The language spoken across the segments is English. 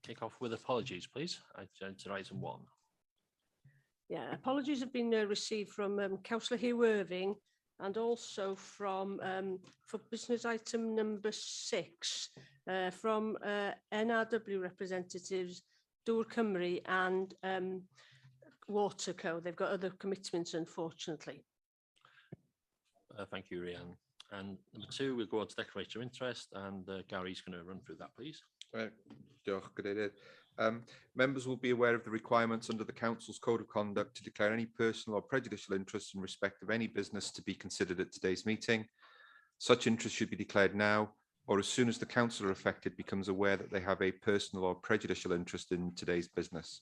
kick off with apologies, please. Agenda item 1. Yeah, apologies have been received from Councillor Hugh Irving and also from for business item number 6 from NRW representatives, Dŵr Cymru and Waterco. They've got other commitments, unfortunately. Thank you, Rhiannon. And number 2, we'll go on to declaration of interest, and Gary's going to run through that, please. Members will be aware of the requirements under the Council's Code of Conduct to declare any personal or prejudicial interest in respect of any business to be considered at today's meeting. Such interest should be declared now, or as soon as the councillor affected becomes aware that they have a personal or prejudicial interest in today's business.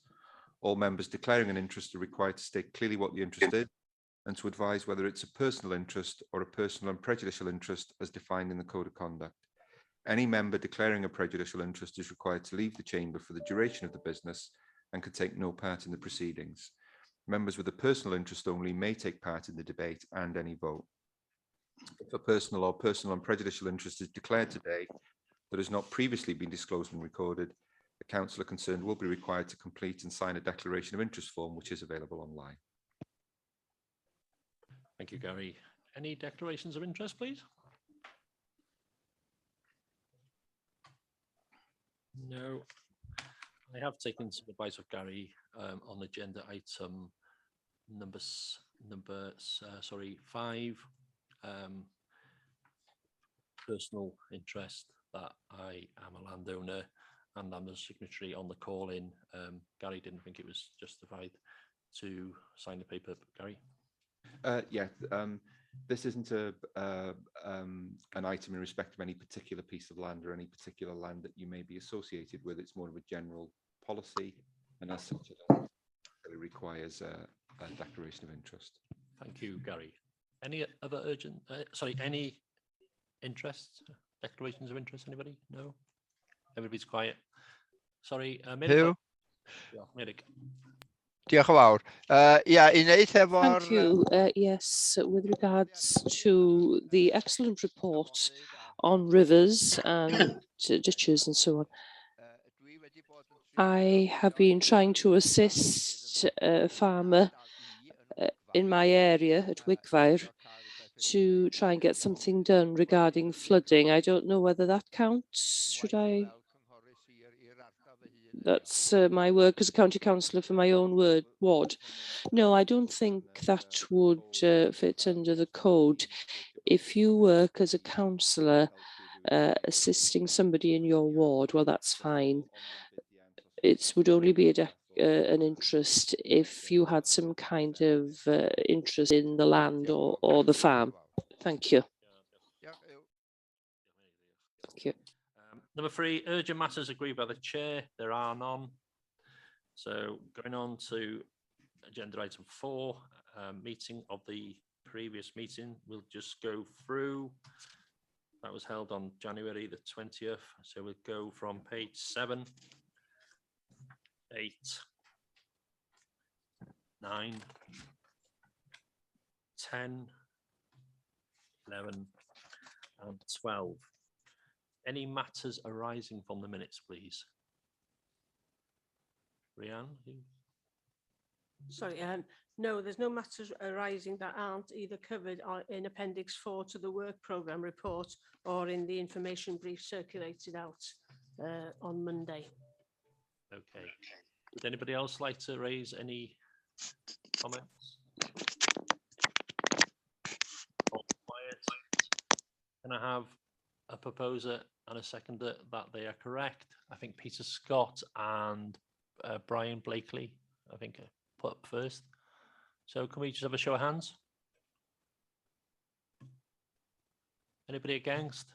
All members declaring an interest are required to state clearly what the interest is and to advise whether it's a personal interest or a personal and prejudicial interest as defined in the Code of Conduct. Any member declaring a prejudicial interest is required to leave the chamber for the duration of the business and can take no part in the proceedings. Members with a personal interest only may take part in the debate and any vote. If a personal or personal and prejudicial interest is declared today that has not previously been disclosed and recorded, the councillor concerned will be required to complete and sign a declaration of interest form, which is available online. Thank you, Gary. Any declarations of interest, please? No. I have taken some advice of Gary on agenda item number 5. Personal interest that I am a landowner and I'm a signatory on the call-in. Gary didn't think it was justified to sign the paper. Gary? This isn't an item in respect of any particular piece of land or any particular land that you may be associated with. It's more of a general policy, and as such, it requires a declaration of interest. Thank you, Gary. Any other any interests? Declarations of interest? Anybody? No. Everybody's quiet. Sorry, Mirik. Yeah, Mirik. Diolch yn fawr. I wneud efo'r... Thank you. Yes, with regards to the excellent report on rivers and ditches and so on, I have been trying to assist a farmer in my area at Wigfair to try and get something done regarding flooding. I don't know whether that counts. Should I? That's my work as a county councillor for my own ward. No, I don't think that would fit under the code. If you work as a councillor assisting somebody in your ward, well, that's fine. It would only be an interest if you had some kind of interest in the land or the farm. Thank you. Thank you. Number 3, urgent matters agreed by the chair. There are none. So going on to agenda item 4, meeting of the previous meeting. We'll just go through. That was held on January the 20th. So we'll go from page 7, 8, 9, 10, 11, and 12. Any matters arising from the minutes, please? Rhiannon? Sorry, no, there's no matters arising that aren't either covered in Appendix 4 to the work programme report or in the information brief circulated out on Monday. Okay. Would anybody else like to raise any comments? All quiet. Can I have a proposer and a seconder that they are correct? I think Peter Scott and Brian Blakely, I think, put up first. So can we just have a show of hands? Anybody against?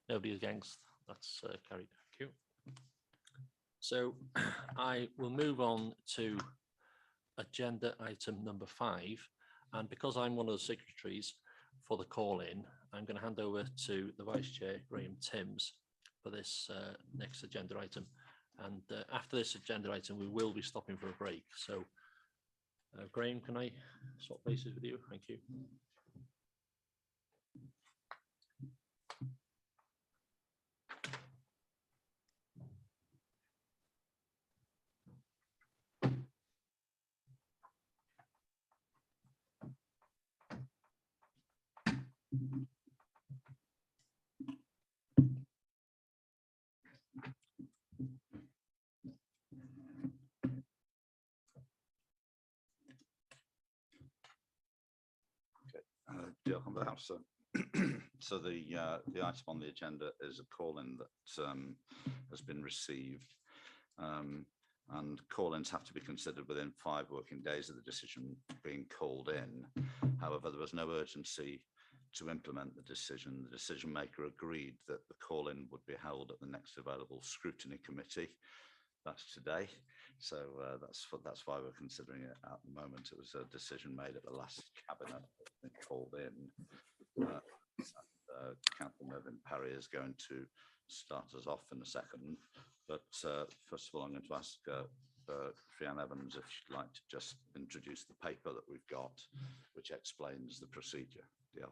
Nobody against. That's carried. Thank you. So I will move on to agenda item number 5. And because I'm one of the secretaries for the call-in, I'm going to hand over to the Vice Chair, Graham Timms, for this next agenda item. And after this agenda item, we will be stopping for a break. So, Graham, can I swap places with you? Thank you. Diolch yn fawr. So the item on the agenda is a call-in that has been received, and call-ins have to be considered within 5 working days of the decision being called in. However, there was no urgency to implement the decision. The decision maker agreed that the call-in would be held at the next available scrutiny committee. That's today. So that's why we're considering it at the moment. It was a decision made at the last cabinet that called in. Councillor Mervyn Parry is going to start us off in a second. But first of all, I'm going to ask FREEHOLD Evans if she'd like to just introduce the paper that we've got, which explains the procedure. Diolch.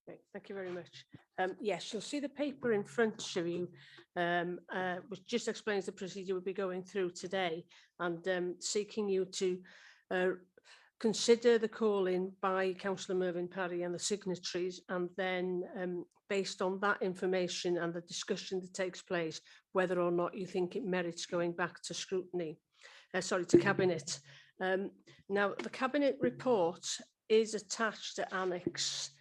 Okay, thank you very much. Yes, you'll see the paper in front of you, which just explains the procedure we'll be going through today, and seeking you to consider the call-in by Councillor Mervyn Parry and the signatories, and then based on that information and the discussion that takes place, whether or not you think it merits going back to scrutiny, to Cabinet. Now, the Cabinet report is attached to Annex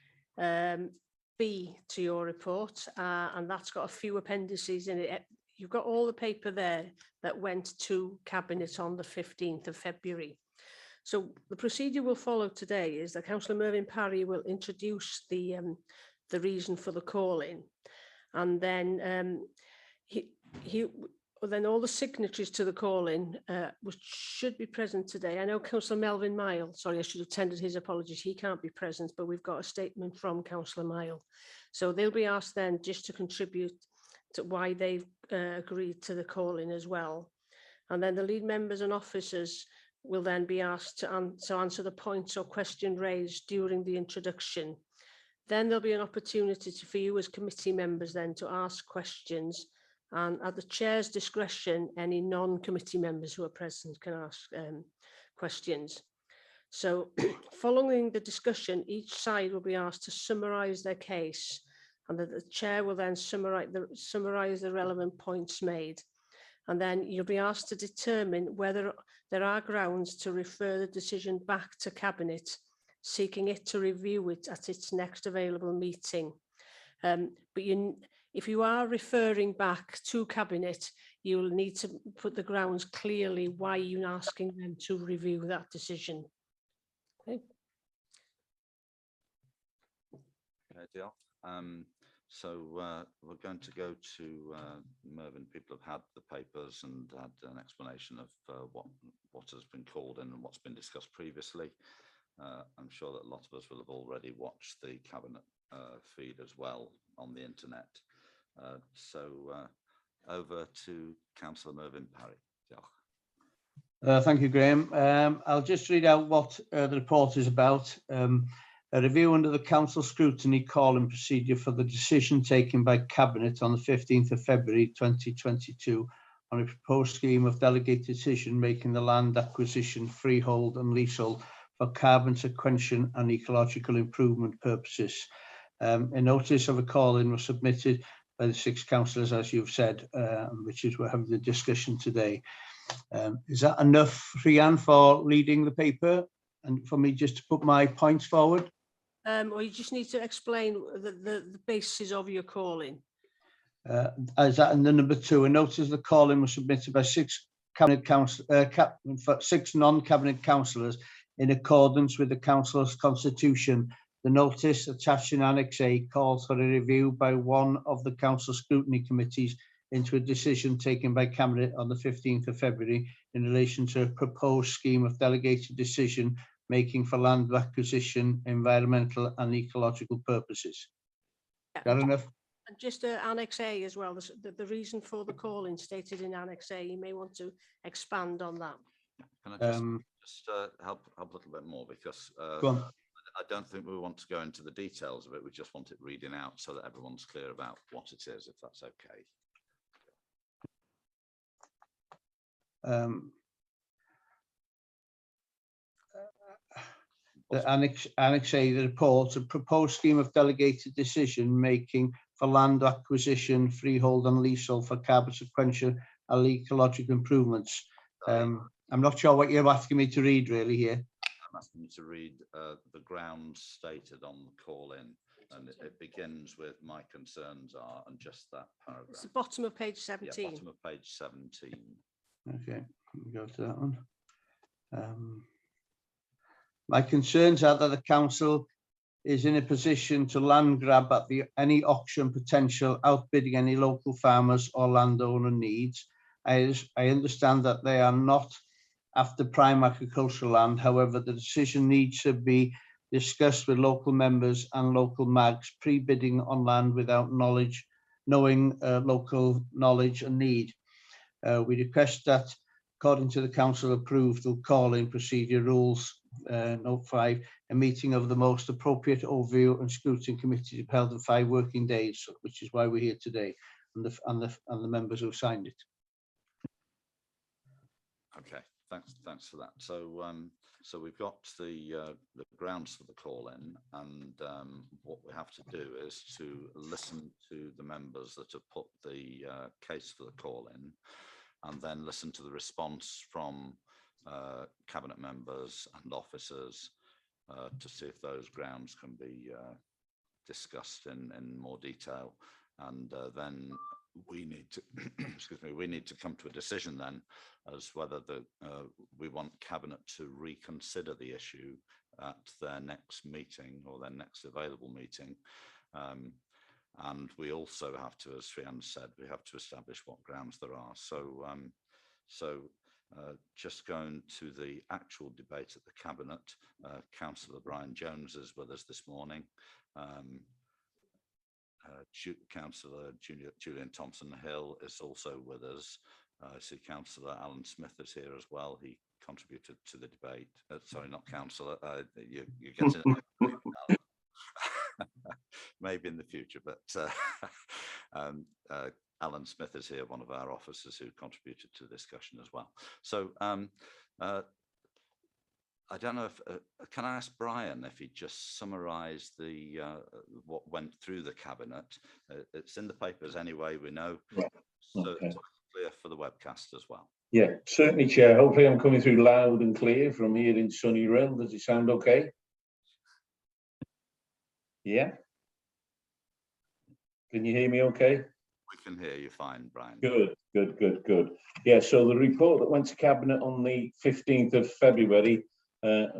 B to your report, and that's got a few appendices in it. You've got all the paper there that went to Cabinet on the 15th of February. So the procedure we'll follow today is that Councillor Mervyn Parry will introduce the reason for the call-in, and then then all the signatories to the call-in which should be present today. I know Councillor Melvin Mile, sorry, I should have tendered his apologies, he can't be present, but we've got a statement from Councillor Mile. So they'll be asked then just to contribute to why they've agreed to the call-in as well. And then the lead members and officers will then be asked to answer the points or question raised during the introduction. Then there'll be an opportunity for you as committee members then to ask questions, and at the chair's discretion, any non-committee members who are present can ask questions. So following the discussion, each side will be asked to summarise their case, and the chair will then summarise the relevant points made. And then you'll be asked to determine whether there are grounds to refer the decision back to Cabinet, seeking it to review it at its next available meeting. But if you are referring back to Cabinet, you'll need to put the grounds clearly why you're asking them to review that decision. Okay. So we're going to go to Mervyn. People have had the papers and had an explanation of what has been called in and what's been discussed previously. I'm sure that a lot of us will have already watched the Cabinet feed as well on the internet. Over to Councillor Mervyn Parry. Thank you, Graham. I'll just read out what the report is about. A review under the Council Scrutiny call-in procedure for the decision taken by Cabinet on the 15th of February 2022 on a proposed scheme of delegated decision making the land acquisition, freehold and leasehold for carbon sequestration and ecological improvement purposes. A notice of a call-in was submitted by the 6 councillors, as you've said, which is we're having the discussion today. Is that enough, Rhian, for leading the paper and for me just to put my points forward? Or you just need to explain the basis of your call-in. Is that in the number 2? A notice of the call-in was submitted by 6 cabinet council, 6 non-cabinet councillors in accordance with the council's constitution. The notice attached in Annex A calls for a review by one of the council scrutiny committees into a decision taken by Cabinet on the 15th of February in relation to a proposed scheme of delegated decision making for land acquisition, environmental and ecological purposes. Is that enough? And just Annex A as well, the reason for the call-in stated in Annex A, you may want to expand on that. Can I just help a little bit more, because I don't think we want to go into the details of it. We just want it reading out so that everyone's clear about what it is, if that's okay. the Annex A, the report, a proposed scheme of delegated decision making for land acquisition, freehold and leasehold for carbon sequestration and ecological improvements. I'm not sure what you're asking me to read really here. I'm asking you to read the grounds stated on the call-in, and it begins with "my concerns are," and just that paragraph. It's the bottom of page Yeah, 17. bottom of page 17. Okay, we'll go to that one. My concerns are that the council is in a position to land grab at any auction potential, outbidding any local farmers or landowner needs. I understand that they are not after prime agricultural land. However, the decision needs to be discussed with local members and local mags pre-bidding on land without knowing local knowledge and need. We request that, according to the council approved call-in procedure rules, note 5, a meeting of the most appropriate overview and scrutiny committee to be held in 5 working days, which is why we're here today, and the members who signed it. Okay, thanks for that. So so we've got the grounds for the call-in, and what we have to do is to listen to the members that have put the case for the call-in, and then listen to the response from cabinet members and officers to see if those grounds can be discussed in more detail, and then we need to excuse me, we need to come to a decision then as whether we want cabinet to reconsider the issue at their next meeting or their next available meeting. And we also have to, as Freehan said, we have to establish what grounds there are. So just going to the actual debate at the cabinet, Councillor Brian Jones is with us this morning. Councillor Julian Thompson-Hill is also with us. I see Councillor Alan Smith is here as well. He contributed to the debate. Sorry, not Councillor. You get it. Maybe in the future, but Alan Smith is here, one of our officers who contributed to the discussion as well. So I don't know if, can I ask Brian if he just summarised the what went through the cabinet? It's in the papers anyway, we know. Right. So okay. It's clear for the webcast as well. Yeah, certainly, Chair. Hopefully I'm coming through loud and clear from here in sunny Rill. Does it sound okay? Yeah? Can you hear me okay? We can hear you fine, Brian. Good, good, good, good. Yeah, so the report that went to Cabinet on the 15th of February,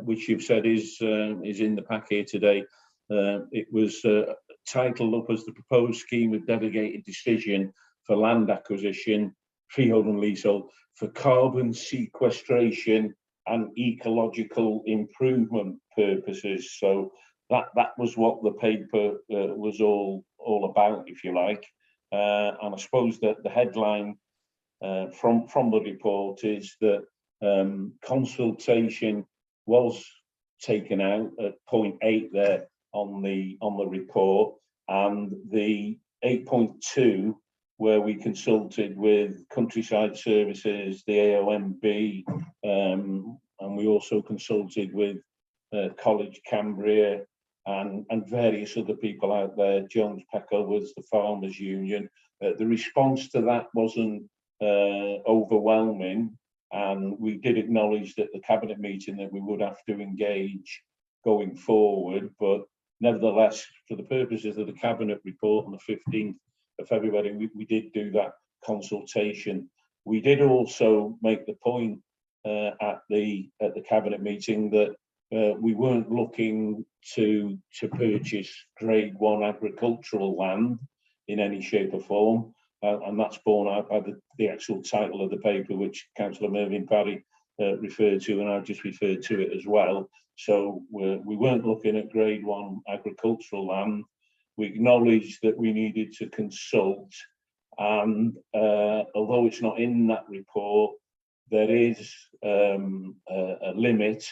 which you've said is in the pack here today, it was titled up as the proposed scheme of delegated decision for land acquisition, freehold and leasehold, for carbon sequestration and ecological improvement purposes. So that was what the paper was all about, if you like. And I suppose that the headline from the report is that consultation was taken out at point 8 there on the report, and the 8.2 where we consulted with Countryside Services, the AOMB, and we also consulted with College Cambria and various other people out there, Jones Peckover's, the Farmers Union. The response to that wasn't overwhelming, and we did acknowledge that the cabinet meeting that we would have to engage going forward, but nevertheless, for the purposes of the cabinet report on the 15th of February, we did do that consultation. We did also make the point at the cabinet meeting that we weren't looking to purchase grade 1 agricultural land in any shape or form, and that's borne out by the actual title of the paper, which Councillor Mervyn Parry referred to, and I've just referred to it as well. So we weren't looking at grade 1 agricultural land. We acknowledged that we needed to consult, and although it's not in that report, there is a limit.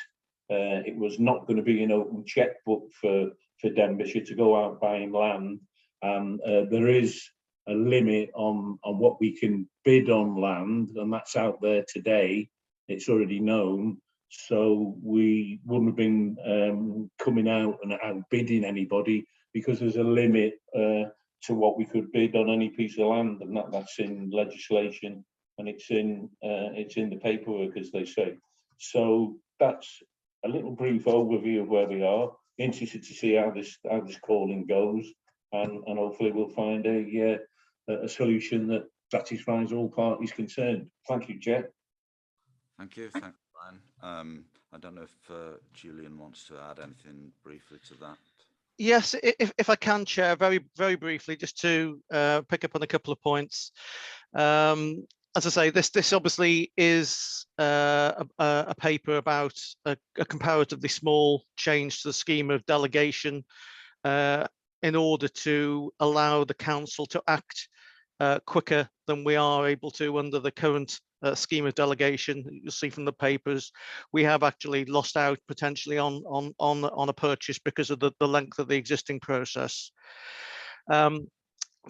It was not going to be an open checkbook for Denbighshire to go out buying land, and there is a limit on what we can bid on land, and that's out there today. It's already known, So we wouldn't have been coming out and outbidding anybody, because there's a limit to what we could bid on any piece of land, and that's in legislation, and it's in the paperwork, as they say. So that's a little brief overview of where we are. Interested to see how this calling goes, and hopefully we'll find a solution that satisfies all parties concerned. Thank you, Chair. Thank you. Thanks, Brian. I don't know if Julian wants to add anything briefly to that. Yes, if I can, Chair, very briefly, just to pick up on a couple of points. As I say, this obviously is a paper about a comparatively small change to the scheme of delegation in order to allow the council to act quicker than we are able to under the current scheme of delegation. You'll see from the papers, we have actually lost out potentially on a purchase because of the length of the existing process.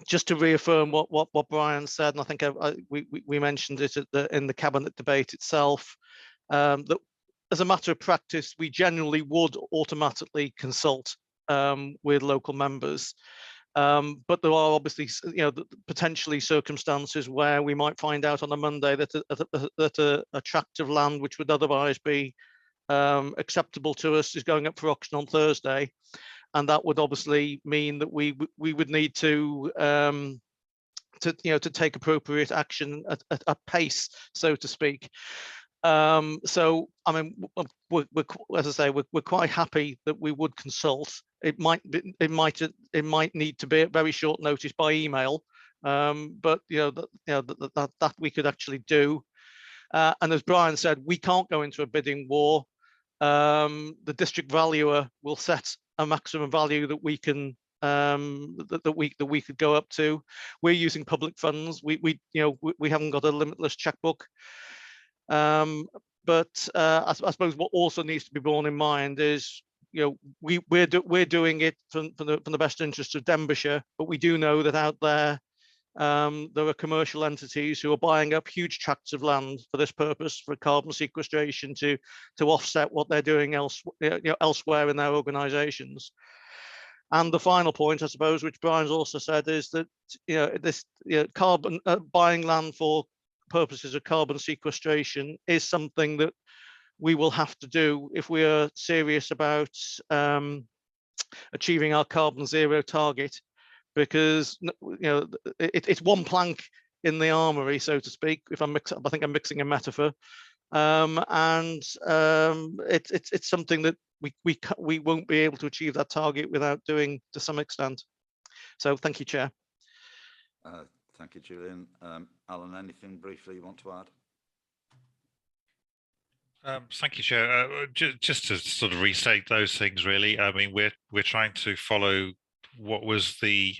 Just to reaffirm what Brian said, and I think we mentioned it in the cabinet debate itself, that as a matter of practice, we generally would automatically consult with local members. But there are obviously, potentially circumstances where we might find out on a Monday that a tract of land which would otherwise be acceptable to us is going up for auction on Thursday, and that would obviously mean that we would need to take appropriate action at pace, so to speak. So I mean, as I say, we're quite happy that we would consult. It might need to be at very short notice by email, but that we could actually do. And as Brian said, we can't go into a bidding war. The district valuer will set a maximum value that we can that we could go up to. We're using public funds. We haven't got a limitless checkbook. But I suppose what also needs to be borne in mind is, we're doing it from the best interest of Denbighshire, but we do know that out there are commercial entities who are buying up huge tracts of land for this purpose, for carbon sequestration, to offset what they're doing elsewhere in their organisations. And the final point, I suppose, which Brian's also said, is that carbon buying land for purposes of carbon sequestration is something that we will have to do if we are serious about achieving our carbon zero target, because it's one plank in the armory, so to speak. If I think I'm mixing a metaphor, and it's something that we won't be able to achieve that target without doing to some extent. So thank you, Chair. Thank you, Julian. Alan, anything briefly you want to add? Thank you, Chair. Just to sort of restate those things, really. I mean, we're trying to follow what was the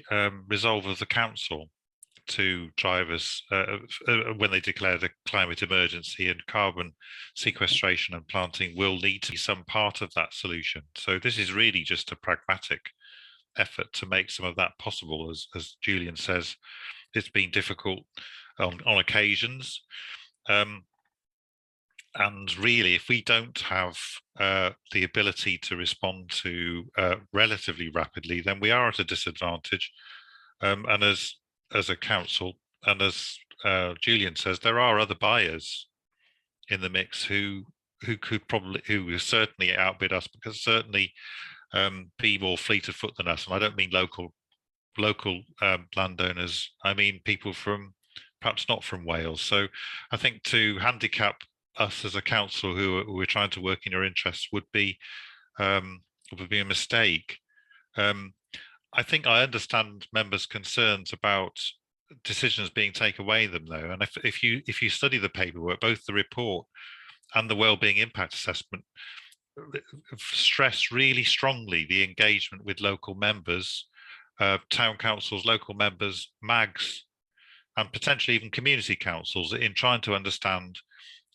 resolve of the council to drive us when they declared a climate emergency, and carbon sequestration and planting will need to be some part of that solution. So this is really just a pragmatic effort to make some of that possible. As Julian says, it's been difficult on occasions. And really, if we don't have the ability to respond to relatively rapidly, then we are at a disadvantage. And as a council, and as Julian says, there are other buyers in the mix who will certainly outbid us, because certainly be more fleet of foot than us. And I don't mean local landowners. I mean people from perhaps not from Wales. So I think to handicap us as a council who are trying to work in your interests would be a mistake. I think I understand members' concerns about decisions being taken away them, though, and if you study the paperwork, both the report and the wellbeing impact assessment stress really strongly the engagement with local members, town councils, local members, MAGs, and potentially even community councils, in trying to understand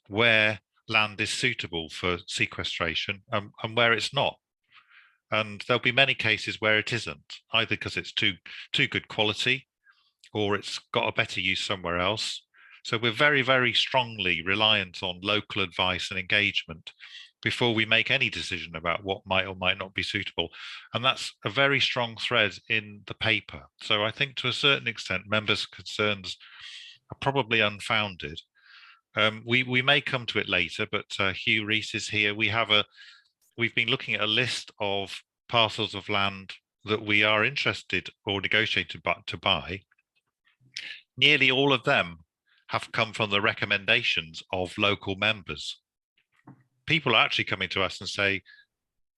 where land is suitable for sequestration and where it's not. And there'll be many cases where it isn't, either because it's too good quality or it's got a better use somewhere else. So we're very, very strongly reliant on local advice and engagement before we make any decision about what might or might not be suitable. And that's a very strong thread in the paper. So I think to a certain extent, members' concerns are probably unfounded. We may come to it later, but Hugh Rees is here. We've been looking at a list of parcels of land that we are interested or negotiated to buy. Nearly all of them have come from the recommendations of local members. People are actually coming to us and say,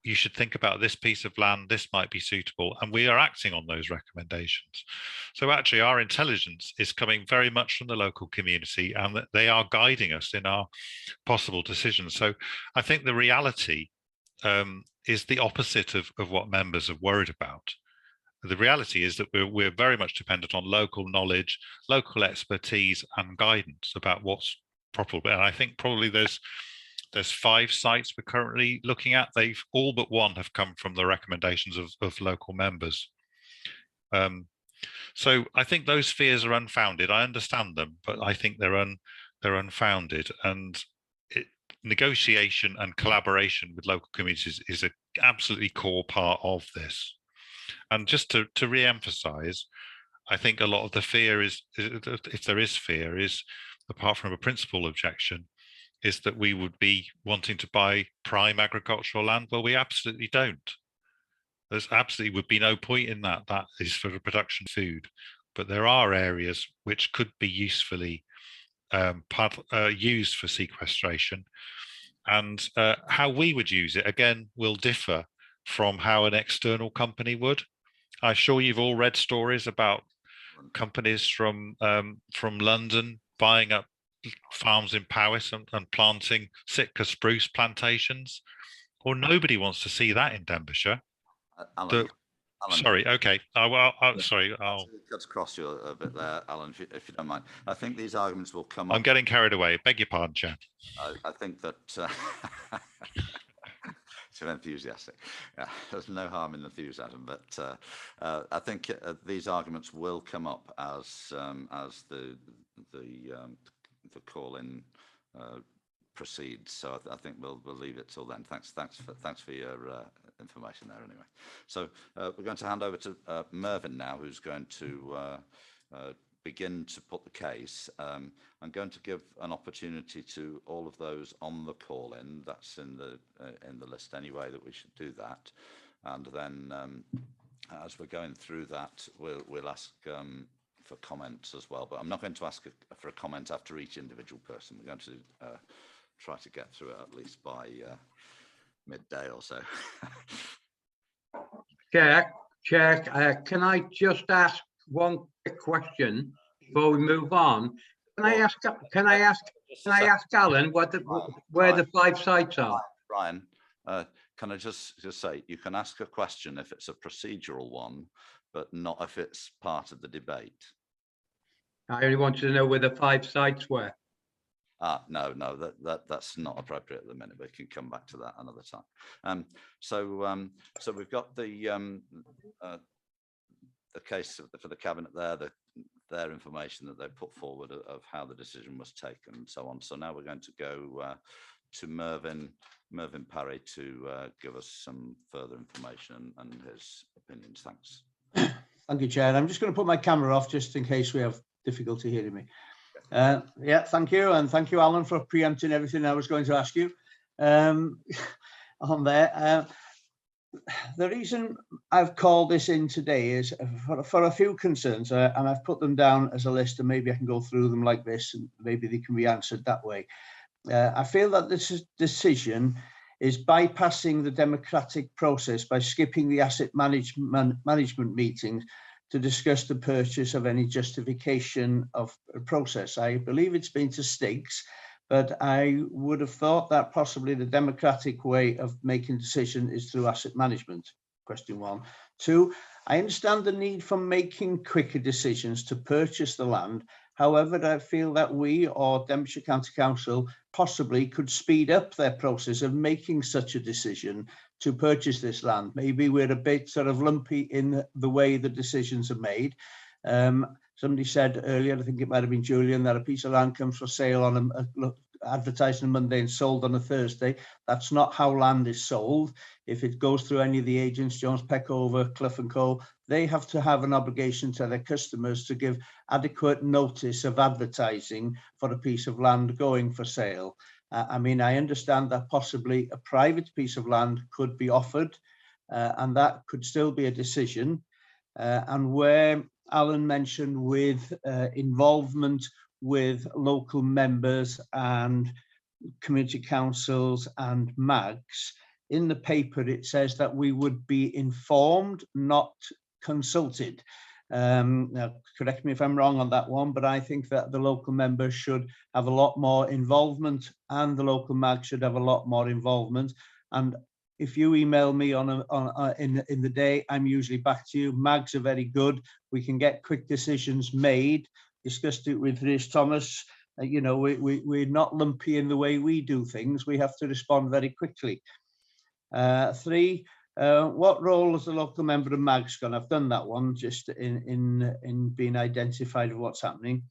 you should think about this piece of land, this might be suitable, and we are acting on those recommendations. So actually our intelligence is coming very much from the local community, and that they are guiding us in our possible decisions. So I think the reality is the opposite of what members are worried about. The reality is that we're very much dependent on local knowledge, local expertise and guidance about what's proper. And I think probably there's 5 sites we're currently looking at. They've all but one have come from the recommendations of local members. So I think those fears are unfounded. I understand them, but I think they're unfounded. And negotiation and collaboration with local communities is an absolutely core part of this. And just to re-emphasize, I think a lot of the fear is, if there is fear, is apart from a principal objection, is that we would be wanting to buy prime agricultural land. Well, we absolutely don't. There's absolutely would be no point in that. That is for the production of food. But there are areas which could be usefully used for sequestration. And how we would use it, again, will differ from how an external company would. I'm sure you've all read stories about companies from London buying up farms in Powys and planting Sitka spruce plantations. Well, nobody wants to see that in Denbighshire. Alan, sorry, okay. Sorry, I'll cut across you a bit there, Alan, if you don't mind. I think these arguments will come up. I'm getting carried away. Beg your pardon, Chair. I think that too enthusiastic. Yeah, there's no harm in enthusiasm, but I think these arguments will come up as the call-in proceeds. So I think we'll leave it till then. Thanks for your information there. Anyway, so we're going to hand over to Mervyn now, who's going to begin to put the case. I'm going to give an opportunity to all of those on the call-in. That's in the list anyway, that we should do that, and then as we're going through that, we'll ask for comments as well. But I'm not going to ask for a comment after each individual person. We're going to try to get through it at least by midday or so. Chair, can I just ask one quick question before we move on? Can I ask Alan where the 5 sites are? Brian, can I just say, you can ask a question if it's a procedural one, but not if it's part of the debate. I only wanted to know where the 5 sites were. No, that's not appropriate at the minute. We can come back to that another time. So we've got the case for the cabinet there, their information that they put forward of how the decision was taken and so on. So now we're going to go to Mervyn Parry to give us some further information and his opinions. Thanks. Thank you, Chair. I'm just going to put my camera off just in case we have difficulty hearing me. Yeah, thank you. And thank you, Alan, for preempting everything I was going to ask you on there. The reason I've called this in today is for a few concerns, and I've put them down as a list, and maybe I can go through them like this, and maybe they can be answered that way. I feel that this decision is bypassing the democratic process by skipping the asset management meetings to discuss the purchase of any justification of a process. I believe it's been to stakes, but I would have thought that possibly the democratic way of making decision is through asset management. Question 1. 2, I understand the need for making quicker decisions to purchase the land. However, I feel that we or Denbighshire County Council possibly could speed up their process of making such a decision to purchase this land. Maybe we're a bit sort of lumpy in the way the decisions are made. Somebody said earlier, I think it might have been Julian, that a piece of land comes for sale on advertised on Monday and sold on a Thursday. That's not how land is sold. If it goes through any of the agents, Jones, Peckover, Clough and Co, they have to have an obligation to their customers to give adequate notice of advertising for a piece of land going for sale. I mean, I understand that possibly a private piece of land could be offered, and that could still be a decision. And where Alan mentioned with involvement with local members and community councils and MAGs, in the paper it says that we would be informed, not consulted. Now, correct me if I'm wrong on that one, but I think that the local members should have a lot more involvement and the local MAG should have a lot more involvement. And if you email me in the day, I'm usually back to you. MAGs are very good. We can get quick decisions made. Discussed it with Rhys Thomas. You know, we're not lumpy in the way we do things. We have to respond very quickly. 3, what role has the local member of MAGs got? I've done that one, just in being identified of what's happening.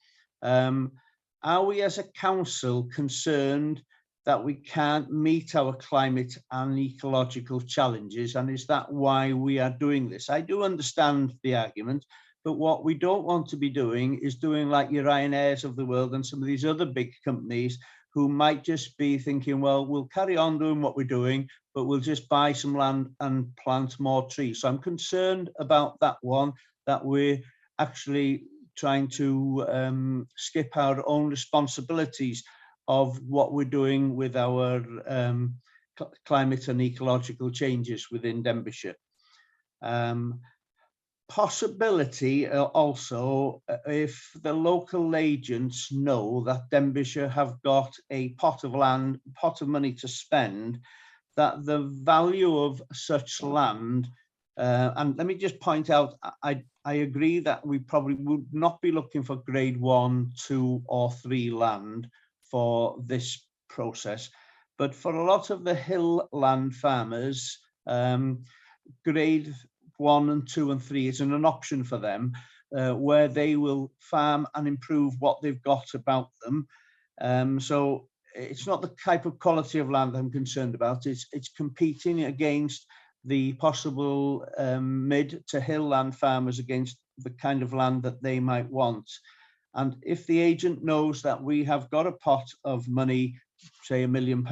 Are we as a council concerned that we can't meet our climate and ecological challenges? And is that why we are doing this? I do understand the argument, but what we don't want to be doing is doing like your Ryanairs of the world and some of these other big companies who might just be thinking, well, we'll carry on doing what we're doing, but we'll just buy some land and plant more trees. So I'm concerned about that one, that we're actually trying to skip our own responsibilities of what we're doing with our climate and ecological changes within Denbighshire. Possibility also, if the local agents know that Denbighshire have got a pot of land, pot of money to spend, that the value of such land, and let me just point out, I agree that we probably would not be looking for grade 1, 2 or 3 land for this process, but for a lot of the hill land farmers, grade 1 and 2 and 3 isn't an option for them, where they will farm and improve what they've got about them. So it's not the type of quality of land I'm concerned about. It's competing against the possible mid to hill land farmers against the kind of land that they might want. And if the agent knows that we have got a pot of money, say £1 million,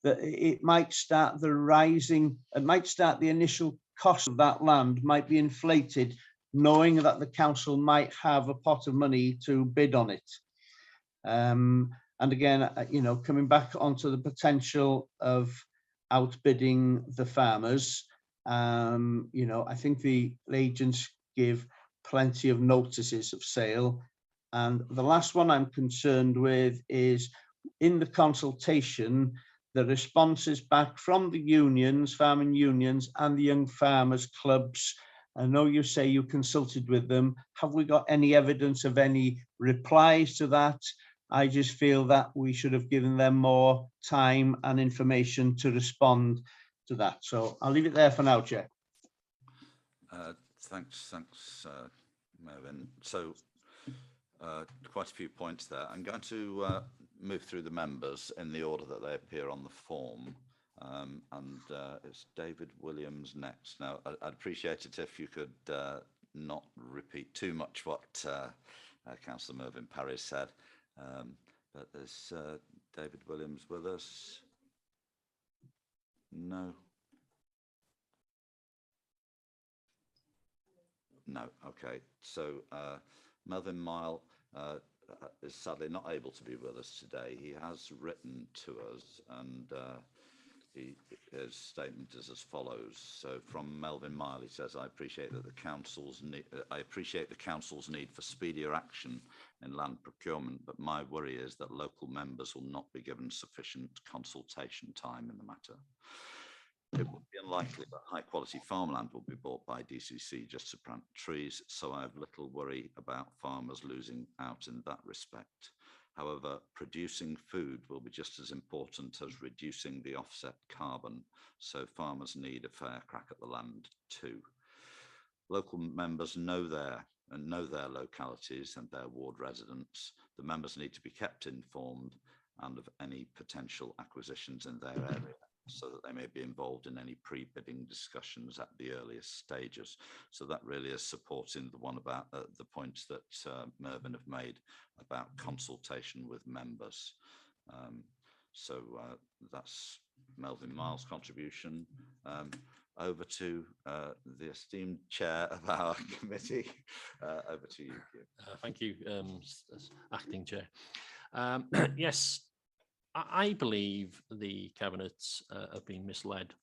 that it might start the rising, it might start the initial cost of that land might be inflated, knowing that the council might have a pot of money to bid on it. And again, you know, coming back onto the potential of outbidding the farmers, you know, I think the agents give plenty of notices of sale. And the last one I'm concerned with is in the consultation, the responses back from the unions, farming unions and the young farmers clubs. I know you say you consulted with them. Have we got any evidence of any replies to that? I just feel that we should have given them more time and information to respond to that. So I'll leave it there for now, Chair. Thanks, Mervyn. So quite a few points there. I'm going to move through the members in the order that they appear on the form. And it's David Williams next. Now, I'd appreciate it if you could not repeat too much what Councillor Mervyn Parry said. But there's David Williams with us. No. No, okay. So Melvin Mile is sadly not able to be with us today. He has written to us, and his statement is as follows. So from Melvin Mile, he says, I appreciate the council's need for speedier action in land procurement, but my worry is that local members will not be given sufficient consultation time in the matter. It would be unlikely that high quality farmland will be bought by DCC just to plant trees, so I have little worry about farmers losing out in that respect. However, producing food will be just as important as reducing the offset carbon, so farmers need a fair crack at the land too. Local members know their and know their localities and their ward residents. The members need to be kept informed and of any potential acquisitions in their area, so that they may be involved in any pre-bidding discussions at the earliest stages. So that really is supporting the one about the points that Mervyn have made about consultation with members. So that's Melvyn Miles' contribution. Over to the esteemed chair of our committee. Over to you, Hugh. Thank you, acting chair. Yes, I believe the cabinets have been misled.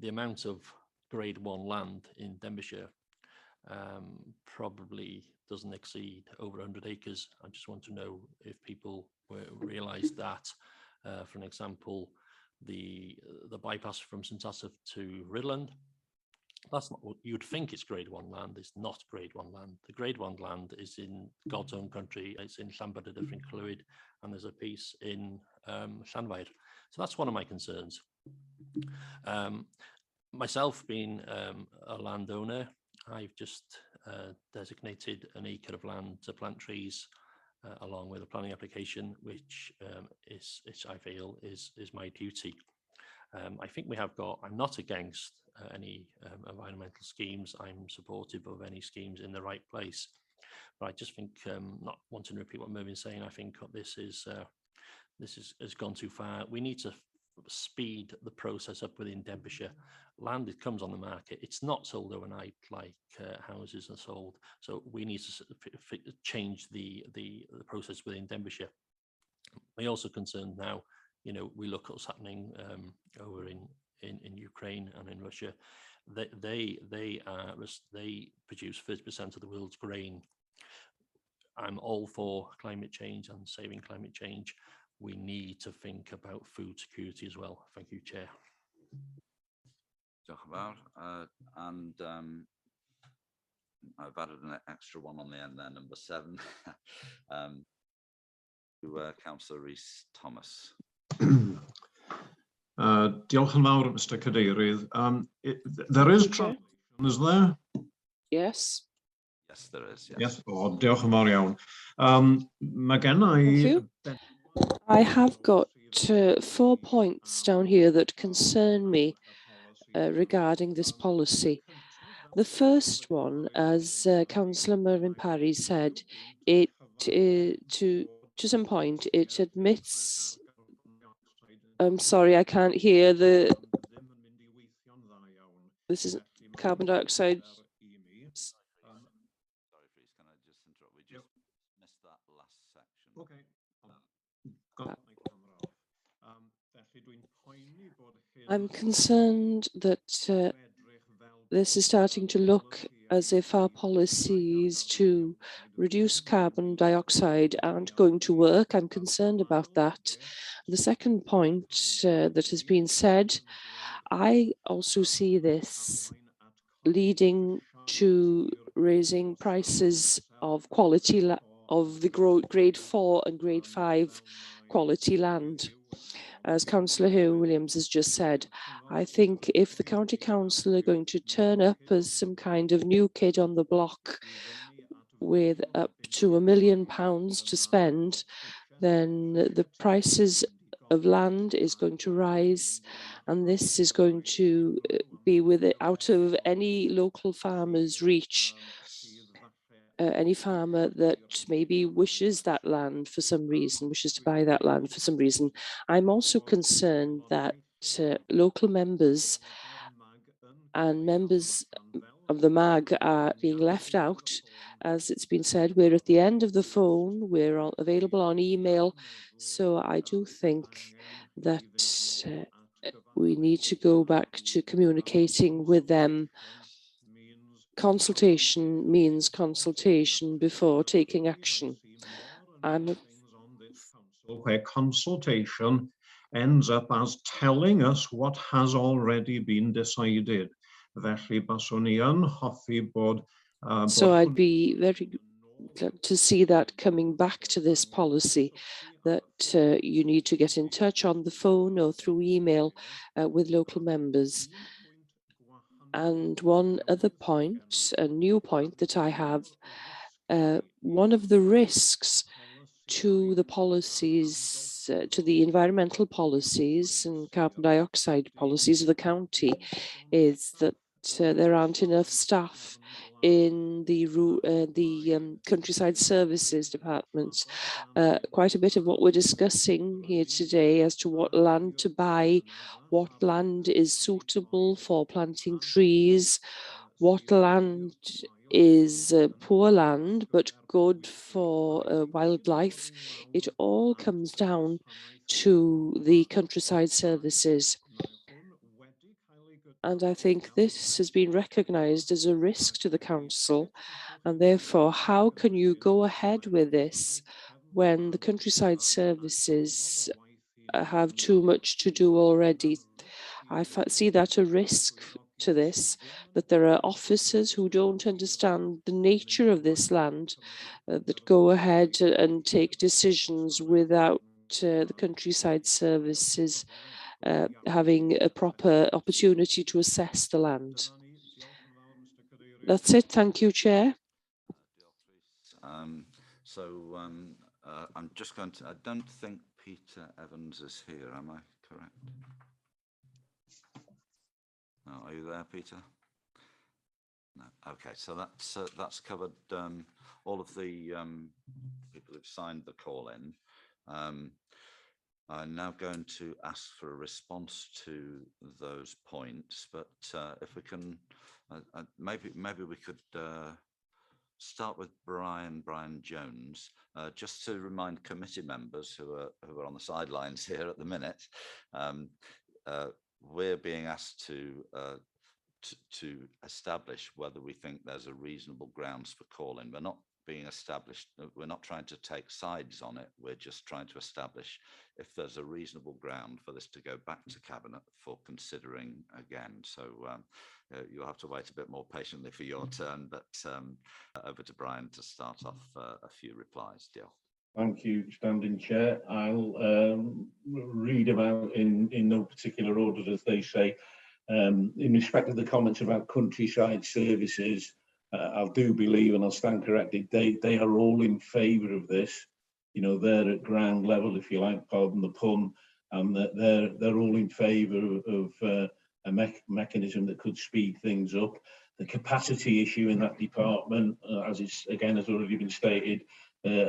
The amount of grade 1 land in Denbighshire probably doesn't exceed over 100 acres. I just want to know if people realised that. For an example, the bypass from St Asaph to Ridland, that's not what you'd think it's grade 1 land. It's not grade 1 land. The grade 1 land is in God's own country. It's in Llanbed y Dyffryn Clwyd, and there's a piece in Llanfair. So that's one of my concerns. Myself being a landowner, I've just designated an acre of land to plant trees along with a planning application, which I feel is my duty. I think we have got, I'm not against any environmental schemes. I'm supportive of any schemes in the right place. But I just think, not wanting to repeat what Mervyn's saying, I think this has gone too far. We need to speed the process up within Denbighshire. Land, it comes on the market. It's not sold overnight like houses are sold. So we need to change the process within Denbighshire. We're also concerned now, you know, we look at what's happening over in Ukraine and in Russia. They produce 30% of the world's grain. I'm all for climate change and saving climate change. We need to think about food security as well. Thank you, Chair. And I've added an extra one on the end there, number 7. To Councillor Rhys-Thomas. Diolch yn fawr, Mr Cadeirydd. There is translation, is there? Yes. Yes, there is. Yes. Oh, diolch yn fawr iawn. Mae gen I... I have got 4 points down here that concern me regarding this policy. The first one, as Councillor Mervyn Parry said, to some point, it admits. I'm sorry, I can't hear the. This is carbon dioxide. Sorry, Freeze, can I just interrupt? We just missed that last section. Okay. I'm concerned that this is starting to look as if our policies to reduce carbon dioxide aren't going to work. I'm concerned about that. The second point that has been said, I also see this leading to raising prices of quality of the grade 4 and grade 5 quality land. As Councillor Hugh Williams has just said, I think if the County Council are going to turn up as some kind of new kid on the block with up to £1 million to spend, then the prices of land is going to rise, and this is going to be out of any local farmer's reach. Any farmer that maybe wishes that land for some reason, wishes to buy that land for some reason. I'm also concerned that local members and members of the MAG are being left out. As it's been said, we're at the end of the phone, we're available on email. So I do think that we need to go back to communicating with them. Consultation means consultation before taking action. Where consultation ends up as telling us what has already been decided. So I'd be very glad to see that coming back to this policy, that you need to get in touch on the phone or through email with local members. And one other point, a new point that I have, one of the risks to the policies, to the environmental policies and carbon dioxide policies of the county is that there aren't enough staff in the countryside services departments. Quite a bit of what we're discussing here today as to what land to buy, what land is suitable for planting trees, what land is poor land but good for wildlife. It all comes down to the countryside services. And I think this has been recognised as a risk to the council, and therefore how can you go ahead with this when the countryside services have too much to do already? I see that a risk to this, that there are officers who don't understand the nature of this land that go ahead and take decisions without the countryside services having a proper opportunity to assess the land. That's it. Thank you, Chair. I'm just going to, I don't think Peter Evans is here, am I correct? No, are you there, Peter? No. Okay, so that's covered all of the people who've signed the call in. I'm now going to ask for a response to those points, but if we can, maybe we could start with Brian Jones, just to remind committee members who are on the sidelines here at the minute. We're being asked to establish whether we think there's a reasonable grounds for calling. We're not being established, we're not trying to take sides on it, we're just trying to establish if there's a reasonable ground for this to go back to Cabinet for considering again. So you'll have to wait a bit more patiently for your turn, but over to Brian to start off a few replies. Deal. Thank you, Standing Chair. I'll read them out in no particular order, as they say. In respect of the comments about countryside services, I do believe, and I'll stand corrected, they are all in favour of this. You know, they're at ground level, if you like, pardon the pun, and they're all in favour of a mechanism that could speed things up. The capacity issue in that department, as it's again has already been stated,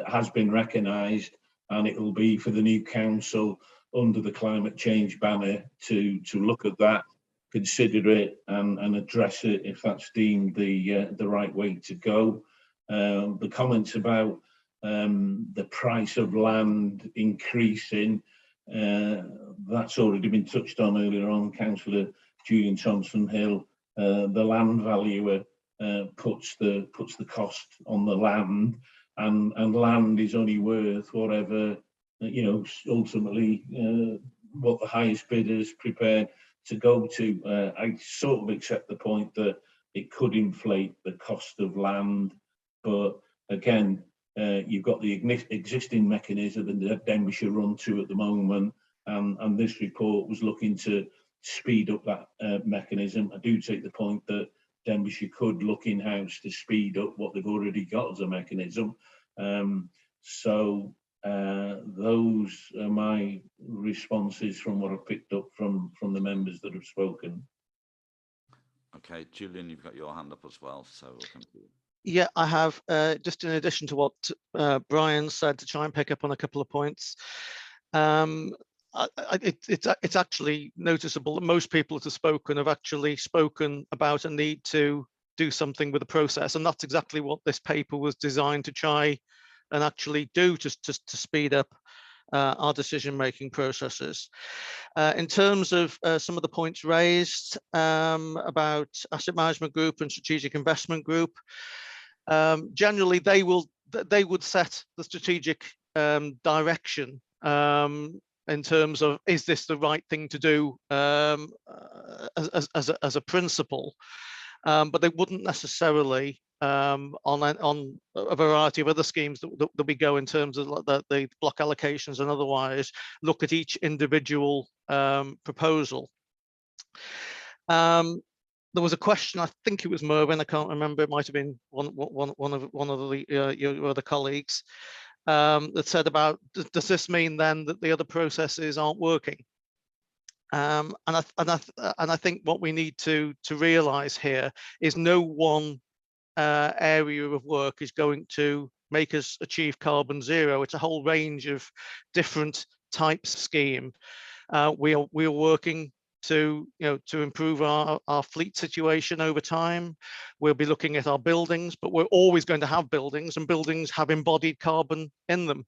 has been recognised, and it will be for the new council under the climate change banner to look at that, consider it and address it if that's deemed the right way to go. The comments about the price of land increasing, that's already been touched on earlier on. Councillor Julian Thompson-Hill, the land valuer puts the cost on the land, and land is only worth whatever, you know, ultimately what the highest bidder is prepared to go to. I sort of accept the point that it could inflate the cost of land, but again, you've got the existing mechanism that Denbighshire run to at the moment, and this report was looking to speed up that mechanism. I do take the point that Denbighshire could look in-house to speed up what they've already got as a mechanism. Those are my responses from what I've picked up from the members that have spoken. Okay, Julian, you've got your hand up as well, so we'll come to you. Yeah, I have, just in addition to what Brian said, to try and pick up on a couple of points. It's actually noticeable that most people that have actually spoken about a need to do something with the process, and that's exactly what this paper was designed to try and actually do, to speed up our decision-making processes. In terms of some of the points raised about asset management group and strategic investment group, generally they would set the strategic direction in terms of, is this the right thing to do as a principle, but they wouldn't necessarily on a variety of other schemes that we go in terms of the block allocations and otherwise look at each individual proposal. there was a question, I think it was Mervyn, I can't remember, it might have been one of the your other colleagues, that said about, does this mean then that the other processes aren't working? And I think what we need to realise here is no one area of work is going to make us achieve carbon zero. It's a whole range of different types of scheme. We are working to improve our fleet situation over time. We'll be looking at our buildings, but we're always going to have buildings, and buildings have embodied carbon in them.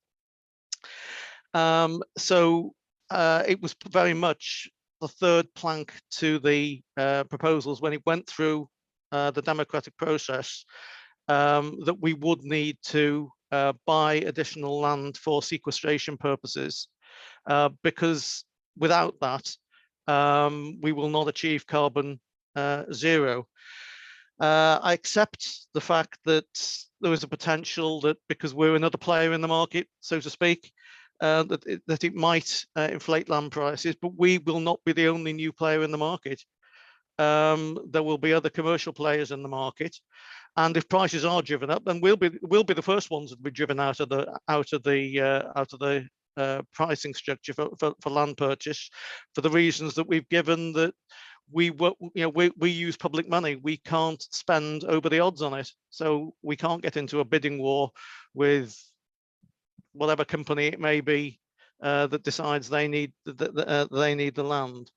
So it was very much the third plank to the proposals when it went through the democratic process, that we would need to buy additional land for sequestration purposes, because without that, we will not achieve carbon zero. I accept the fact that there is a potential that because we're another player in the market, so to speak, that it might inflate land prices, but we will not be the only new player in the market. There will be other commercial players in the market, and if prices are driven up, then we'll be the first ones that will be driven out of the pricing structure for land purchase, for the reasons that we've given, that we use public money. We can't spend over the odds on it, so we can't get into a bidding war with whatever company it may be that decides they need the land.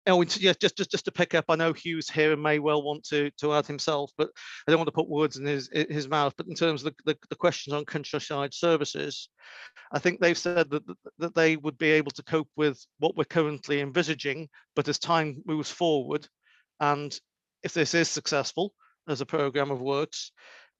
Oh, just to pick up, I know Hugh's here and may well want to add himself, but I don't want to put words in his mouth. But in terms of the questions on countryside services, I think they've said that they would be able to cope with what we're currently envisaging, but as time moves forward, and if this is successful as a programme of works,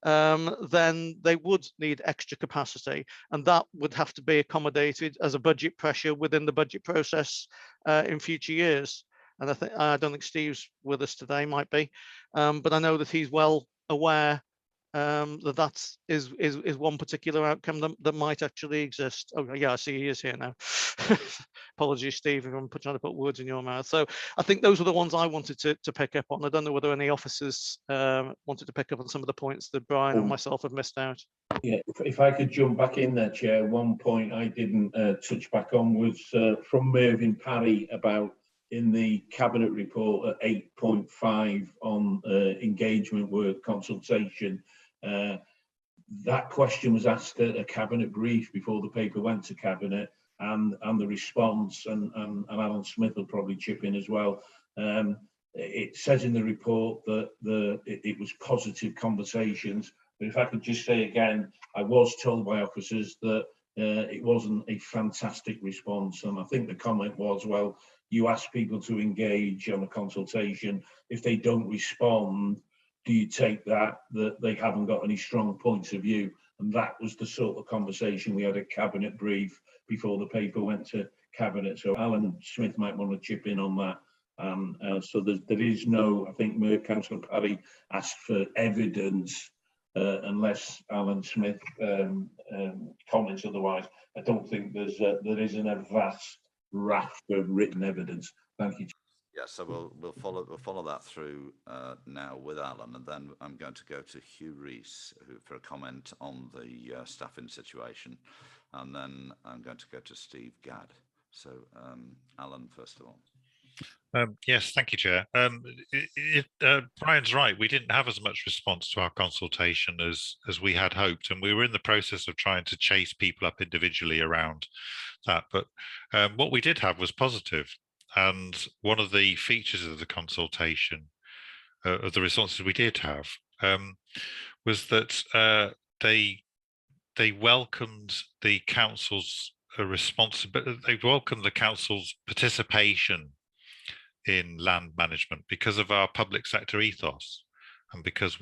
then they would need extra capacity, and that would have to be accommodated as a budget pressure within the budget process in future years. And I don't think Steve's with us today, might be, but I know that he's well aware that is one particular outcome that might actually exist. Oh yeah, I see he is here now. Apologies, Steve, if I'm trying to put words in your mouth. So I think those were the ones I wanted to pick up on. I don't know whether any officers wanted to pick up on some of the points that Brian and myself have missed out. Yeah, if I could jump back in there, Chair, one point I didn't touch back on was from Mervyn Parry about in the Cabinet report at 8.5 on engagement work consultation. That question was asked at a Cabinet brief before the paper went to Cabinet, and the response, and Alan Smith will probably chip in as well. It says in the report that it was positive conversations, but if I could just say again, I was told by officers that it wasn't a fantastic response, and I think the comment was, well, you ask people to engage on a consultation, if they don't respond, do you take that they haven't got any strong points of view? And that was the sort of conversation we had at Cabinet brief before the paper went to Cabinet. So Alan Smith might want to chip in on that. So there is no, I think Councillor Parry asked for evidence, unless Alan Smith comments otherwise. I don't think there isn't a vast raft of written evidence. Thank you. Yeah, so we'll follow that through now with Alan, and then I'm going to go to Hugh Rees for a comment on the staffing situation, and then I'm going to go to Steve Gadd. So Alan, first of all. Yes, thank you, Chair. Brian's right. We didn't have as much response to our consultation as we had hoped, and we were in the process of trying to chase people up individually around that. But what we did have was positive. And one of the features of the consultation, of the responses we did have, was that they welcomed the council's responsibility. They welcomed the council's participation in land management because of our public sector ethos, and because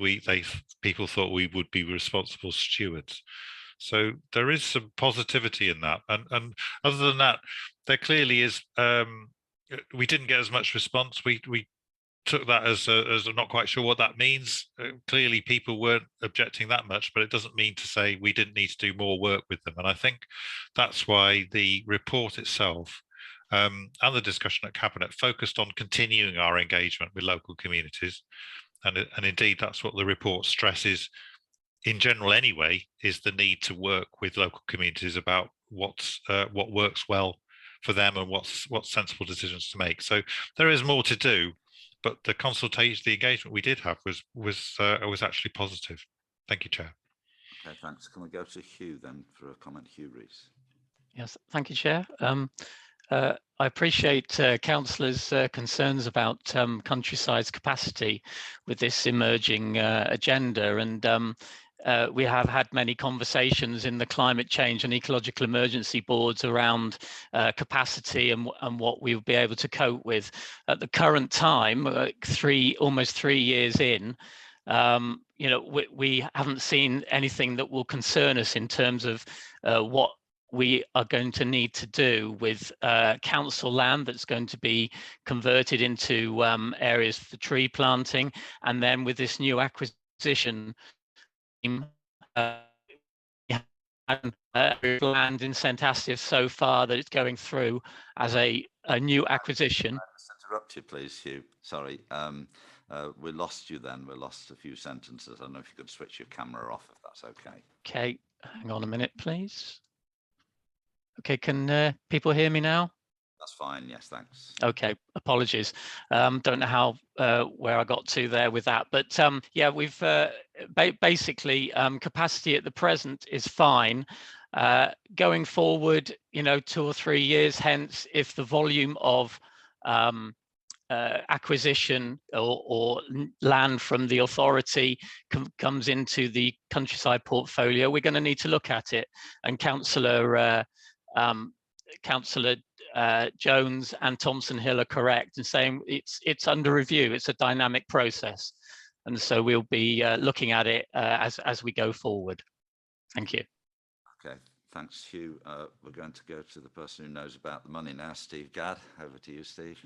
people thought we would be responsible stewards. So there is some positivity in that, and other than that, there clearly is. We didn't get as much response. We took that as I'm not quite sure what that means. Clearly, people weren't objecting that much, but it doesn't mean to say we didn't need to do more work with them. And I think that's why the report itself and the discussion at Cabinet focused on continuing our engagement with local communities. And indeed, that's what the report stresses in general anyway, is the need to work with local communities about what works well for them and what's sensible decisions to make. So there is more to do, but the consultation, the engagement we did have was actually positive. Thank you, Chair. Okay, thanks. Can we go to Hugh then for a comment? Hugh Rees. Yes, thank you, Chair. I appreciate councillors' concerns about Countryside's capacity with this emerging agenda, and we have had many conversations in the climate change and ecological emergency boards around capacity and what we will be able to cope with. At the current time, almost 3 years in, you know, we haven't seen anything that will concern us in terms of what we are going to need to do with council land that's going to be converted into areas for tree planting, and then with this new acquisition, land in St Asaph so far that it's going through as a new acquisition. Interrupt you, please, Hugh. Sorry, we lost you then. We lost a few sentences. I don't know if you could switch your camera off, if that's okay. Okay, hang on a minute, please. Okay, can people hear me now? That's fine. Yes, thanks. Okay, apologies. Don't know how where I got to there with that, but yeah, we've basically capacity at the present is fine. Going forward, you know, 2 or 3 years hence, if the volume of acquisition or land from the authority comes into the Countryside portfolio, we're going to need to look at it. And Councillor Jones and Thompson Hill are correct in saying it's under review. It's a dynamic process, and so we'll be looking at it as we go forward. Thank you. Okay, thanks, Hugh. We're going to go to the person who knows about the money now, Steve Gadd. Over to you, Steve.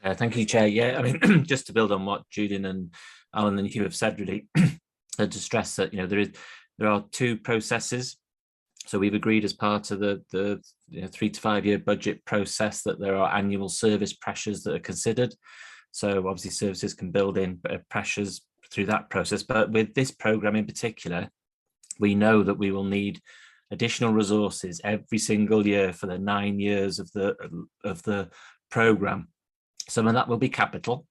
Thank you, Chair. Yeah, I mean, just to build on what Julian and Alan and Hugh have said, really, to stress that, you know, there are 2 processes. So we've agreed as part of the 3 to 5 year budget process that there are annual service pressures that are considered. So obviously services can build in pressures through that process. But with this programme in particular, we know that we will need additional resources every single year for the 9 years of the programme. Some of that will be capital.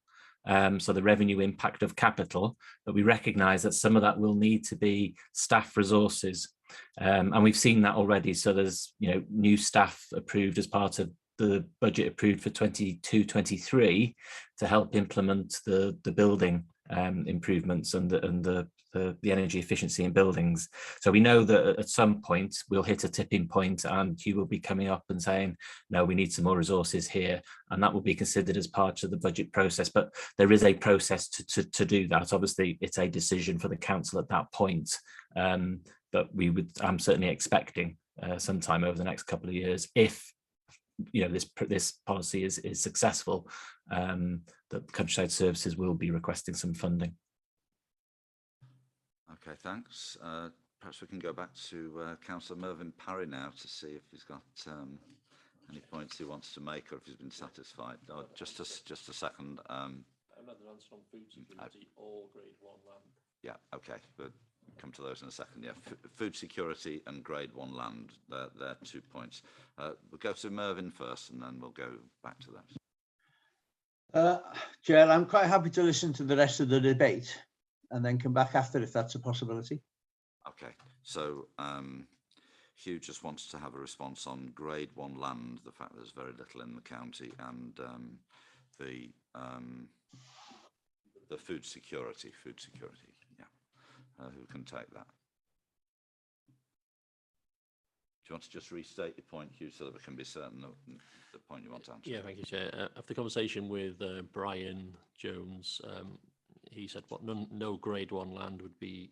So the revenue impact of capital, but we recognise that some of that will need to be staff resources. And we've seen that already. So there's, you know, new staff approved as part of the budget approved for 22-23 to help implement the building improvements and the energy efficiency in buildings. So we know that at some point we'll hit a tipping point and you will be coming up and saying, no, we need some more resources here, and that will be considered as part of the budget process. But there is a process to do that. Obviously it's a decision for the council at that point, but I'm certainly expecting sometime over the next couple of years, if you know this policy is successful, that Countryside Services will be requesting some funding. Okay, thanks. Perhaps we can go back to Councillor Mervyn Parry now to see if he's got any points he wants to make, or if he's been satisfied. Oh, just a second. Another answer on food security or grade 1 land. Yeah, okay, but come to those in a second. Yeah, food security and grade 1 land, they're 2 points. We'll go to Mervyn first and then we'll go back to that. Chair, I'm quite happy to listen to the rest of the debate and then come back after, if that's a possibility. Okay, so Hugh just wants to have a response on grade 1 land, the fact there's very little in the county, and the food security. Yeah, who can take that? Do you want to just restate your point, Hugh, so that we can be certain of the point you want to answer? Yeah, thank you, Chair. After conversation with Brian Jones, he said what no grade 1 land would be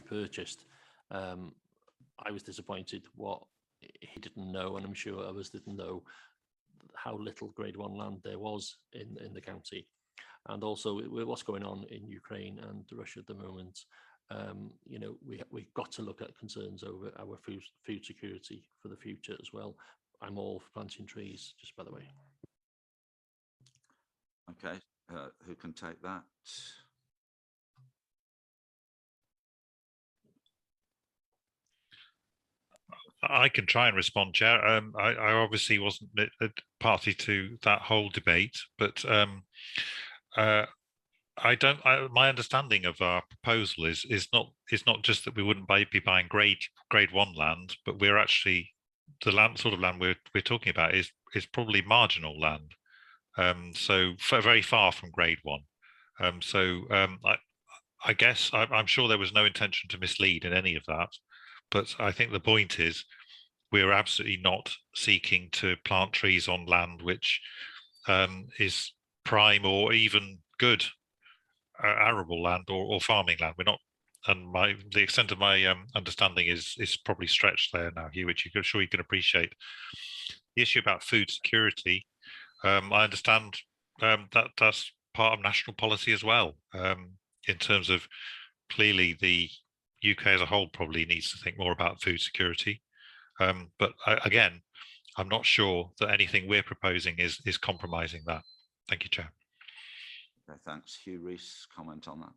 purchased. I was disappointed what he didn't know, and I'm sure others didn't know how little grade 1 land there was in the county. and also with what's going on in Ukraine and Russia at the moment, you know, we've got to look at concerns over our food security for the future as well. I'm all for planting trees, just by the way. Okay, who can take that? I can try and respond, Chair. I obviously wasn't a party to that whole debate, but my understanding of our proposal is not just that we wouldn't be buying grade 1 land, but we're actually the sort of land we're talking about is probably marginal land, so very far from grade 1. I guess I'm sure there was no intention to mislead in any of that, but I think the point is we're absolutely not seeking to plant trees on land which is prime or even good arable land or farming land. We're not, and the extent of my understanding is probably stretched there now, Hugh, which I'm sure you can appreciate. The issue about food security, I understand that that's part of national policy as well, in terms of clearly the UK as a whole probably needs to think more about food security. But again, I'm not sure that anything we're proposing is compromising that. Thank you, Chair. Okay, thanks. Hugh Rees, comment on that.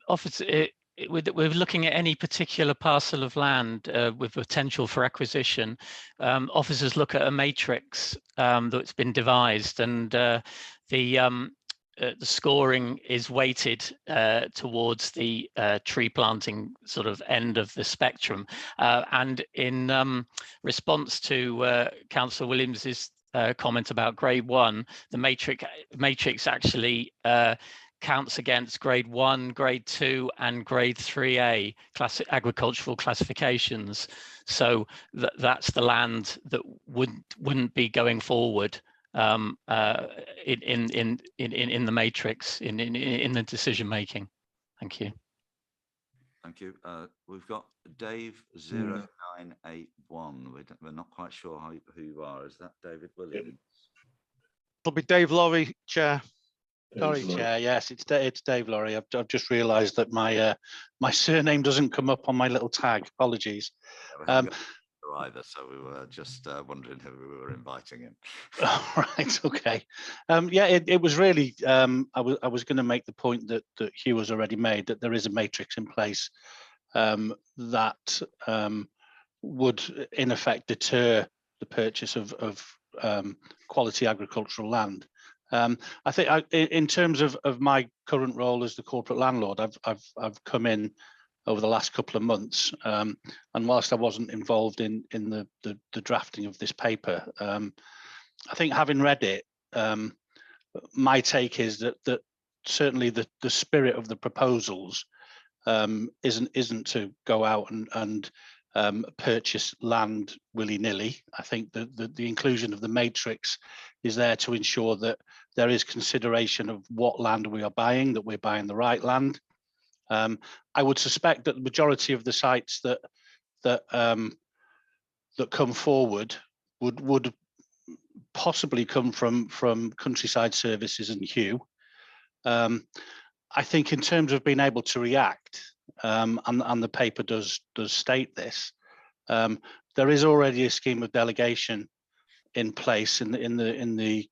Officer, we're looking at any particular parcel of land with potential for acquisition. Officers look at a matrix that's been devised, and the scoring is weighted towards the tree planting sort of end of the spectrum. And in response to Councillor Williams's comment about grade 1, the matrix actually counts against grade 1, grade 2, and grade 3A agricultural classifications. So that's the land that wouldn't be going forward in the matrix in the decision making. Thank you. Thank you. We've got Dave 0981. We're not quite sure who you are. Is that David Williams? It'll be Dave Laurie, Chair. Sorry, Chair. Yes, it's Dave Laurie. I've just realised that my my surname doesn't come up on my little tag. Apologies. Either, so we were just wondering who we were inviting in. Right. Okay. Yeah, it was really. I was going to make the point that Hugh has already made, that there is a matrix in place that would in effect deter the purchase of quality agricultural land. I think in terms of my current role as the corporate landlord, I've come in over the last couple of months, and whilst I wasn't involved in the drafting of this paper, I think having read it, my take is that certainly the spirit of the proposals isn't to go out and purchase land willy-nilly. I think the inclusion of the matrix is there to ensure that there is consideration of what land we are buying, that we're buying the right land. I would suspect that the majority of the sites that come forward would possibly come from Countryside Services and Hugh. I think in terms of being able to react, and the paper does state this, there is already a scheme of delegation in place in the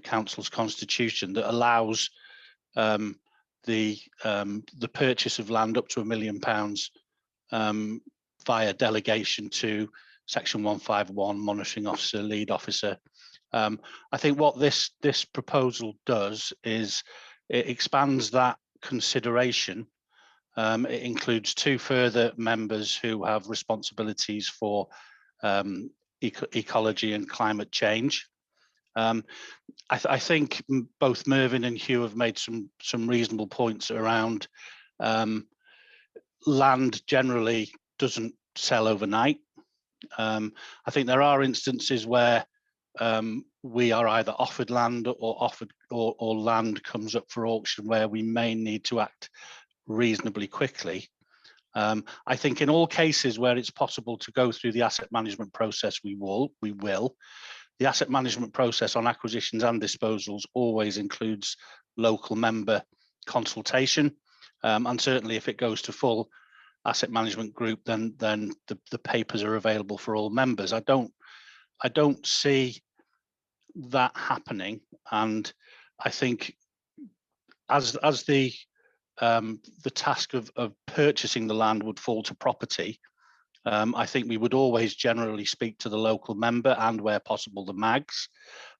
council's constitution that allows the purchase of land up to £1 million via delegation to Section 151 monitoring officer, lead officer. I think what this proposal does is it expands that consideration. It includes 2 further members who have responsibilities for ecology and climate change. I think both Mervyn and Hugh have made some reasonable points around land generally doesn't sell overnight. I think there are instances where we are either offered land or land comes up for auction where we may need to act reasonably quickly. I think in all cases where it's possible to go through the asset management process, we will. the asset management process on acquisitions and disposals always includes local member consultation. And certainly if it goes to full asset management group, then the papers are available for all members. I don't see that happening. And I think as the task of purchasing the land would fall to property, I think we would always generally speak to the local member and where possible the MAGs.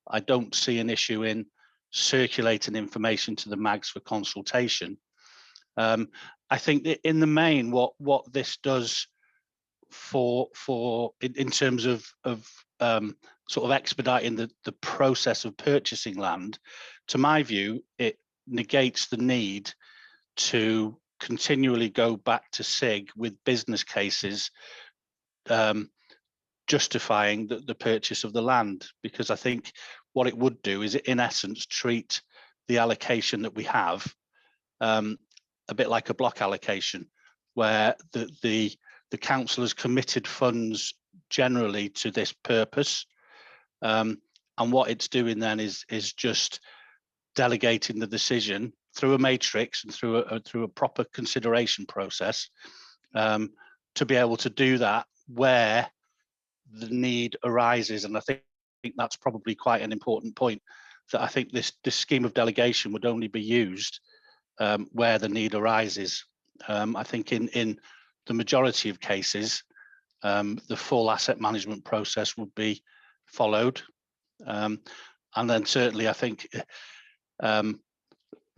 I don't see an issue in circulating information to the MAGs for consultation. I think that in the main, what this does in terms of sort of expediting the process of purchasing land, to my view, it negates the need to continually go back to SIG with business cases justifying the purchase of the land, because I think what it would do is, in essence, treat the allocation that we have a bit like a block allocation, where the council has committed funds generally to this purpose, and what it's doing then is just delegating the decision through a matrix and through a proper consideration process to be able to do that where the need arises. And I think that's probably quite an important point, that I think this scheme of delegation would only be used where the need arises. I think in the majority of cases, the full asset management process would be followed. And then certainly I think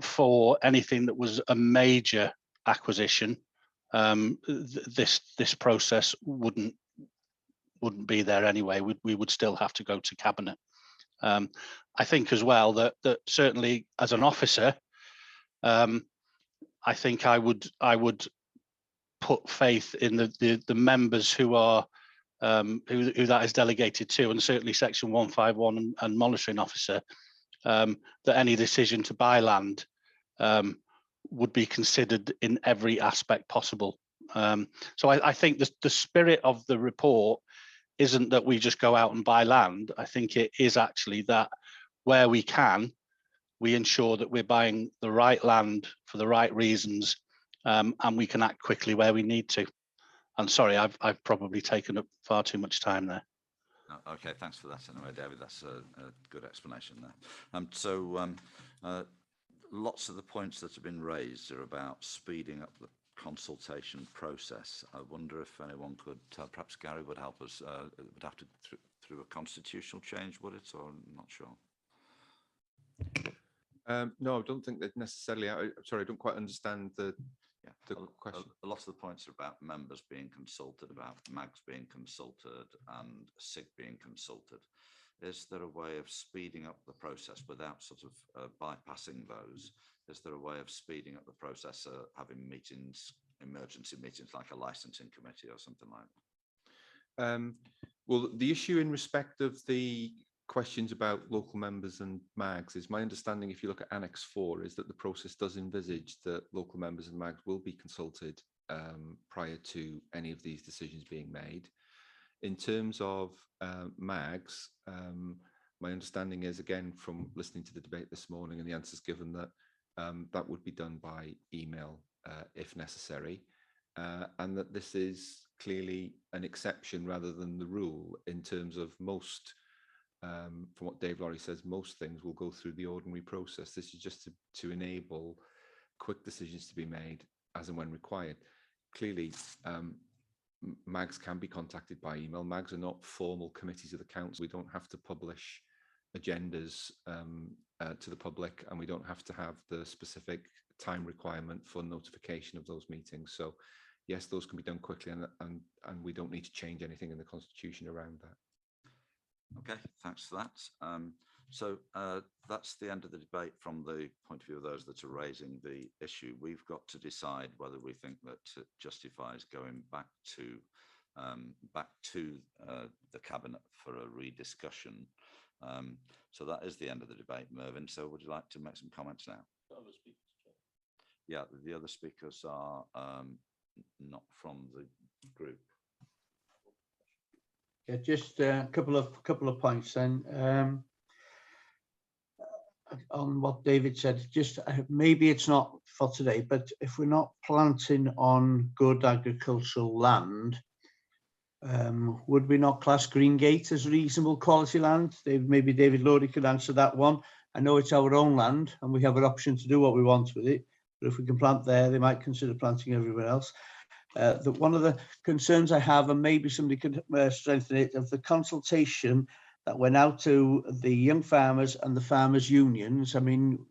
for anything that was a major acquisition, this process wouldn't be there anyway. We would still have to go to cabinet. I think as well that certainly as an officer, I think I would put faith in the members who are who that is delegated to, and certainly Section 151 and monitoring officer, that any decision to buy land would be considered in every aspect possible. So I think the spirit of the report isn't that we just go out and buy land. I think it is actually that where we can, we ensure that we're buying the right land for the right reasons, and we can act quickly where we need to. And sorry, I've probably taken up far too much time there. Okay, thanks for that anyway, David. That's a good explanation there. Lots of the points that have been raised are about speeding up the consultation process. I wonder if anyone could, perhaps Gary would help us. It would have to through a constitutional change, would it? Or I'm not sure. No, I don't think that necessarily. Sorry, I don't quite understand the question. A lot of the points are about members being consulted, about MAGs being consulted and SIG being consulted. Is there a way of speeding up the process without sort of bypassing those? Is there a way of speeding up the process, having meetings, emergency meetings, like a licensing committee or something like that? Well, the issue in respect of the questions about local members and MAGs is my understanding, if you look at Annex 4, is that the process does envisage that local members and MAGs will be consulted prior to any of these decisions being made. In terms of MAGs, my understanding is, again, from listening to the debate this morning and the answers given, that that would be done by email if necessary, and that this is clearly an exception rather than the rule in terms of most, from what Dave Lorry says, most things will go through the ordinary process. This is just to enable quick decisions to be made as and when required. Clearly, MAGs can be contacted by email. MAGs are not formal committees of the council. We don't have to publish agendas to the public, and we don't have to have the specific time requirement for notification of those meetings. So yes, those can be done quickly, and we don't need to change anything in the constitution around that. Okay, thanks for that. That's the end of the debate from the point of view of those that are raising the issue. We've got to decide whether we think that it justifies going back to the cabinet for a rediscussion. So that is the end of the debate, Mervyn. So would you like to make some comments now? Yeah, the other speakers are not from the group. Yeah, just a couple of points then. On what David said, just maybe it's not for today, but if we're not planting on good agricultural land, would we not class Greengate as reasonable quality land? Maybe David Lowry could answer that one. I know it's our own land and we have an option to do what we want with it, but if we can plant there, they might consider planting everywhere else. One of the concerns I have, and maybe somebody could strengthen it, of the consultation that went out to the young farmers and the farmers' unions. I mean,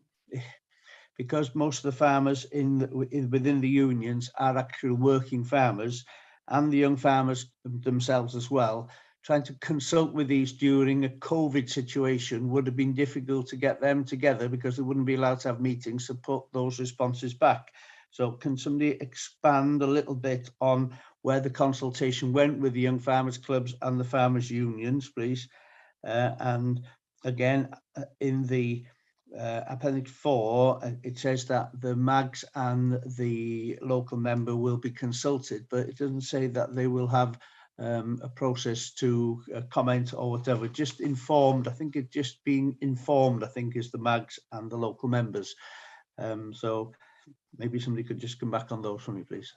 because most of the farmers within the unions are actual working farmers, and the young farmers themselves as well, trying to consult with these during a COVID situation would have been difficult to get them together because they wouldn't be allowed to have meetings to put those responses back. So can somebody expand a little bit on where the consultation went with the young farmers clubs and the farmers unions, please? And again, in the Appendix 4, it says that the MAGs and the local member will be consulted, but it doesn't say that they will have a process to comment or whatever. Just informed. I think it just being informed, I think, is the MAGs and the local members. So maybe somebody could just come back on those for me, please.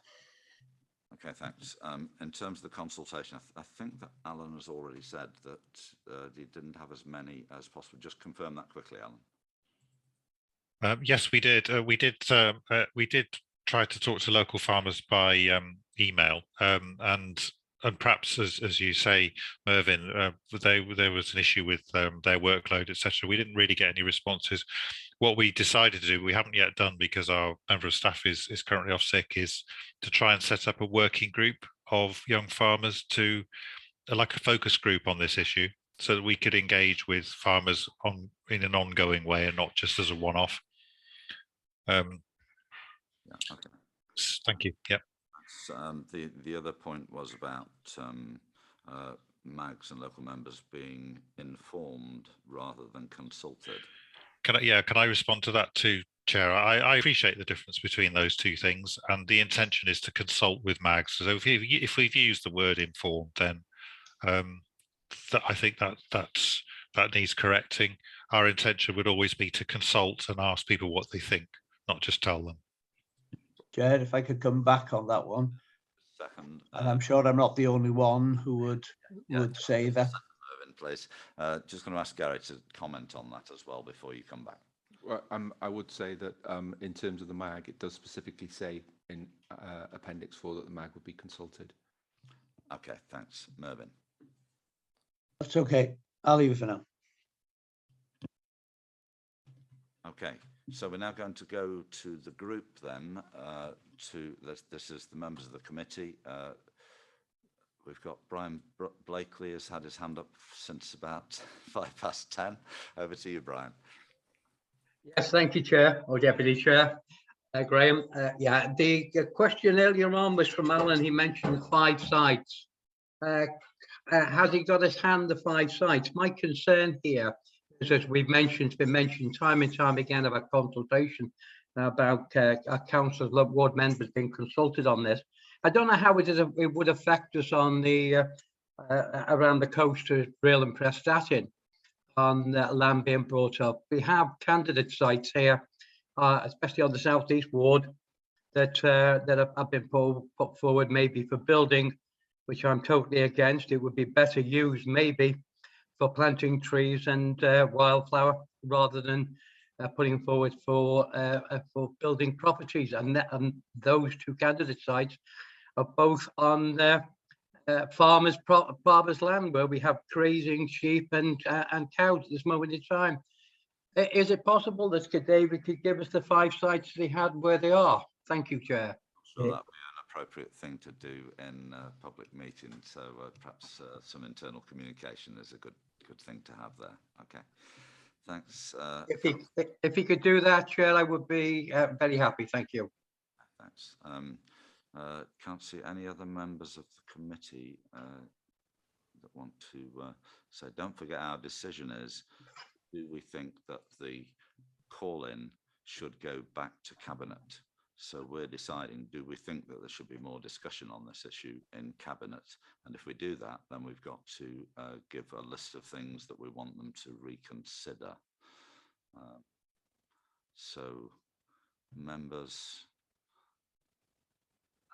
Okay, thanks. In terms of the consultation, I think that Alan has already said that he didn't have as many as possible. Just confirm that quickly, Alan. Yes, we did. We did try to talk to local farmers by email, and perhaps, as you say, Mervyn, there was an issue with their workload, etc. We didn't really get any responses. What we decided to do, we haven't yet done because our member of staff is currently off sick, is to try and set up a working group of young farmers to, like a focus group on this issue, so that we could engage with farmers in an ongoing way and not just as a one-off. Yeah, okay. Thank you. Yeah. The other point was about MAGs and local members being informed rather than consulted. Can I respond to that too, Chair? I appreciate the difference between those two things, and the intention is to consult with MAGs. So if we've used the word informed, then I think that needs correcting. Our intention would always be to consult and ask people what they think, not just tell them. Chair, if I could come back on that one. Second. And I'm sure I'm not the only one who would say that. In place. Just going to ask Gary to comment on that as well before you come back. Well, I would say that in terms of the MAG, it does specifically say in Appendix 4 that the MAG would be consulted. Okay, thanks. Mervyn. That's okay. I'll leave it for now. Okay, so we're now going to go to the group then. This is the members of the committee. We've got Brian Blakely has had his hand up since about 10:05. Over to you, Brian. Yes, thank you, Chair, or Deputy Chair. Graham, yeah, the question earlier on was from Alan. He mentioned 5 sites. Has he got his hand the 5 sites? My concern here is, as we've mentioned, it's been mentioned time and time again about consultation, about our councillors, ward members being consulted on this. I don't know how it would affect us on the around the coast of Rail and Prestatyn on land being brought up. We have candidate sites here, especially on the southeast ward, that have been put forward maybe for building, which I'm totally against. It would be better used maybe for planting trees and wildflower rather than putting forward for building properties. And those 2 candidate sites are both on farmers' land, where we have grazing sheep and cows at this moment in time. Is it possible that David could give us the 5 sites that he had where they are? Thank you, Chair. So that would be an appropriate thing to do in a public meeting. So perhaps some internal communication is a good thing to have there. Okay, thanks. If he could do that, Chair, I would be very happy. Thank you. Thanks. Can't see any other members of the committee that want to say. Don't forget, our decision is, do we think that the call-in should go back to Cabinet? So we're deciding, do we think that there should be more discussion on this issue in Cabinet? And if we do that, then we've got to give a list of things that we want them to reconsider. So members,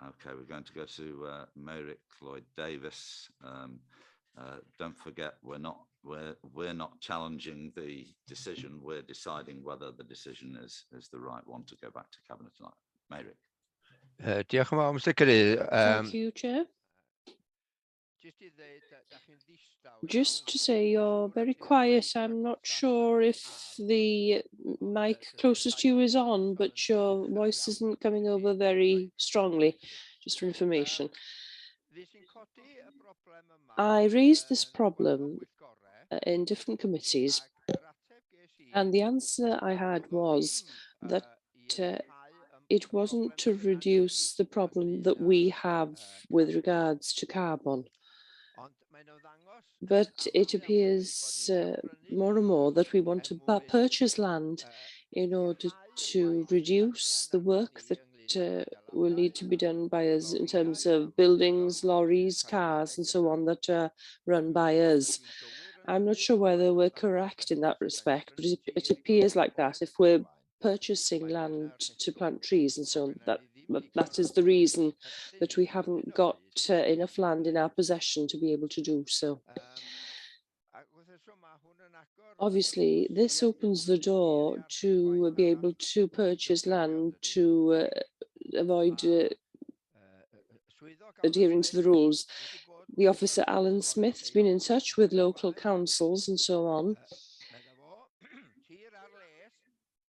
okay, we're going to go to Merrick Lloyd Davis. Don't forget, we're not challenging the decision. We're deciding whether the decision is the right one to go back to Cabinet tonight. Merrick. Diolch yn fawr, Mr Cadeirydd. Thank you, Chair. Just to say, you're very quiet. I'm not sure if the mic closest to you is on, but your voice isn't coming over very strongly, just for information. I raised this problem in different committees, and the answer I had was that it wasn't to reduce the problem that we have with regards to carbon. But it appears more and more that we want to purchase land in order to reduce the work that will need to be done by us in terms of buildings, lorries, cars, and so on that are run by us. I'm not sure whether we're correct in that respect, but it appears like that. If we're purchasing land to plant trees and so on, that is the reason that we haven't got enough land in our possession to be able to do so. Obviously, this opens the door to be able to purchase land to avoid adhering to the rules. The officer Alan Smith has been in touch with local councils and so on.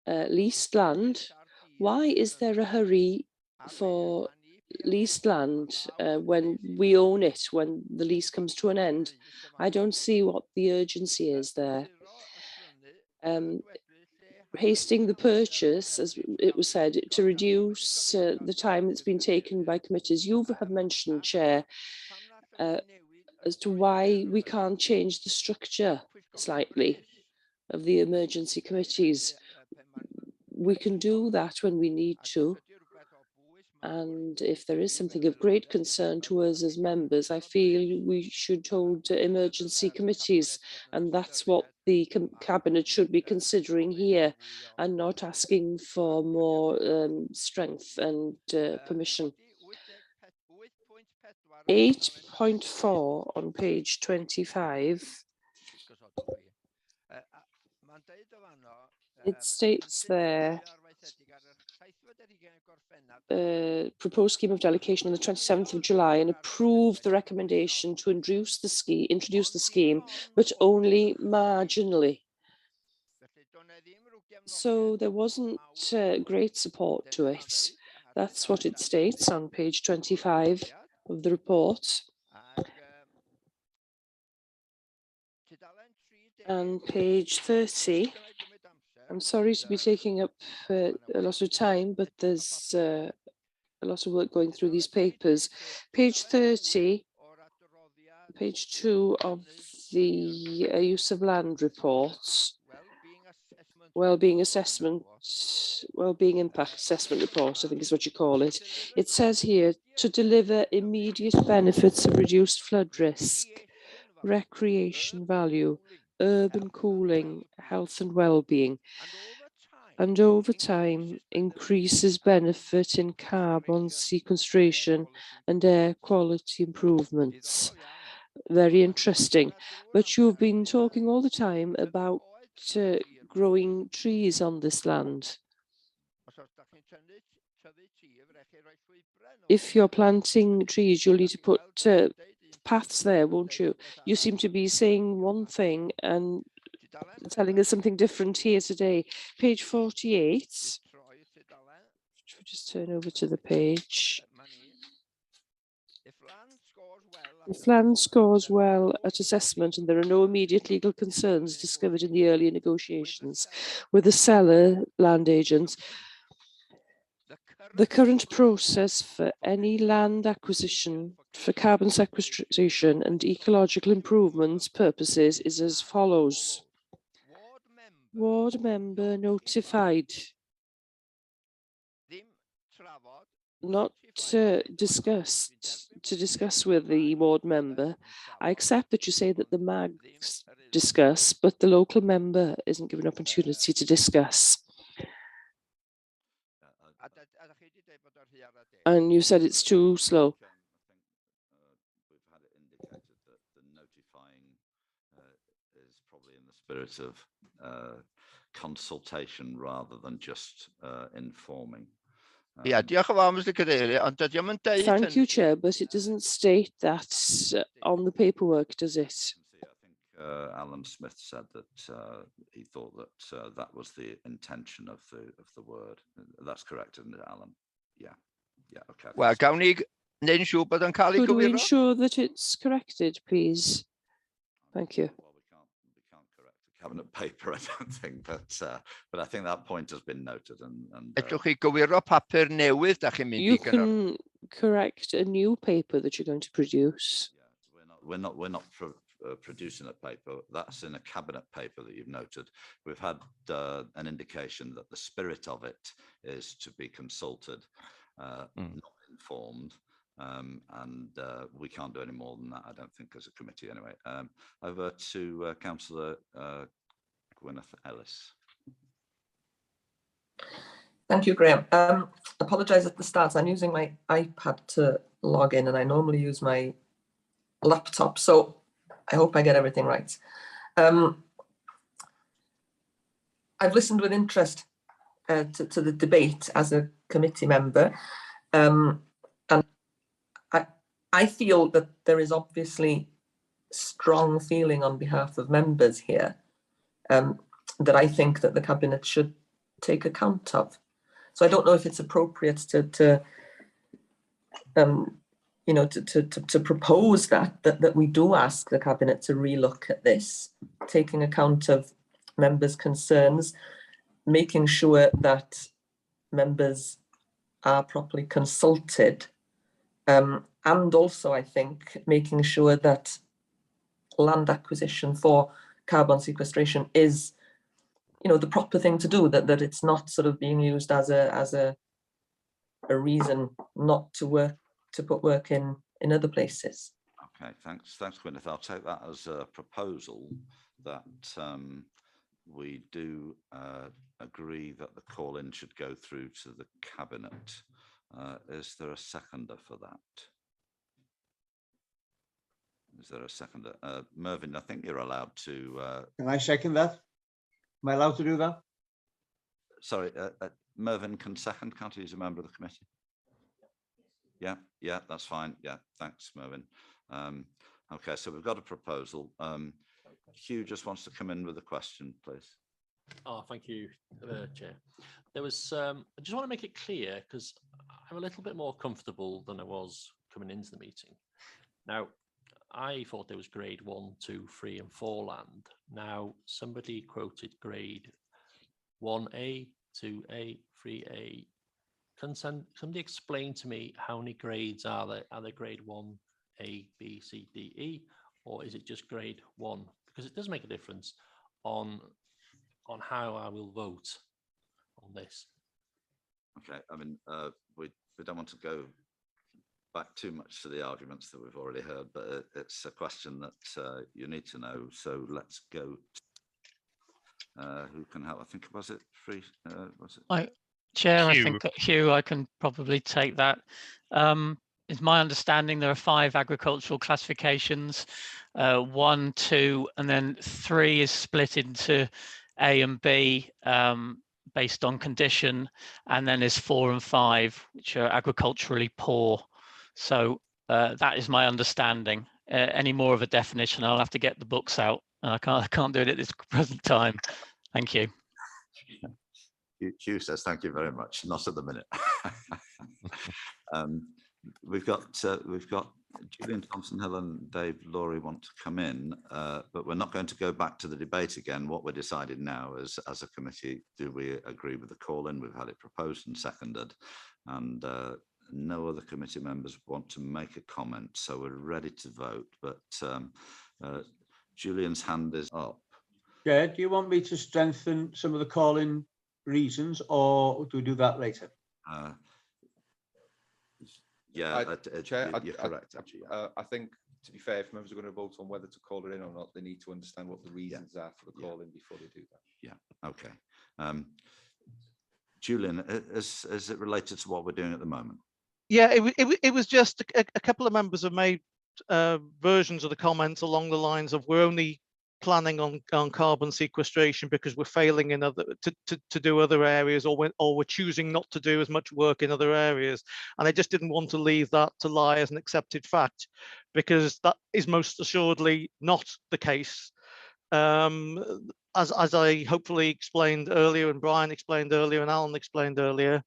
Leased land. Why is there a hurry for leased land when we own it, when the lease comes to an end? I don't see what the urgency is there. Hasting the purchase, as it was said, to reduce the time that's been taken by committees. You have mentioned, Chair, as to why we can't change the structure slightly of the emergency committees. We can do that when we need to. And if there is something of great concern to us as members, I feel we should hold emergency committees, and that's what the Cabinet should be considering here, and not asking for more strength and permission. 8.4 on page 25. It states there, proposed scheme of delegation on the 27th of July and approved the recommendation to introduce the scheme, but only marginally. So there wasn't great support to it. That's what it states on page 25 of the report. And page 30. I'm sorry to be taking up a lot of time, but there's a lot of work going through these papers. Page 30, page 2 of the use of land reports, well-being assessment, well-being impact assessment report, I think is what you call it. It says here, to deliver immediate benefits of reduced flood risk, recreation value, urban cooling, health and well-being, and over time increases benefit in carbon sequestration and air quality improvements. Very interesting. But you've been talking all the time about growing trees on this land. If you're planting trees, you'll need to put paths there, won't you? You seem to be saying one thing and telling us something different here today. Page 48. Should we just turn over to the page? If land scores well at assessment and there are no immediate legal concerns discovered in the earlier negotiations with the seller land agents, the current process for any land acquisition for carbon sequestration and ecological improvements purposes is as follows. Ward member notified not discuss with the ward member. I accept that you say that the MAGs discuss, but the local member isn't given opportunity to discuss. And you said it's too slow. We've had it indicated that the notifying is probably in the spirit of consultation rather than just informing. Ia, diolch yn fawr, Mr Cadeirydd, ond dydy o'm yn deud Thank you, hynny. Chair, but it doesn't state that on the paperwork, does it? Alan Smith said that he thought that that was the intention of the word. That's correct, isn't it, Alan? Yeah. Yeah. Okay. Wel, gawn ni neud yn siŵr bod yn cael ei Could we gywiro? ensure that it's corrected, please? Thank you. Well, we can't correct the cabinet paper, I don't think, but I think that point has been noted. And Ydwch chi gywiro papur newydd da chi'n mynd You i gynnal? can correct a new paper that you're going to produce. we're not producing a paper. That's in a cabinet paper that you've noted. We've had an indication that the spirit of it is to be consulted, not informed, and we can't do any more than that, I don't think, as a committee anyway. Over to Councillor Gwyneth Ellis. Thank you, Graham. Apologise at the start. I'm using my iPad to log in, and I normally use my laptop, so I hope I get everything right. I've listened with interest to the debate as a committee member, and I feel that there is obviously strong feeling on behalf of members here that I think that the Cabinet should take account of. So I don't know if it's appropriate to propose that we do ask the Cabinet to relook at this, taking account of members' concerns, making sure that members are properly consulted, and also, I think, making sure that land acquisition for carbon sequestration is, the proper thing to do, that it's not sort of being used as a reason not to put work in other places. Okay, thanks, Gwyneth. I'll take that as a proposal that we do agree that the call-in should go through to the Cabinet. Is there a seconder for that? Is there a seconder? Mervyn, I think you're allowed to... Can I second that? Am I allowed to do that? Sorry, Mervyn can second, can't he? He's a member of the committee. Yeah, that's fine. Yeah, thanks, Mervyn. Okay, so we've got a proposal. Hugh just wants to come in with a question, please. Oh, thank you, Chair. There was, I just want to make it clear, because I'm a little bit more comfortable than I was coming into the meeting. Now, I thought there was grade 1, 2, 3, and 4 land. Now, somebody quoted grade 1A, 2A, 3A. Can somebody explain to me how many grades are there? Are there grade 1A, B, C, D, E, or is it just grade 1? Because it does make a difference on how I will vote on this. Okay, I mean, we don't want to go back too much to the arguments that we've already heard, but it's a question that you need to know. So let's go. Who can help? I think, was it free? Was it? Chair, Hugh. I think, Hugh, I can probably take that. It's my understanding there are 5 agricultural classifications, 1, 2, and then 3 is split into A and B based on condition, and then there's 4 and 5, which are agriculturally poor. So that is my understanding. Any more of a definition, I'll have to get the books out. I can't do it at this present time. Thank you. Hugh says thank you very much. Not at the minute. We've got Julian, Thompson, Helen, Dave, Laurie want to come in, but we're not going to go back to the debate again. What we're deciding now is, as a committee, do we agree with the call-in? We've had it proposed and seconded, and no other committee members want to make a comment, so we're ready to vote. But Julian's hand is up. Yeah, do you want me to strengthen some of the call-in reasons, or do we do that later? Yeah, Chair, you're correct, actually. Yeah. I think, to be fair, if members are going to vote on whether to call it in or not, they need to understand what the reasons are for the call in before they do that. Yeah, okay. Julian, is it related to what we're doing at the moment? Yeah, it was just a couple of members have made versions of the comments along the lines of we're only planning on carbon sequestration because we're failing in other to do other areas, or we're choosing not to do as much work in other areas. And I just didn't want to leave that to lie as an accepted fact, because that is most assuredly not the case. As I hopefully explained earlier, and Brian explained earlier, and Alan explained earlier,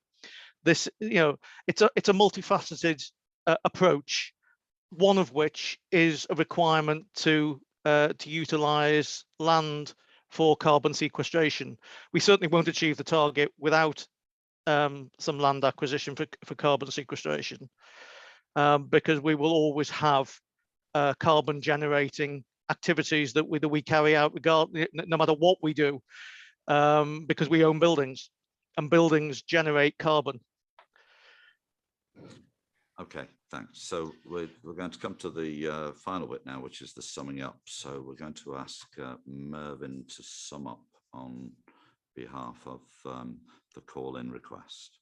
this, it's a multifaceted approach, one of which is a requirement to utilize land for carbon sequestration. We certainly won't achieve the target without some land acquisition for carbon sequestration, because we will always have carbon generating activities that we carry out no matter what we do, because we own buildings and buildings generate carbon. Okay, thanks. So we're going to come to the final bit now, which is the summing up. So we're going to ask Mervyn to sum up on behalf of the call-in request.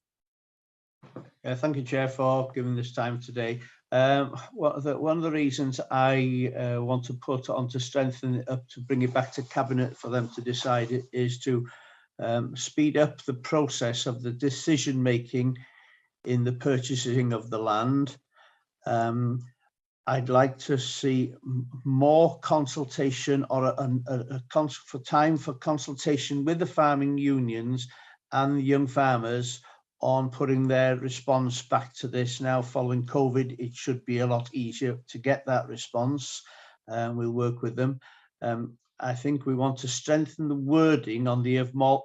Thank you, Chair, for giving this time today. One of the reasons I want to put on to strengthen it up, to bring it back to Cabinet for them to decide it, is to speed up the process of the decision making in the purchasing of the land. I'd like to see more consultation, or time for consultation with the farming unions and the young farmers on putting their response back to this. Now, following COVID, it should be a lot easier to get that response. We'll work with them. I think we want to strengthen the wording on the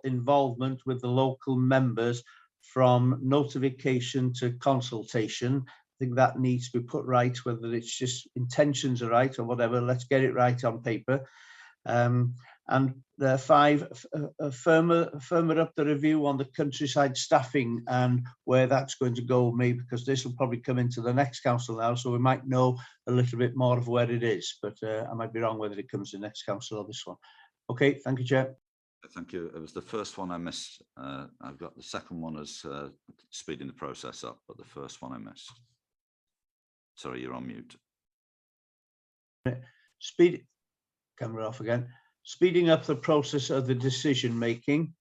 involvement with the local members from notification to consultation. I think that needs to be put right, whether it's just intentions are right or whatever. Let's get it right on paper. And the 5, firmer up the review on the countryside staffing and where that's going to go, maybe, because this will probably come into the next council now, so we might know a little bit more of where it is, but I might be wrong whether it comes to the next council or this one. Okay, thank you, Chair. Thank you. It was the first one I missed. I've got the second one as speeding the process up, but the first one I missed. Sorry, you're on mute. Camera off again. Speeding up the process of the decision making.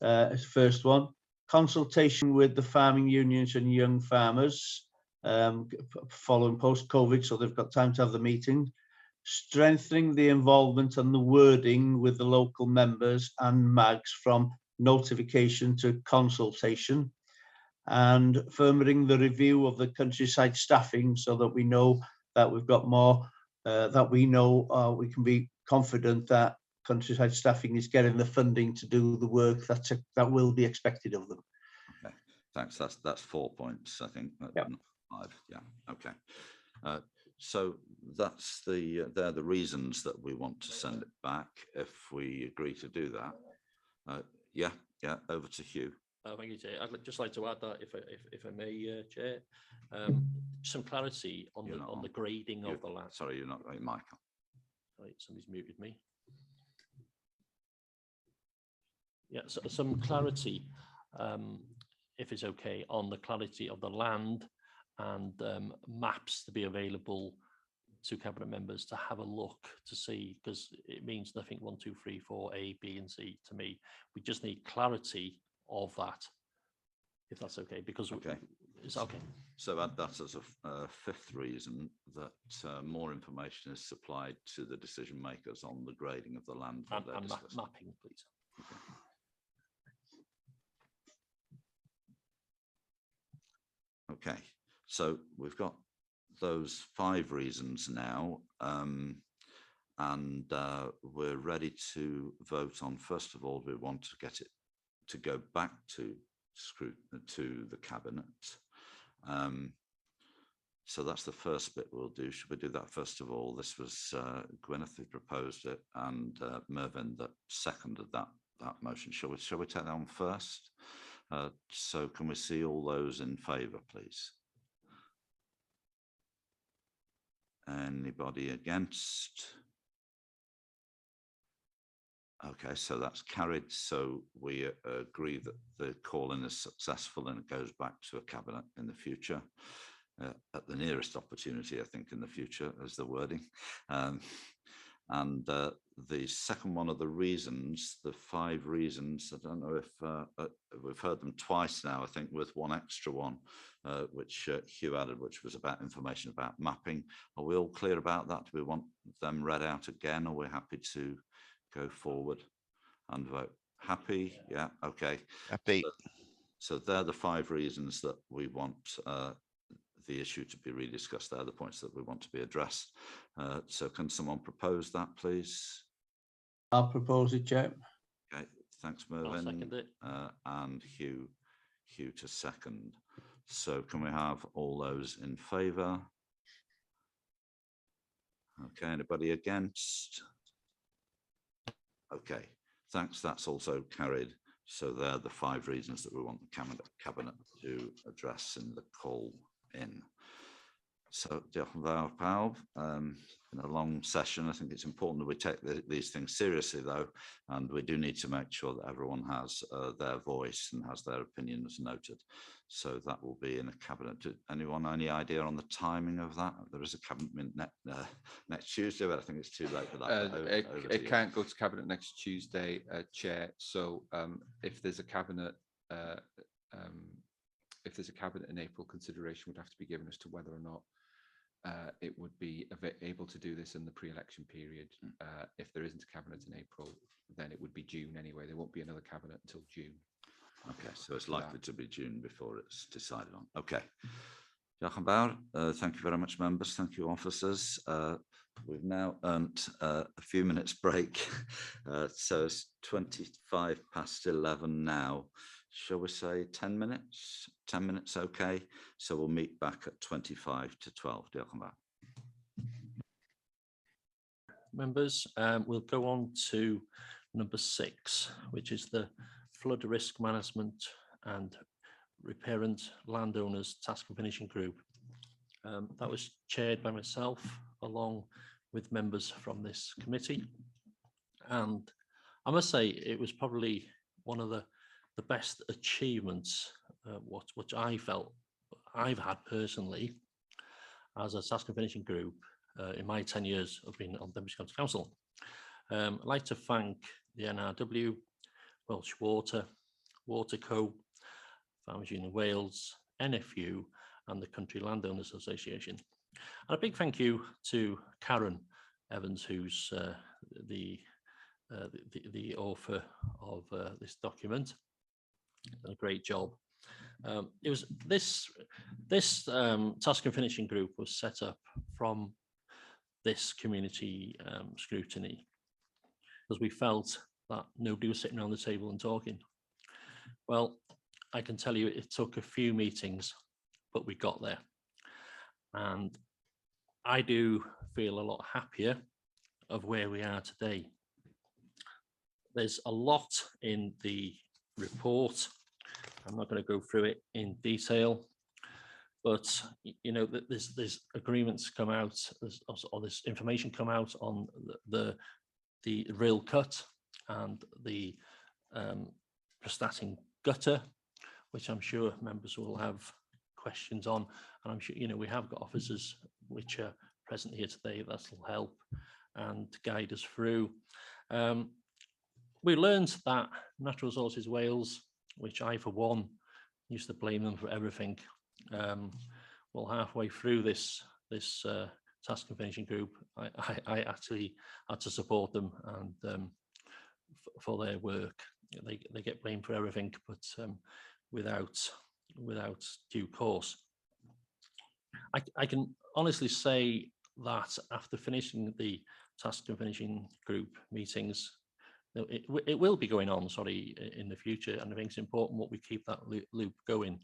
First one. Consultation with the farming unions and young farmers following post-COVID, so they've got time to have the meeting. Strengthening the involvement and the wording with the local members and MAGs from notification to consultation, and firming the review of the countryside staffing so that we know that we've got more, that we know we can be confident that countryside staffing is getting the funding to do the work that will be expected of them. Okay, thanks. That's 4 points, I think. Yep. 5. Yeah. Okay. So that's they're the reasons that we want to send it back if we agree to do that. Yeah. Over to Hugh. Thank you, Chair. I'd just like to add that, if I may, Chair, some clarity on the grading of the land. Sorry, you're not right, Michael. Right, somebody's muted me. Yeah, so some clarity, if it's okay, on the clarity of the land and maps to be available to Cabinet members to have a look to see, because it means nothing 1, 2, 3, 4, A, B, and C to me. We just need clarity of that, if that's okay, because it's okay. So that's as a 5th reason, that more information is supplied to the decision makers on the grading of the land and mapping, please. Okay, so we've got those 5 reasons now, and we're ready to vote on. First of all, we want to get it to go back to scrutiny to the Cabinet. So that's the first bit we'll do. Should we do that first of all? This was Gwyneth who proposed it, and Mervyn that seconded that motion. Shall we take that on first? So can we see all those in favour, please? Anybody against? Okay, so that's carried. So we agree that the call-in is successful and it goes back to a cabinet in the future, at the nearest opportunity, I think, in the future, as the wording. And the second one of the reasons, the 5 reasons, I don't know if we've heard them twice now, I think, with one extra one, which Hugh added, which was about information about mapping. Are we all clear about that? Do we want them read out again, or we're happy to go forward and vote? Happy? Yeah, okay. Happy. So they're the 5 reasons that we want the issue to be rediscussed. They're the points that we want to be addressed. So can someone propose that, please? I'll propose it, Chair. Okay, thanks, I'll Mervyn. second it. And Hugh to second. So can we have all those in favour? Okay, anybody against? Okay, thanks, that's also carried. So they're the 5 reasons that we want the cabinet to address in the call in. So, diolch yn fawr pawb. In a long session, I think it's important that we take these things seriously, though, and we do need to make sure that everyone has their voice and has their opinions noted. So that will be in a cabinet. Anyone, any idea on the timing of that? There is a cabinet next Tuesday, but I think it's too late for that. It can't go to cabinet next Tuesday, Chair. So if there's a cabinet, in April, consideration would have to be given as to whether or not it would be able to do this in the pre-election period. If there isn't a cabinet in April, then it would be June anyway. There won't be another cabinet until June. Okay, so it's likely to be June before it's decided on. Okay. Diolch yn fawr. Thank you very much, members. Thank you, officers. We've now earned a few minutes break. So it's 11:25 now. Shall we say 10 minutes? 10 minutes, okay. So we'll meet back at 11:25. Diolch yn fawr. Members, we'll go on to number 6, which is the Flood Risk Management and Riparian Landowners Task and Finishing Group. That was chaired by myself, along with members from this committee. And I must say, it was probably one of the best achievements, which I felt I've had personally as a task and finishing group in my 10 years of being on Denbighshire County Council. I'd like to thank the NRW, Welsh Water, Waterco, Farmers Union Wales, NFU, and the Country Landowners Association. And a big thank you to Karen Evans, who's the author of this document. Done a great job. It was this task and finishing group was set up from this community scrutiny, because we felt that nobody was sitting around the table and talking. Well, I can tell you it took a few meetings, but we got there. And I do feel a lot happier of where we are today. There's a lot in the report. I'm not going to go through it in detail, but you know, there's agreements come out, or this information come out on the rail cut and the Prestatyn gutter, which I'm sure members will have questions on, and I'm sure, you know, we have got officers which are present here today that will help and guide us through. We learned that Natural Resources Wales, which I for one used to blame them for everything, well, halfway through this task and finishing group, I actually had to support them and for their work. They get blamed for everything, but without due course. I can honestly say that after finishing the task and finishing group meetings, it will be going on, sorry, in the future, and I think it's important what we keep that loop going.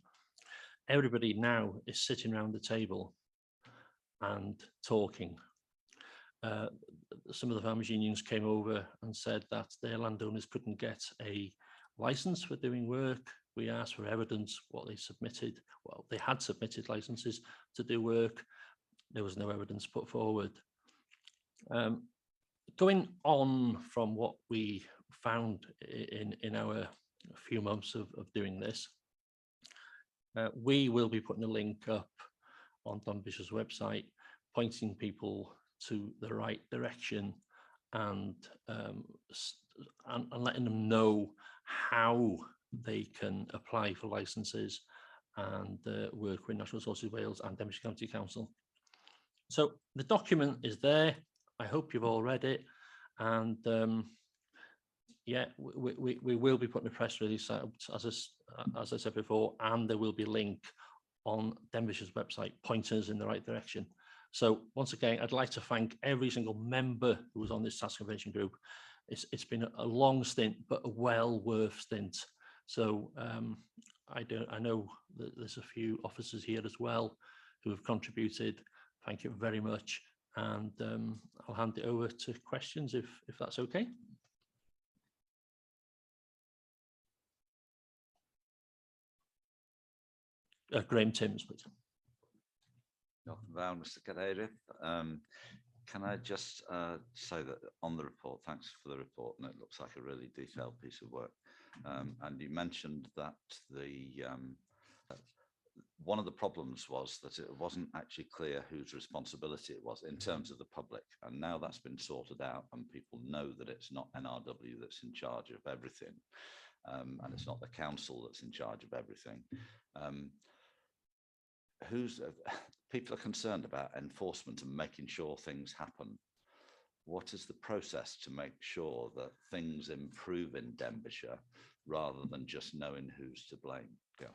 Everybody now is sitting around the table and talking. Some of the farmers unions came over and said that their landowners couldn't get a license for doing work. We asked for evidence, what they submitted. Well, they had submitted licenses to do work. there was no evidence put forward. Going on from what we found in our few months of doing this, we will be putting a link up on Denbisher's website, pointing people to the right direction and letting them know how they can apply for licenses and work with National Resources Wales and Denbighshire County Council. So the document is there. I hope you've all read it, and yeah, we will be putting a press release out, as I said before, and there will be a link on Denbighshire's website pointing us in the right direction. So once again, I'd like to thank every single member who was on this task convention group. It's been a long stint, but a well worth stint. So I know that there's a few officers here as well who have contributed. Thank you very much. And I'll hand it over to questions if that's okay. Graham Timms, please. Mr. Cadeirydd. Can I just say that on the report, thanks for the report, and it looks like a really detailed piece of work. And you mentioned that one of the problems was that it wasn't actually clear whose responsibility it was in terms of the public. And now that's been sorted out and people know that it's not NRW that's in charge of everything. And it's not the council that's in charge of everything. People are concerned about enforcement and making sure things happen. What is the process to make sure that things improve in Denbighshire rather than just knowing who's to blame? Yeah.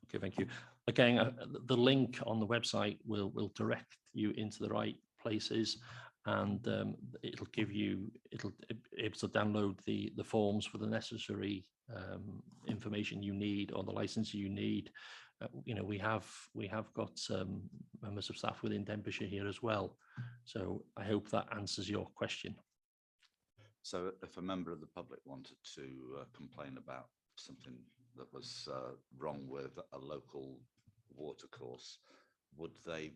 Okay, thank you. Again, the link on the website will direct you into the right places, and it'll give you, it'll be able to download the forms for the necessary information you need or the license you need. You know, we have got members of staff within Denbighshire here as well. So I hope that answers your question. So if a member of the public wanted to complain about something that was wrong with a local watercourse, would they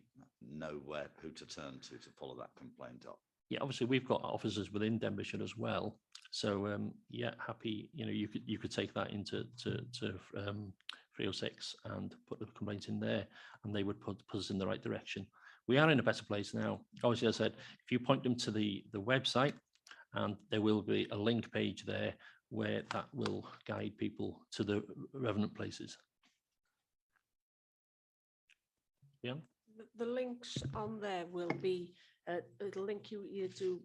know who to turn to follow that complaint up? Yeah, obviously we've got officers within Denbighshire as well. So yeah, happy, you know, you could take that into 306 and put the complaint in there, and they would put us in the right direction. We are in a better place now. Obviously, as I said, if you point them to the website, and there will be a link page there where that will guide people to the relevant places. Yeah. The links on there will be, it'll link you either to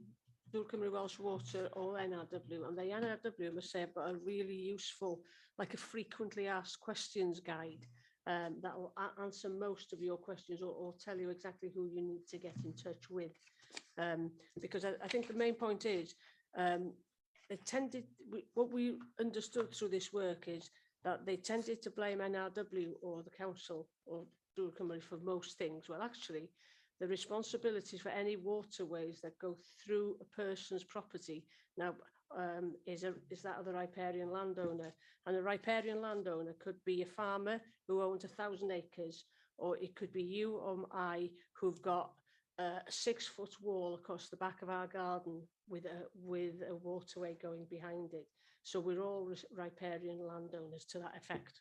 Cymru Welsh Water or NRW, and the NRW, I must say, have got a really useful, like a frequently asked questions guide that will answer most of your questions or tell you exactly who you need to get in touch with. Because I think the main point is, what we understood through this work is that they tended to blame NRW or the council or Cymru for most things. Well, actually, the responsibilities for any waterways that go through a person's property now is that of the riparian landowner, and the riparian landowner could be a farmer who owns 1,000 acres, or it could be you or I who've got a 6-foot wall across the back of our garden with a waterway going behind it. So we're all riparian landowners to that effect.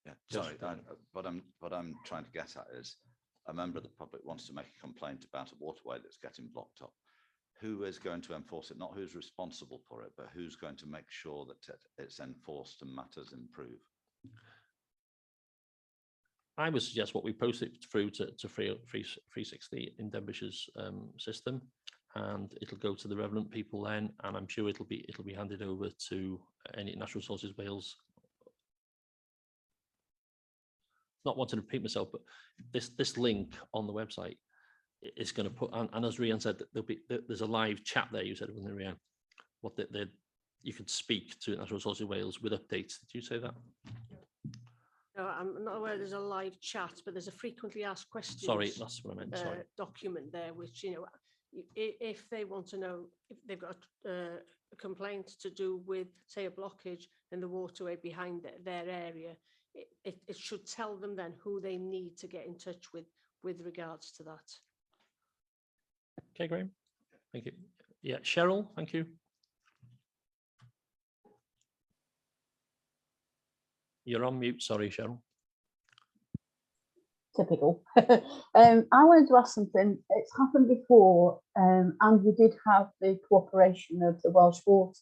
Yeah, sorry, what I'm trying to get at is a member of the public wants to make a complaint about a waterway that's getting blocked up. Who is going to enforce it? Not who's responsible for it, but who's going to make sure that it's enforced and matters improve? I would suggest what we post it through to 360 in Denbishire's system, and it'll go to the relevant people then, and I'm sure it'll be handed over to any National Resources Wales. Not wanting to repeat myself, but this link on the website is going to put, and as Rhian said, there's a live chat there. You said, wasn't it, Rhian? You could speak to National Resources Wales with updates. Did you say that? No, I'm not aware there's a live chat, but there's a frequently asked questions. Sorry, that's what I meant. Sorry. Document there, which, you know, if they want to know if they've got a complaint to do with, say, a blockage in the waterway behind their area, it should tell them then who they need to get in touch with regards to that. Okay, Graham. Thank you. Yeah, Cheryl, thank you. You're on mute, sorry, Cheryl. Typical. I wanted to ask something. It's happened before, and we did have the cooperation of the Welsh Water.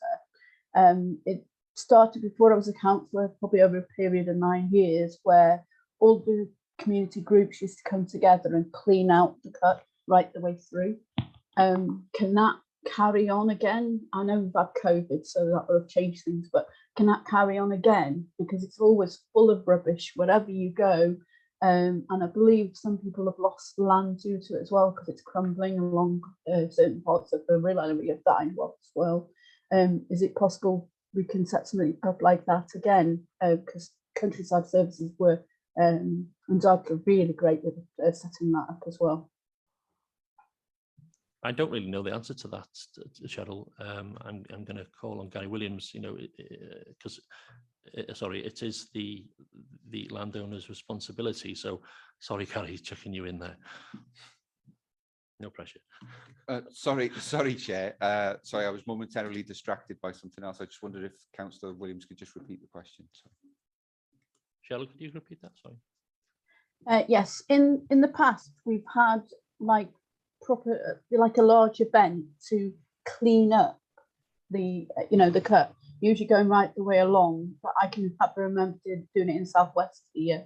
It started before I was a councillor, probably over a period of 9 years, where all the community groups used to come together and clean out the cut right the way through. Can that carry on again? I know we've had COVID, so that will have changed things, but can that carry on again? Because it's always full of rubbish wherever you go. And I believe some people have lost land due to it as well, because it's crumbling along certain parts of the real area of Dinewell as well. Is it possible we can set something up like that again? Because Countryside Services were undoubtedly really great with setting that up as well. I don't really know the answer to that, Cheryl. I'm going to call on Gary Williams, you know, because sorry, it is the landowner's responsibility. So sorry, Gary, chucking you in there. No pressure. Sorry, Chair. Sorry, I was momentarily distracted by something else. I just wondered if Councillor Williams could just repeat the question. Cheryl, could you repeat that? Sorry. Yes, in the past we've had like like a large event to clean up the the cut, usually going right the way along, but I can remember doing it in Southwest here,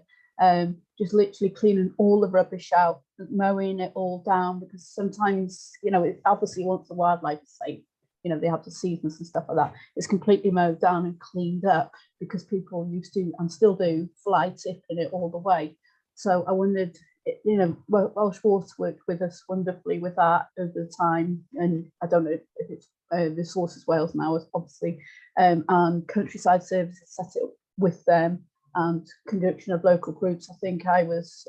just literally cleaning all the rubbish out, mowing it all down, because sometimes it obviously once the wildlife is safe, they have the seasons and stuff like that, it's completely mowed down and cleaned up, because people used to and still do fly tipping it all the way. So I wondered, Welsh Water worked with us wonderfully with that over the time, and I don't know if it's Resources Wales now, obviously, and Countryside Services set it up with them, and conjunction of local groups. I think I was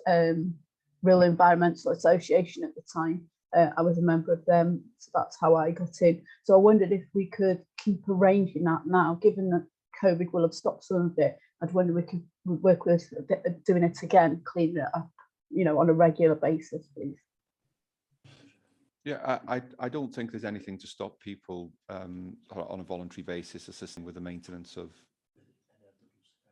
Real Environmental Association at the time. I was a member of them, so that's how I got in. So I wondered if we could keep arranging that now, given that COVID will have stopped some of it. I'd wonder if we could work with doing it again, cleaning it up, on a regular basis, please. Yeah, I don't think there's anything to stop people on a voluntary basis assisting with the maintenance of.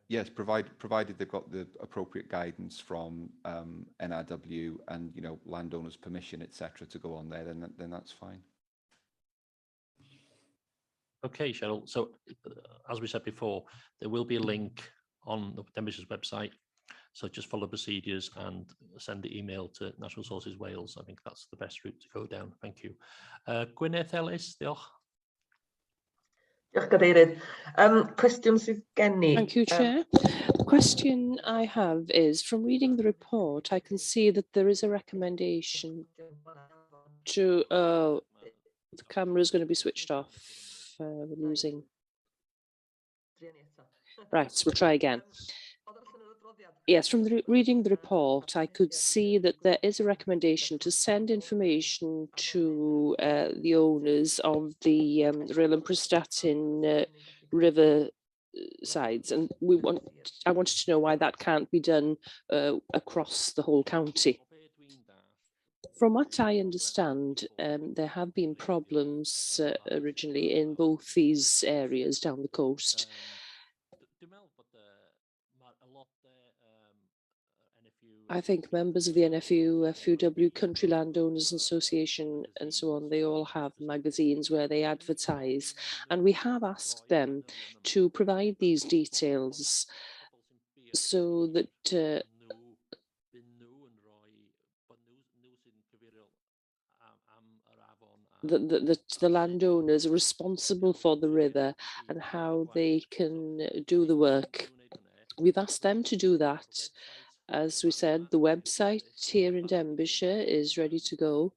Yes, provided they've got the appropriate guidance from NRW and landowners' permission, etc., to go on there, then that's fine. Okay, Cheryl. So as we said before, there will be a link on the Denbighshire's website. So just follow procedures and send the email to Natural Resources Wales. I think that's the best route to go down. Thank you. Gwyneth Ellis, diolch. Diolch, Cadeirydd. Cwestiwn sydd gen ni. Thank you, Chair. The question I have is, from reading the report, I can see that there is a recommendation to, the camera is going to be switched off. We're losing. Right, so we'll try again. Yes, from reading the report, I could see that there is a recommendation to send information to the owners of the Rhyl and Prestatyn river sides, and I wanted to know why that can't be done across the whole county. From what I understand, there have been problems originally in both these areas down the coast. I think members of the NFU, FUW, Country Landowners Association and so on, they all have magazines where they advertise, and we have asked them to provide these details so that the landowners are responsible for the river and how they can do the work. We've asked them to do that. As we said, the website here in Denbighshire is ready to go.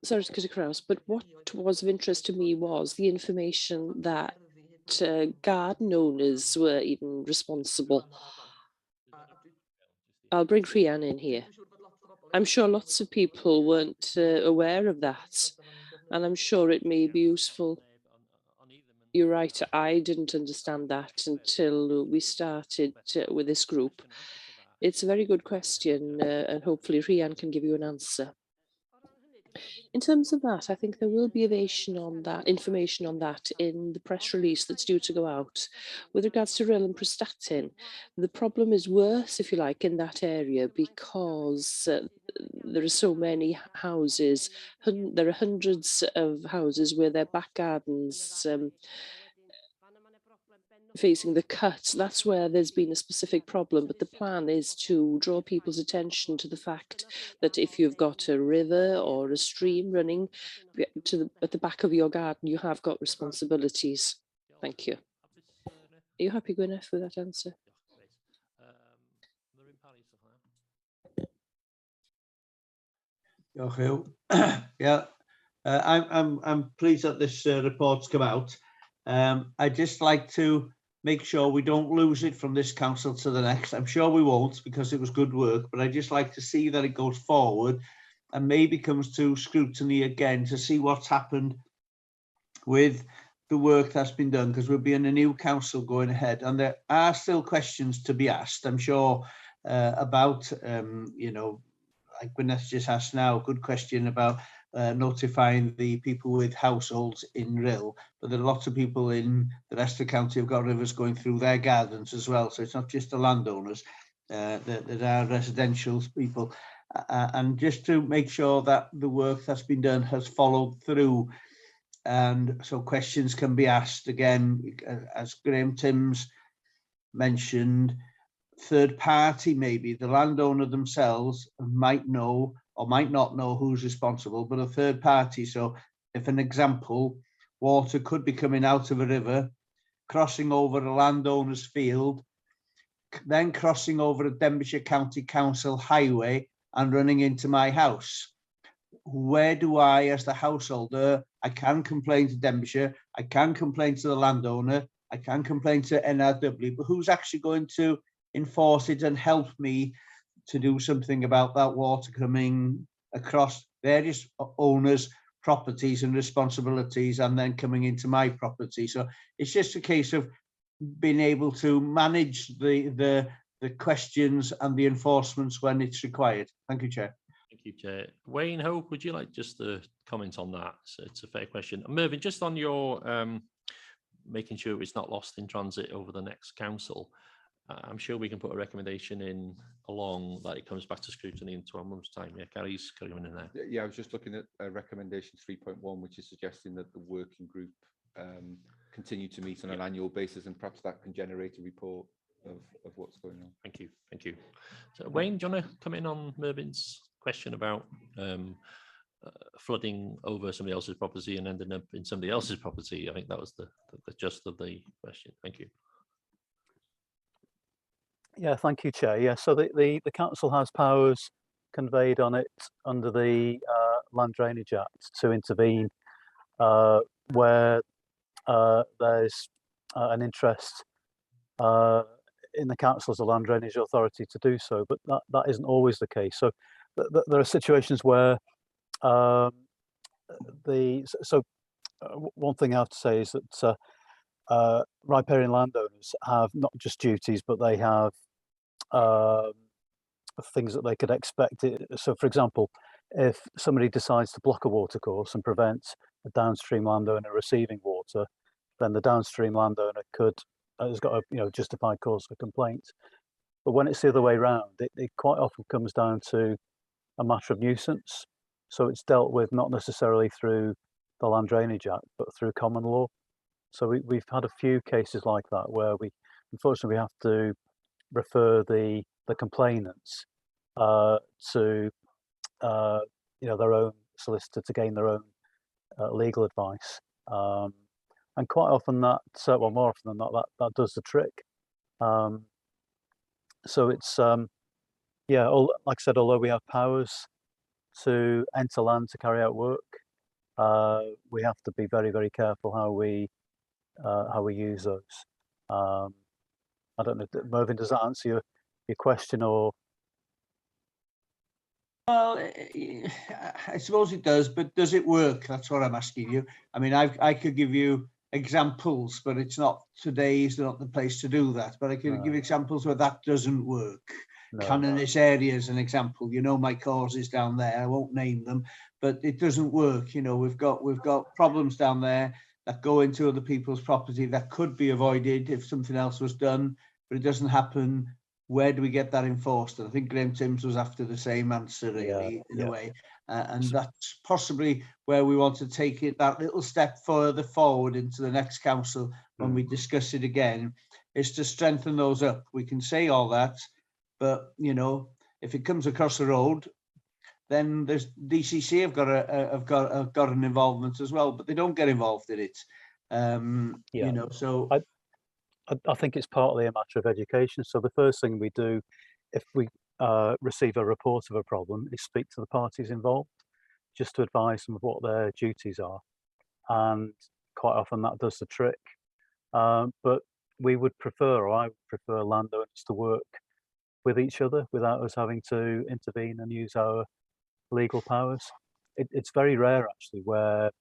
Sorry to cut across, but what was of interest to me was the information that garden owners were even responsible. I'll bring FREEHOLD in here. I'm sure lots of people weren't aware of that, and I'm sure it may be useful You're right, I didn't understand that until we started with this group. It's a very good question, and hopefully Rhian can give you an answer. In terms of that, I think there will be information on that in the press release that's due to go out. With regards to RIL and Prestatyn, the problem is worse, if you like, in that area because there are so many houses. There are hundreds of houses where their back gardens facing the cut. That's where there's been a specific problem, but the plan is to draw people's attention to the fact that if you've got a river or a stream running at the back of your garden, you have got responsibilities. Thank you. Are you happy, Gwyneth, with that answer? Yeah, I'm pleased that this report's come out. I'd just like to make sure we don't lose it from this council to the next. I'm sure we won't because it was good work, but I'd just like to see that it goes forward and maybe comes to scrutiny again to see what's happened with the work that's been done, because we'll be in a new council going ahead and there are still questions to be asked, I'm sure, about, you know, like Gwyneth just asked now, good question about notifying the people with households in RIL, but there are lots of people in the rest of the county who've got rivers going through their gardens as well, so it's not just the landowners, there are residential people, and just to make sure that the work that's been done has followed through, and so questions can be asked again, as Graham Timms mentioned, third party, maybe the landowner themselves might know or might not know who's responsible, but a third party. So if an example, water could be coming out of a river, crossing over a landowner's field, then crossing over a Denbighshire County Council highway and running into my house. Where do I, as the householder, I can complain to Denbighshire, I can complain to the landowner, I can complain to NRW, but who's actually going to enforce it and help me to do something about that water coming across various owners' properties and responsibilities and then coming into my property? So it's just a case of being able to manage the questions and the enforcements when it's required. Thank you, Chair. Thank you, Chair. Wayne Hope, would you like just to comment on that? So it's a fair question. Mervyn, just on your making sure it's not lost in transit over the next council, I'm sure we can put a recommendation in along that it comes back to scrutiny in 12 months' time. Yeah, Gary's coming in there. Yeah, I was just looking at recommendation 3.1, which is suggesting that the working group continue to meet on an annual basis, and perhaps that can generate a report of what's going on. Thank you. Thank you. So Wayne, do you want to come in on Mervyn's question about flooding over somebody else's property and ending up in somebody else's property? I think that was the gist of the question. Thank you. Yeah, thank you, Chair. Yeah, so the council has powers conveyed on it under the Land Drainage Act to intervene where there's an interest in the council as a land drainage authority to do so, but that isn't always the case. So there are situations where one thing I have to say is that riparian landowners have not just duties, but they have things that they could expect. So, for example, if somebody decides to block a watercourse and prevent a downstream landowner receiving water, then the downstream landowner has got a justified cause for complaint. But when it's the other way around, it quite often comes down to a matter of nuisance. So it's dealt with not necessarily through the Land Drainage Act, but through common law. So we've had a few cases like that where unfortunately we have to refer the complainants to their own solicitor to gain their own legal advice, and quite often more often than not, that does the trick. So it's like I said, although we have powers to enter land to carry out work, we have to be very, very careful how we use those. I don't know, Mervyn, does that answer your question? Or well, I suppose it does, but does it work? That's what I'm asking you. I mean, I could give you examples, but it's not, today is not the place to do that. But I can give examples where that doesn't work. Canonis area is an example. You know, my causes down there, I won't name them, but it doesn't work. You know, we've got problems down there that go into other people's property that could be avoided if something else was done, but it doesn't happen. Where do we get that enforced? And I think Graham Timms was after the same answer, really, in a way. And that's possibly where we want to take it that little step further forward into the next council when we discuss it again, is to strengthen those up. We can say all that, but, you know, if it comes across the road, then there's DCC have got an involvement as well, but they don't get involved in it. You know, so I think it's partly a matter of education. So the first thing we do, if we receive a report of a problem, is speak to the parties involved, just to advise them of what their duties are, and quite often that does the trick. But we would prefer, or I would prefer, landowners to work with each other without us having to intervene and use our legal powers. It's very rare actually where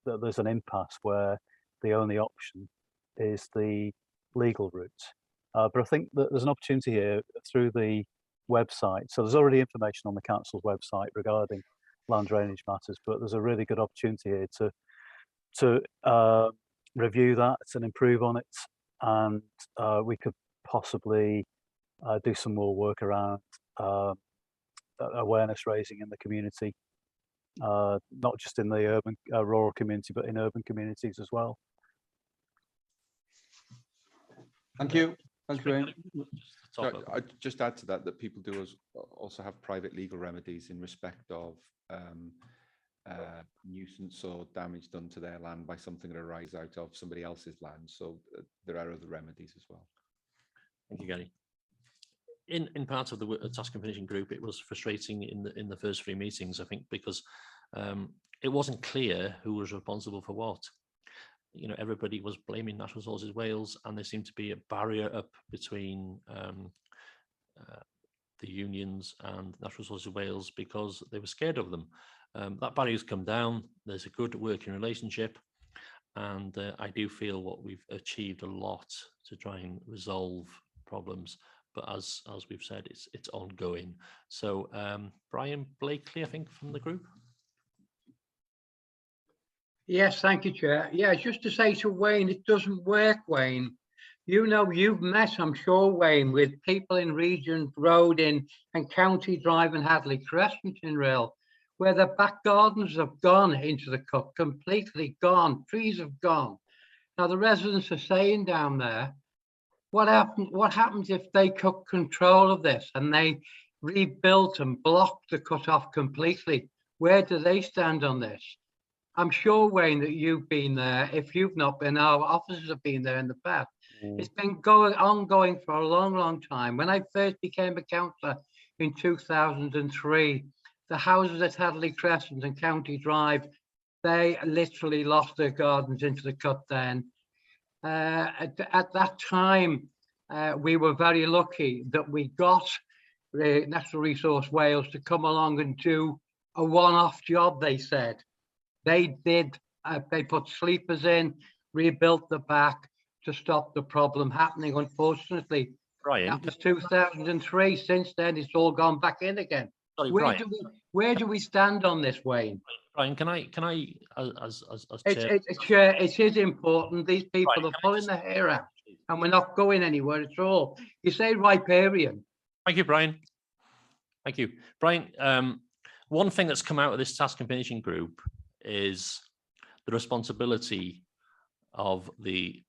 there's an impasse where the only option is the legal route. But I think that there's an opportunity here through the website. So there's already information on the council's website regarding land drainage matters, but there's a really good opportunity here to review that and improve on it. And we could possibly do some more work around awareness raising in the community, not just in the urban rural community, but in urban communities as well. Thank you. Thank you. I'd just add to that people do also have private legal remedies in respect of nuisance or damage done to their land by something that arises out of somebody else's land. So there are other remedies as well. Thank you, Gary. In part of the task and finishing group, it was frustrating in the first 3 meetings, I think, because it wasn't clear who was responsible for what. You know, everybody was blaming Natural Resources Wales, and there seemed to be a barrier up between the unions and Natural Resources Wales because they were scared of them. That barrier's come down. There's a good working relationship, and I do feel what we've achieved a lot to try and resolve problems. But as we've said, it's ongoing. So Brian Blakely, I think, from the group. Yes, thank you, Chair. Yeah, just to say to Wayne, it doesn't work, Wayne. You know, you've met, I'm sure, Wayne, with people in Regent Road and County Drive and Hadley Crescent in Rail, where the back gardens have gone into the cut, completely gone, trees have gone. Now, the residents are saying down there, what happens if they took control of this and they rebuilt and blocked the cut off completely? Where do they stand on this? I'm sure, Wayne, that you've been there. If you've not been, our officers have been there in the past. It's been ongoing for a long, long time. When I first became a councillor in 2003, the houses at Hadley Crescent and County Drive, they literally lost their gardens into the cut then. At that time, we were very lucky that we got Natural Resource Wales to come along and do a one-off job, they said. They did, they put sleepers in, rebuilt the back to stop the problem happening. Unfortunately, Brian, that was 2003. Since then, it's all gone back in again. Sorry, Where do we stand on this, Wayne? Brian, can I as chair, it is important. These people are pulling their hair out, and we're not going anywhere at all. You say riparian. Thank you, Brian. Thank you, Brian. One thing that's come out of this task and finishing group is the responsibility of the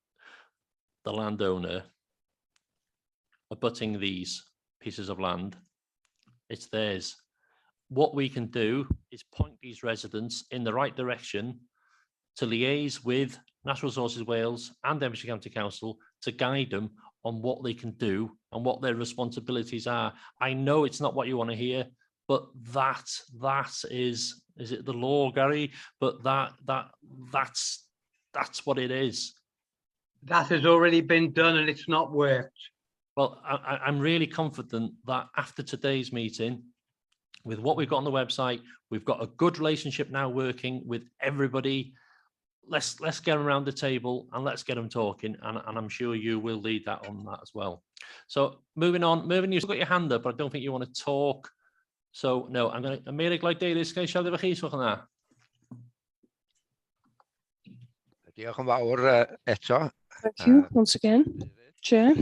landowner abutting these pieces of land. It's theirs. What we can do is point these residents in the right direction to liaise with Natural Resources Wales and Devonshire County Council to guide them on what they can do and what their responsibilities are. I know it's not what you want to hear, but that is it the law, Gary? But that's what it is. That has already been done and it's not worked. Well, I'm really confident that after today's meeting, with what we've got on the website, we've got a good relationship now working with everybody, let's get them around the table and let's get them talking, and I'm sure you will lead that on that as well. So moving on, Mervyn, you've got your hand up, but I don't think you want to talk. So no, I'm going to Amerik like Davis. Can I siarad efo chi swch yna? Diolch yn fawr eto. Thank you once again, Chair.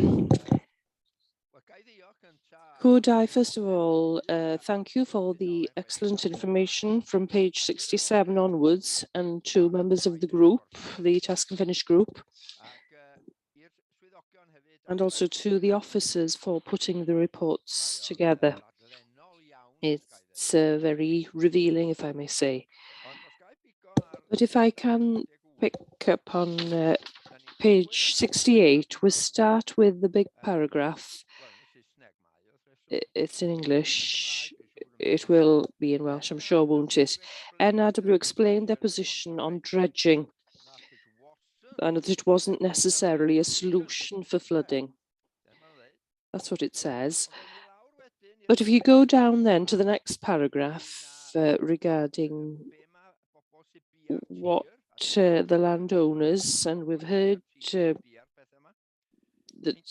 Could I first of all thank you for the excellent information from page 67 onwards, and to members of the group, the Task and Finish group, and also to the officers for putting the reports together. It's very revealing, if I may say. But if I can pick up on page 68, we start with the big paragraph. It's in English. It will be in Welsh, I'm sure, won't it? NRW explained their position on dredging and that it wasn't necessarily a solution for flooding. That's what it says. But if you go down then to the next paragraph regarding what the landowners, and we've heard that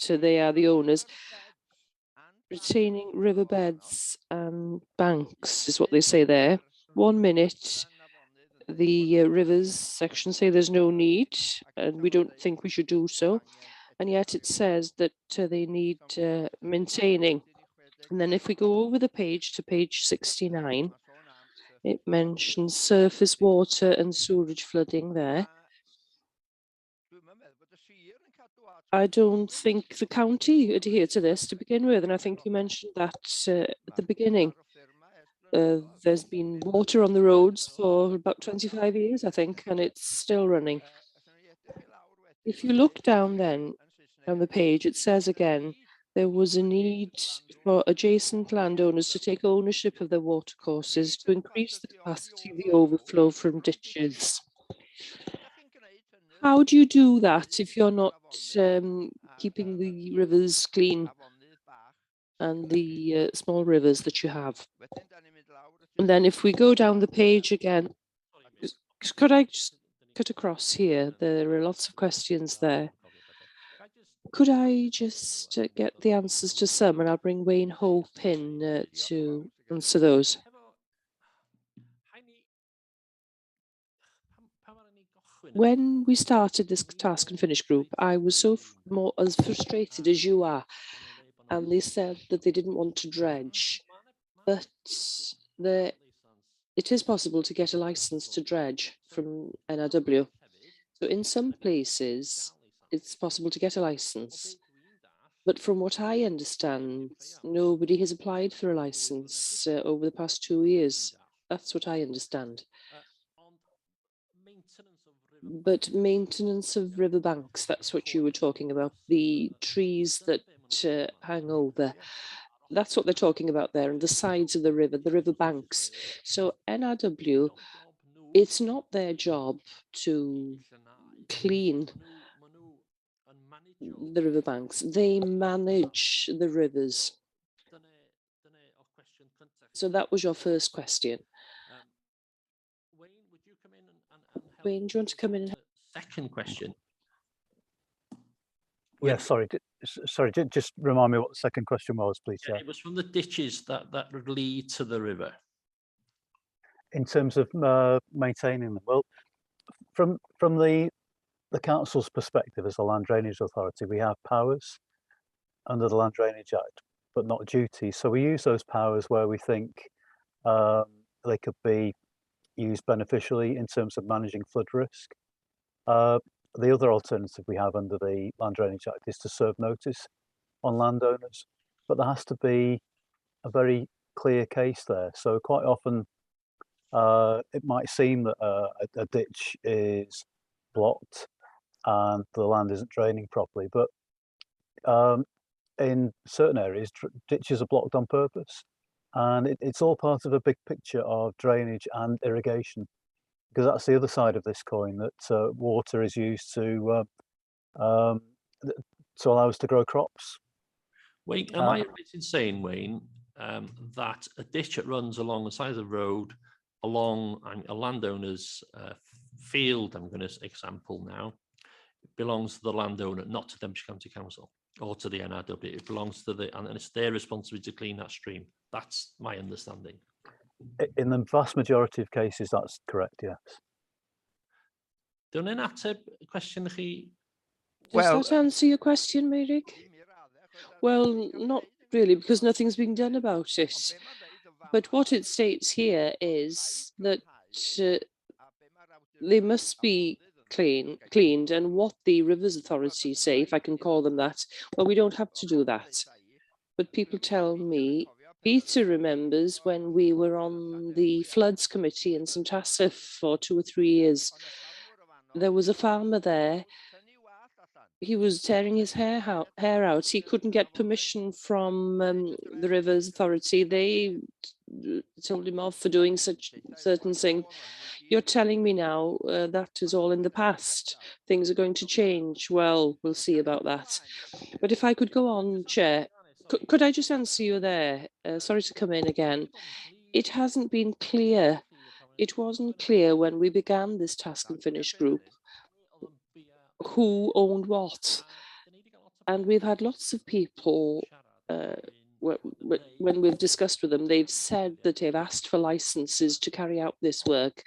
they are the owners, retaining riverbeds and banks is what they say there. 1 minute, the rivers section say there's no need, and we don't think we should do so. And yet it says that they need maintaining. And then if we go over the page to page 69, it mentions surface water and sewerage flooding there. I don't think the county adhere to this to begin with, and I think you mentioned that at the beginning. There's been water on the roads for about 25 years, I think, and it's still running. If you look down then on the page, it says again, there was a need for adjacent landowners to take ownership of their watercourses to increase the capacity of the overflow from ditches. How do you do that if you're not keeping the rivers clean and the small rivers that you have? And then if we go down the page again, could I just cut across here? There are lots of questions there. Could I just get the answers to some, and I'll bring Wayne Hope in to answer those. When we started this Task and Finish group, I was so more as frustrated as you are, and they said that they didn't want to dredge, but it is possible to get a license to dredge from NRW. So in some places, it's possible to get a license, but from what I understand, nobody has applied for a license over the past 2 years. That's what I understand. But maintenance of riverbanks, that's what you were talking about, the trees that hang over. That's what they're talking about there, and the sides of the river banks. So NRW, it's not their job to clean the riverbanks. They manage the rivers. So that was your first question. Wayne, do you want to come in? Second question. Yeah, sorry, just remind me what the second question was, please. Yeah, it was from the ditches that would lead to the river. In terms of maintaining them, well, from the council's perspective as a land drainage authority, we have powers under the Land Drainage Act, but not duties. So we use those powers where we think they could be used beneficially in terms of managing flood risk. The other alternative we have under the Land Drainage Act is to serve notice on landowners, but there has to be a very clear case there. So quite often it might seem that a ditch is blocked and the land isn't draining properly, but in certain areas, ditches are blocked on purpose. And it's all part of a big picture of drainage and irrigation, because that's the other side of this coin, that water is used to allow us to grow crops. Wayne, am I right in saying, Wayne, that a ditch that runs along the side of the road, along a landowner's field, I'm going to example now, belongs to the landowner, not to Denbighshire County Council or to the NRW. It belongs to and it's their responsibility to clean that stream. That's my understanding. In the vast majority of cases, that's correct, yes. Dwi'n ateb cwestiwn chi? Does that answer your question, Meirig? Well, not really, because nothing's been done about it. But what it states here is that they must be cleaned, and what the Rivers Authority say, if I can call them that, well, we don't have to do that. But people tell me, Peter remembers when we were on the Floods Committee in St Asaph for 2 or 3 years, there was a farmer there. He was tearing his hair out. He couldn't get permission from the Rivers Authority. They told him off for doing such certain thing. You're telling me now that is all in the past. Things are going to change. Well, we'll see about that. But if I could go on, Chair, could I just answer you there? Sorry to come in again. It hasn't been clear. It wasn't clear when we began this task and finish group who owned what. And we've had lots of people, when we've discussed with them, they've said that they've asked for licenses to carry out this work.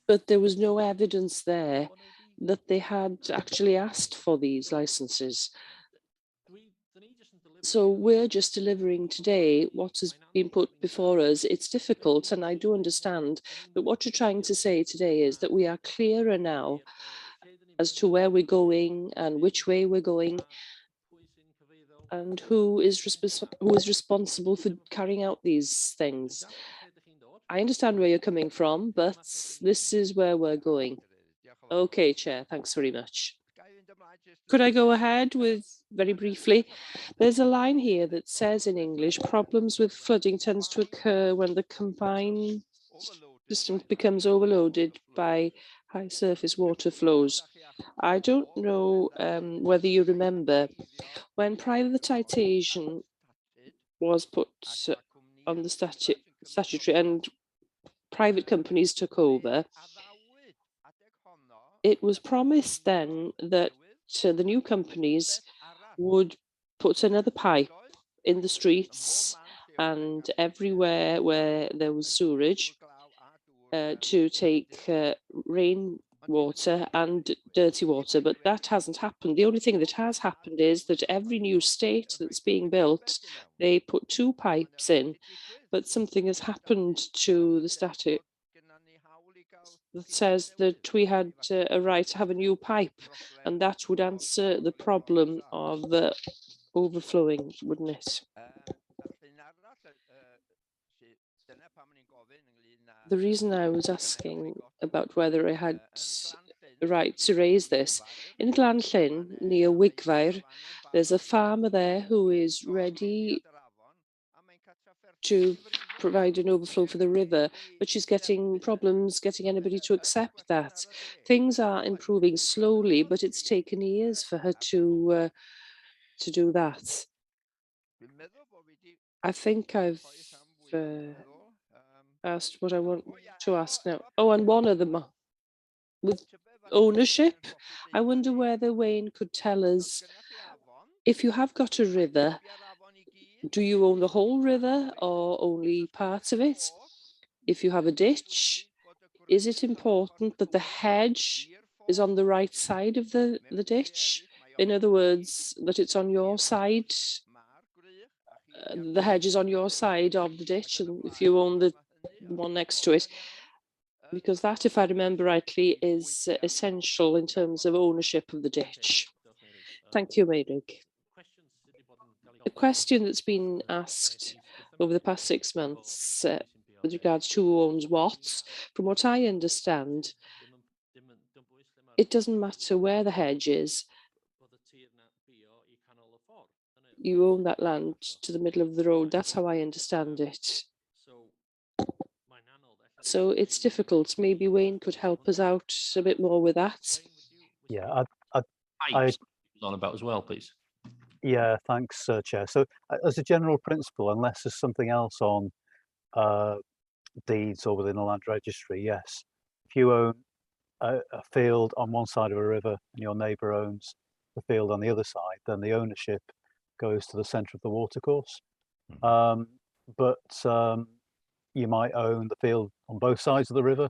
But there was no evidence there that they had actually asked for these licenses. So we're just delivering today what has been put before us. It's difficult, and I do understand, but what you're trying to say today is that we are clearer now as to where we're going and which way we're going, and who is responsible for carrying out these things. I understand where you're coming from, but this is where we're going. Okay, Chair, thanks very much. Could I go ahead with, very briefly, there's a line here that says in English, problems with flooding tends to occur when the combined system becomes overloaded by high surface water flows. I don't know whether you remember, when privatisation was put on the statutory and private companies took over, it was promised then that the new companies would put another pipe in the streets and everywhere where there was sewerage to take rainwater and dirty water, but that hasn't happened. The only thing that has happened is that every new estate that's being built, they put 2 pipes in, but something has happened to the statute that says that we had a right to have a new pipe, and that would answer the problem of the overflowing, wouldn't it? The reason I was asking about whether I had the right to raise this, in Llanllyn, near Wigfair, there's a farmer there who is ready to provide an overflow for the river, but she's getting problems getting anybody to accept that. Things are improving slowly, but it's taken years for her to do that. I think I've asked what I want to ask now. Oh, and one of them with ownership. I wonder whether Wayne could tell us, if you have got a river, do you own the whole river or only parts of it? If you have a ditch, is it important that the hedge is on the right side of the ditch? In other words, that it's on your side, the hedge is on your side of the ditch, and if you own the one next to it, because that, if I remember rightly, is essential in terms of ownership of the ditch. Thank you, Meirig. The question that's been asked over the past 6 months with regards to who owns what, from what I understand, it doesn't matter where the hedge is. You own that land to the middle of the road. That's how I understand it. So it's difficult. Maybe Wayne could help us out a bit more with that. Yeah, on about as well, please. Yeah, thanks, Chair. So as a general principle, unless there's something else on deeds or within a land registry, yes. If you own a field on one side of a river and your neighbour owns the field on the other side, then the ownership goes to the centre of the watercourse. But you might own the field on both sides of the river,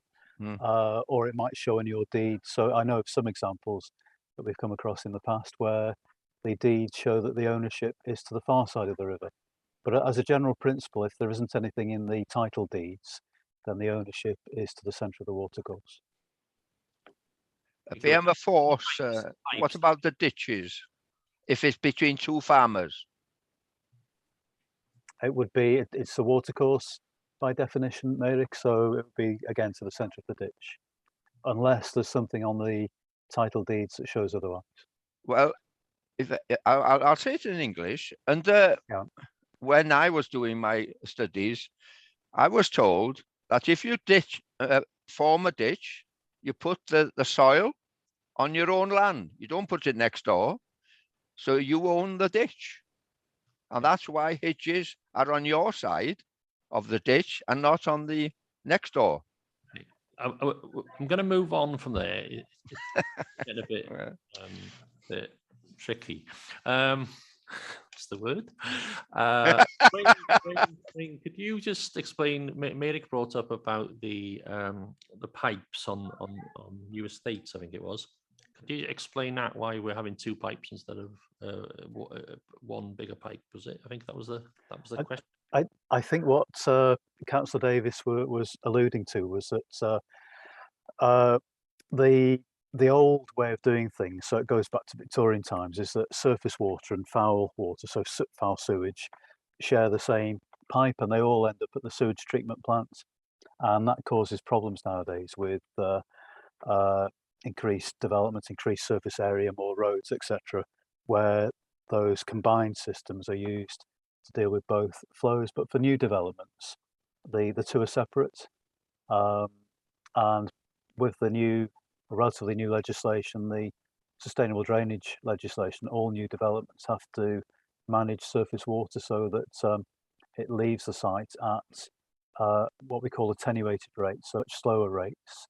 or it might show in your deed. So I know of some examples that we've come across in the past where the deeds show that the ownership is to the far side of the river. But as a general principle, if there isn't anything in the title deeds, then the ownership is to the centre of the watercourse. If we have a force, what about the ditches? If it's between two farmers? It would be, it's the watercourse by definition, Merrick, so it would be again to the centre of the ditch, unless there's something on the title deeds that shows otherwise. Well, if I'll say it in English. And when I was doing my studies, I was told that if you form a ditch, you put the soil on your own land. You don't put it next door. So you own the ditch. And that's why hedges are on your side of the ditch and not on the next door. I'm going to move on from there. It's getting a bit tricky. What's the word? Could you just explain? Merrick brought up about the pipes on new estates, I think it was. Could you explain that, why we're having two pipes instead of one bigger pipe? Was it? I think that was the question. I think what Councillor Davis was alluding to was that the old way of doing things, so it goes back to Victorian times, is that surface water and foul water, so foul sewage, share the same pipe, and they all end up at the sewage treatment plants, and that causes problems nowadays with increased development, increased surface area, more roads, etc., where those combined systems are used to deal with both flows. But for new developments, the two are separate, and with the relatively new legislation, the sustainable drainage legislation, all new developments have to manage surface water so that it leaves the site at what we call attenuated rates, so much slower rates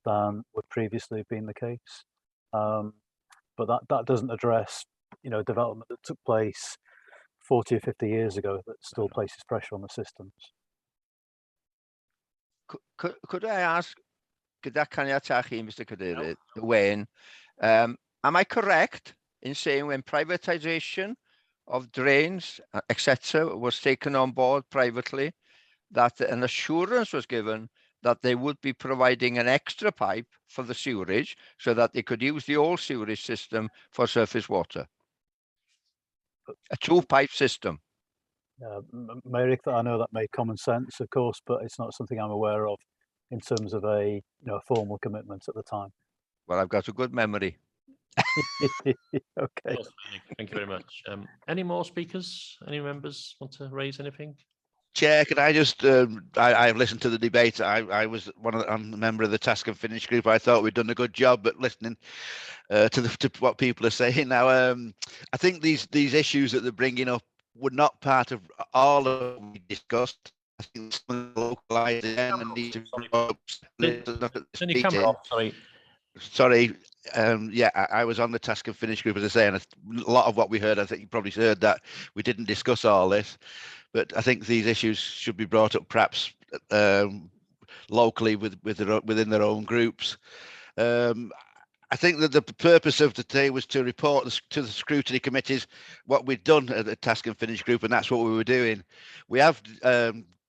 than would previously have been the case. But that doesn't address, development that took place 40 or 50 years ago that still places pressure on the systems. Could I ask, Mr. Cadeirydd, Wayne, am I correct in saying when privatisation of drains, etc., was taken on board privately, that an assurance was given that they would be providing an extra pipe for the sewerage so that they could use the old sewerage system for surface water? A two-pipe system. Merrick, I know that made common sense, of course, but it's not something I'm aware of in terms of a formal commitment at the time. Well, I've got a good memory. Okay. Thank you very much. Any more speakers? Any members want to raise anything? Chair, can I just, I've listened to the debate. I was I'm a member of the Task and Finish group. I thought we'd done a good job at listening to what people are saying. Now, I think these issues that they're bringing up were not part of all of what we discussed. I think some localised and need to Sorry. Yeah, I was on the Task and Finish group, as I say, and a lot of what we heard, I think you probably heard that we didn't discuss all this, but I think these issues should be brought up perhaps locally within their own groups. I think that the purpose of today was to report to the scrutiny committees what we'd done at the Task and Finish group, and that's what we were doing. We have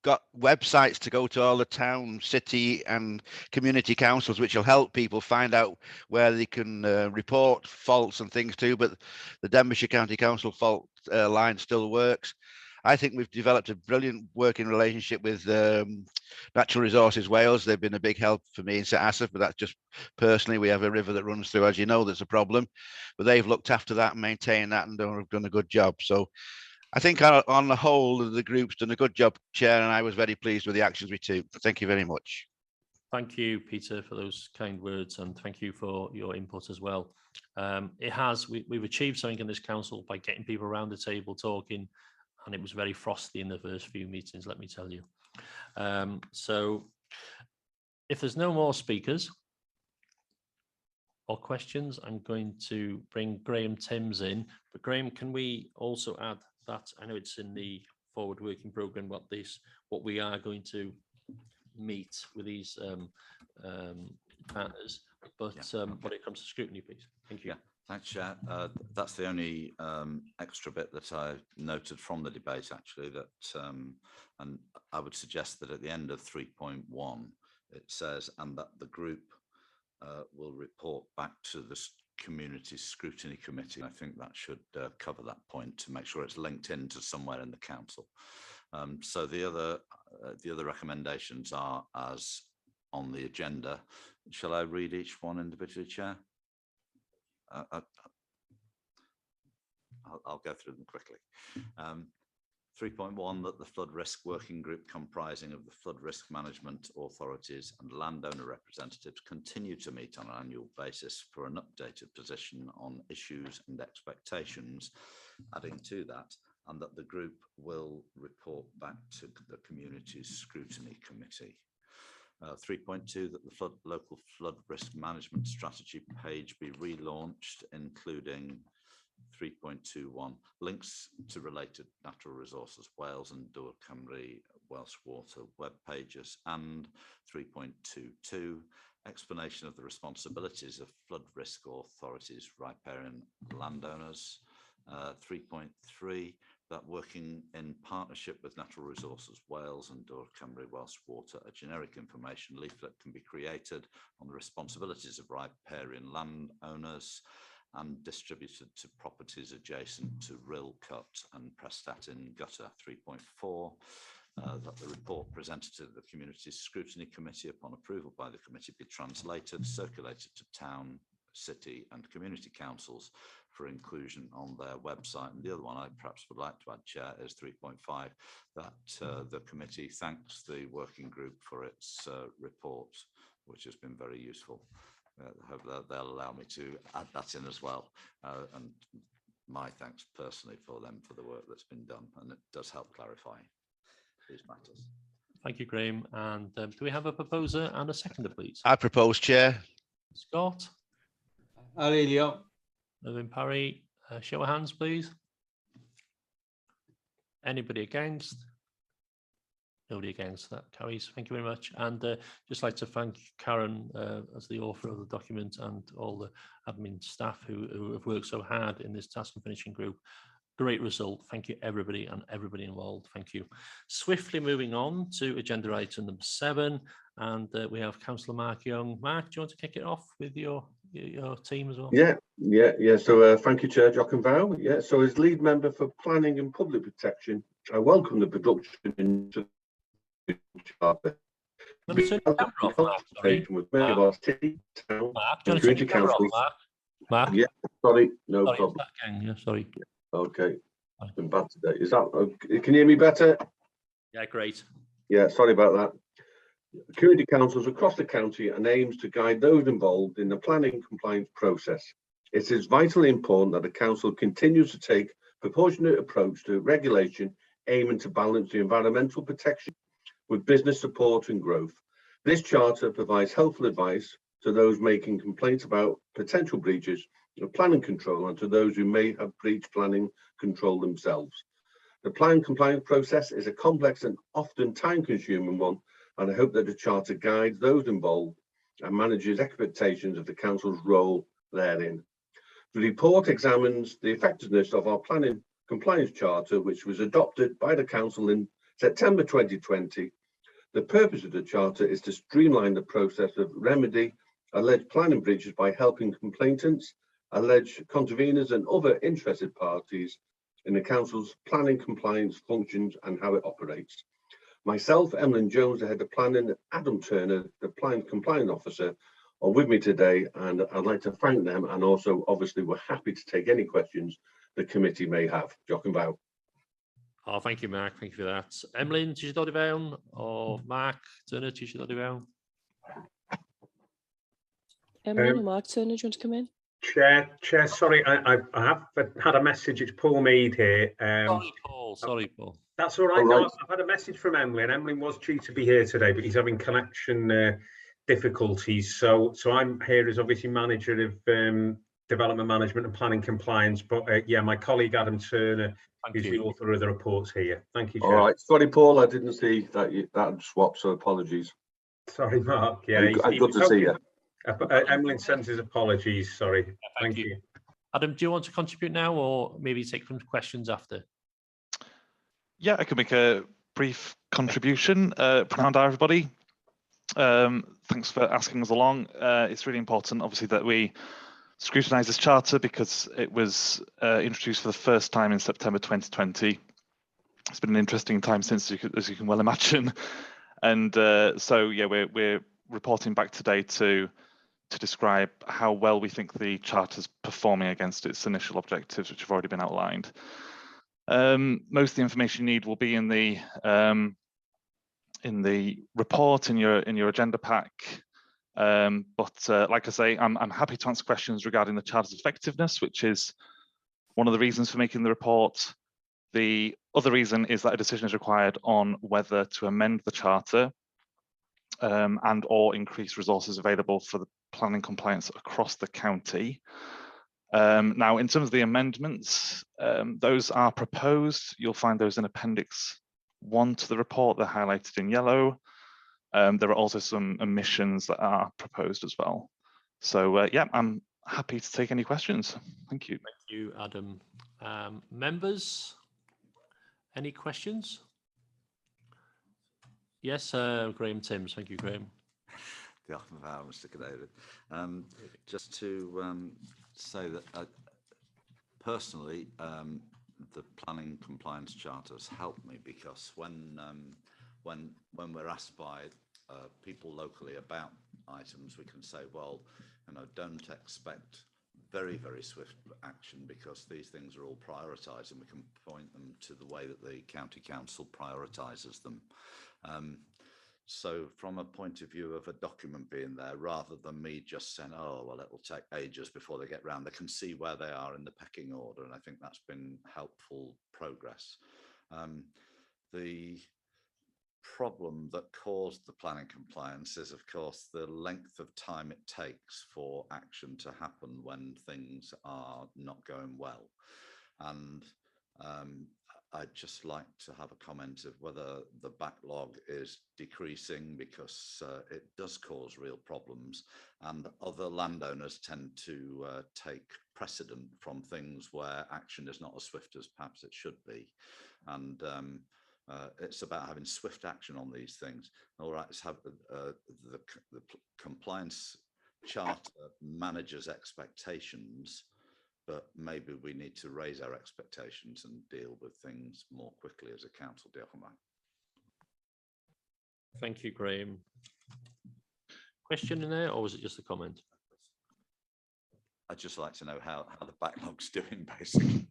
got websites to go to all the town, city and community councils, which will help people find out where they can report faults and things too, but the Denbighshire County Council fault line still works. I think we've developed a brilliant working relationship with Natural Resources Wales. They've been a big help for me in St Asaph, but that's just personally. We have a river that runs through, as you know, that's a problem, but they've looked after that and maintained that and done a good job. So I think on the whole, the group's done a good job, Chair, and I was very pleased with the actions we took. Thank you very much. Thank you, Peter, for those kind words, and thank you for your input as well. We've achieved something in this council by getting people around the table talking, and it was very frosty in the first few meetings, let me tell you. So if there's no more speakers or questions, I'm going to bring Graham Timms in. But Graham, can we also add that, I know it's in the forward working programme, what we are going to meet with these partners, but when it comes to scrutiny, please. Thank you. Yeah, thanks, Chair. That's the only extra bit that I noted from the debate, actually, that and I would suggest that at the end of 3.1, it says, and that the group will report back to the Community Scrutiny Committee. I think that should cover that point to make sure it's linked into somewhere in the council. So the other recommendations are as on the agenda. Shall I read each one individually, Chair? I'll go through them quickly. 3.1, that the flood risk working group comprising of the flood risk management authorities and landowner representatives continue to meet on an annual basis for an updated position on issues and expectations, adding to that, and that the group will report back to the Community's Scrutiny Committee. 3.2, that the local flood risk management strategy page be relaunched, including 3.21, links to related natural resources Wales and Dŵr Cymru Welsh Water web pages, and 3.22, explanation of the responsibilities of flood risk authorities, riparian landowners. 3.3, that working in partnership with Natural Resources Wales and Dŵr Cymru Welsh Water, a generic information leaflet can be created on the responsibilities of riparian landowners and distributed to properties adjacent to rill cut and Prestatyn gutter. 3.4, that the report presented to the Community Scrutiny Committee upon approval by the committee be translated, circulated to town, city and community councils for inclusion on their website. And the other one I perhaps would like to add, Chair, is 3.5, that the committee thanks the working group for its report, which has been very useful. I hope that they'll allow me to add that in as well. And my thanks personally for them for the work that's been done, and it does help clarify these matters. Thank you, Graham. And do we have a proposer and a seconder, please? I propose, Chair. Scott? Aurelio. Irving Parry. Show of hands, please. Anybody against? Nobody against. That carries. Thank you very much. And just like to thank Karen as the author of the document and all the admin staff who have worked so hard in this task and finishing group. Great result. Thank you, everybody and everybody involved. Thank you. Swiftly moving on to agenda item number 7. And we have Councillor Mark Young. Mark, do you want to kick it off with your team as well? Yeah. So thank you, Chair Jock and Val. Yeah. So as lead member for planning and public protection, I welcome the production into the charter. Let me turn your camera off, Mark. Sorry. With many of our city, town, Mark, and community councils. Mark? Yeah. Sorry. No problem. Yeah, sorry. Okay. It's been bad today. Is that okay? Can you hear me better? Yeah, great. Yeah. Sorry about that. Community councils across the county and aims to guide those involved in the planning compliance process. It is vitally important that the council continues to take a proportionate approach to regulation, aiming to balance the environmental protection with business support and growth. This charter provides helpful advice to those making complaints about potential breaches of planning control and to those who may have breached planning control themselves. The planning compliance process is a complex and often time-consuming one, and I hope that the charter guides those involved and manages expectations of the council's role therein. The report examines the effectiveness of our planning compliance charter, which was adopted by the council in September 2020. The purpose of the charter is to streamline the process of remedy alleged planning breaches by helping complainants, alleged contraveners and other interested parties in the council's planning compliance functions and how it operates. Myself, Emlyn Jones, the head of planning, Adam Turner, the planning compliance officer, are with me today, and I'd like to thank them, and also obviously we're happy to take any questions the committee may have. Jock and Val. Oh, thank you, Mark. Thank you for that. Emlyn, ti eisiau dod I fewn? O Mark Turner, ti eisiau dod I fewn? Emlyn or Mark Turner, do you want to come in? Chair, sorry, I have had a message. It's Paul Mead here. Sorry, Paul. That's all right. No, I've had a message from Emily, and Emily was due to be here today, but he's having connection difficulties. So I'm here as obviously manager of development management and planning compliance. But yeah, my colleague Adam Turner, who's the author of the reports here. Thank you, Chair. All right. Sorry, Paul. I didn't see that swap, so apologies. Sorry, Mark. Yeah, good to see you. Emily sends his apologies. Sorry. Thank you. Adam, do you want to contribute now, or maybe take some questions after? Yeah, I can make a brief contribution. Pronoun everybody. Thanks for asking us along. It's really important, obviously, that we scrutinise this charter because it was introduced for the first time in September 2020. It's been an interesting time since, as you can well imagine. And so, yeah, we're reporting back today to describe how well we think the charter's performing against its initial objectives, which have already been outlined. Most of the information you need will be in the report, in your agenda pack. But like I say, I'm happy to answer questions regarding the charter's effectiveness, which is one of the reasons for making the report. The other reason is that a decision is required on whether to amend the charter and or increase resources available for the planning compliance across the county. Now, in terms of the amendments, those are proposed. You'll find those in Appendix 1 to the report. They're highlighted in yellow. There are also some omissions that are proposed as well. So yeah, I'm happy to take any questions. Thank you. Thank you, Adam. Members, any questions? Yes, Graham Timms. Thank you, Graham. Just to say that personally, the planning compliance charter has helped me because when we're asked by people locally about items, we can say, well, don't expect very, very swift action because these things are all prioritised, and we can point them to the way that the county council prioritises them. So from a point of view of a document being there, rather than me just saying, oh, well, it'll take ages before they get round, they can see where they are in the pecking order. And I think that's been helpful progress. The problem that caused the planning compliance is, of course, the length of time it takes for action to happen when things are not going well. And I'd just like to have a comment of whether the backlog is decreasing because it does cause real problems, and other landowners tend to take precedent from things where action is not as swift as perhaps it should be. And it's about having swift action on these things. All right, let's have the compliance charter manages expectations, but maybe we need to raise our expectations and deal with things more quickly as a council. Thank you, Graham. Question in there, or was it just a comment? I'd just like to know how the backlog's doing, basically.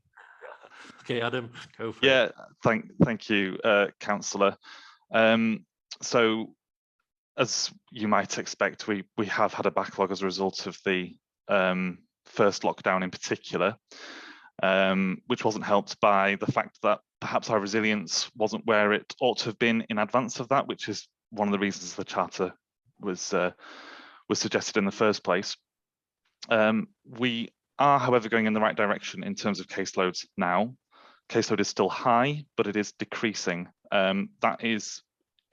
Okay, Adam, go for it. Yeah, thank you, Councillor. So, as you might expect, we have had a backlog as a result of the first lockdown in particular, which wasn't helped by the fact that perhaps our resilience wasn't where it ought to have been in advance of that, which is one of the reasons the charter was suggested in the first place. We are, however, going in the right direction in terms of caseloads now. Caseload is still high, but it is decreasing. That is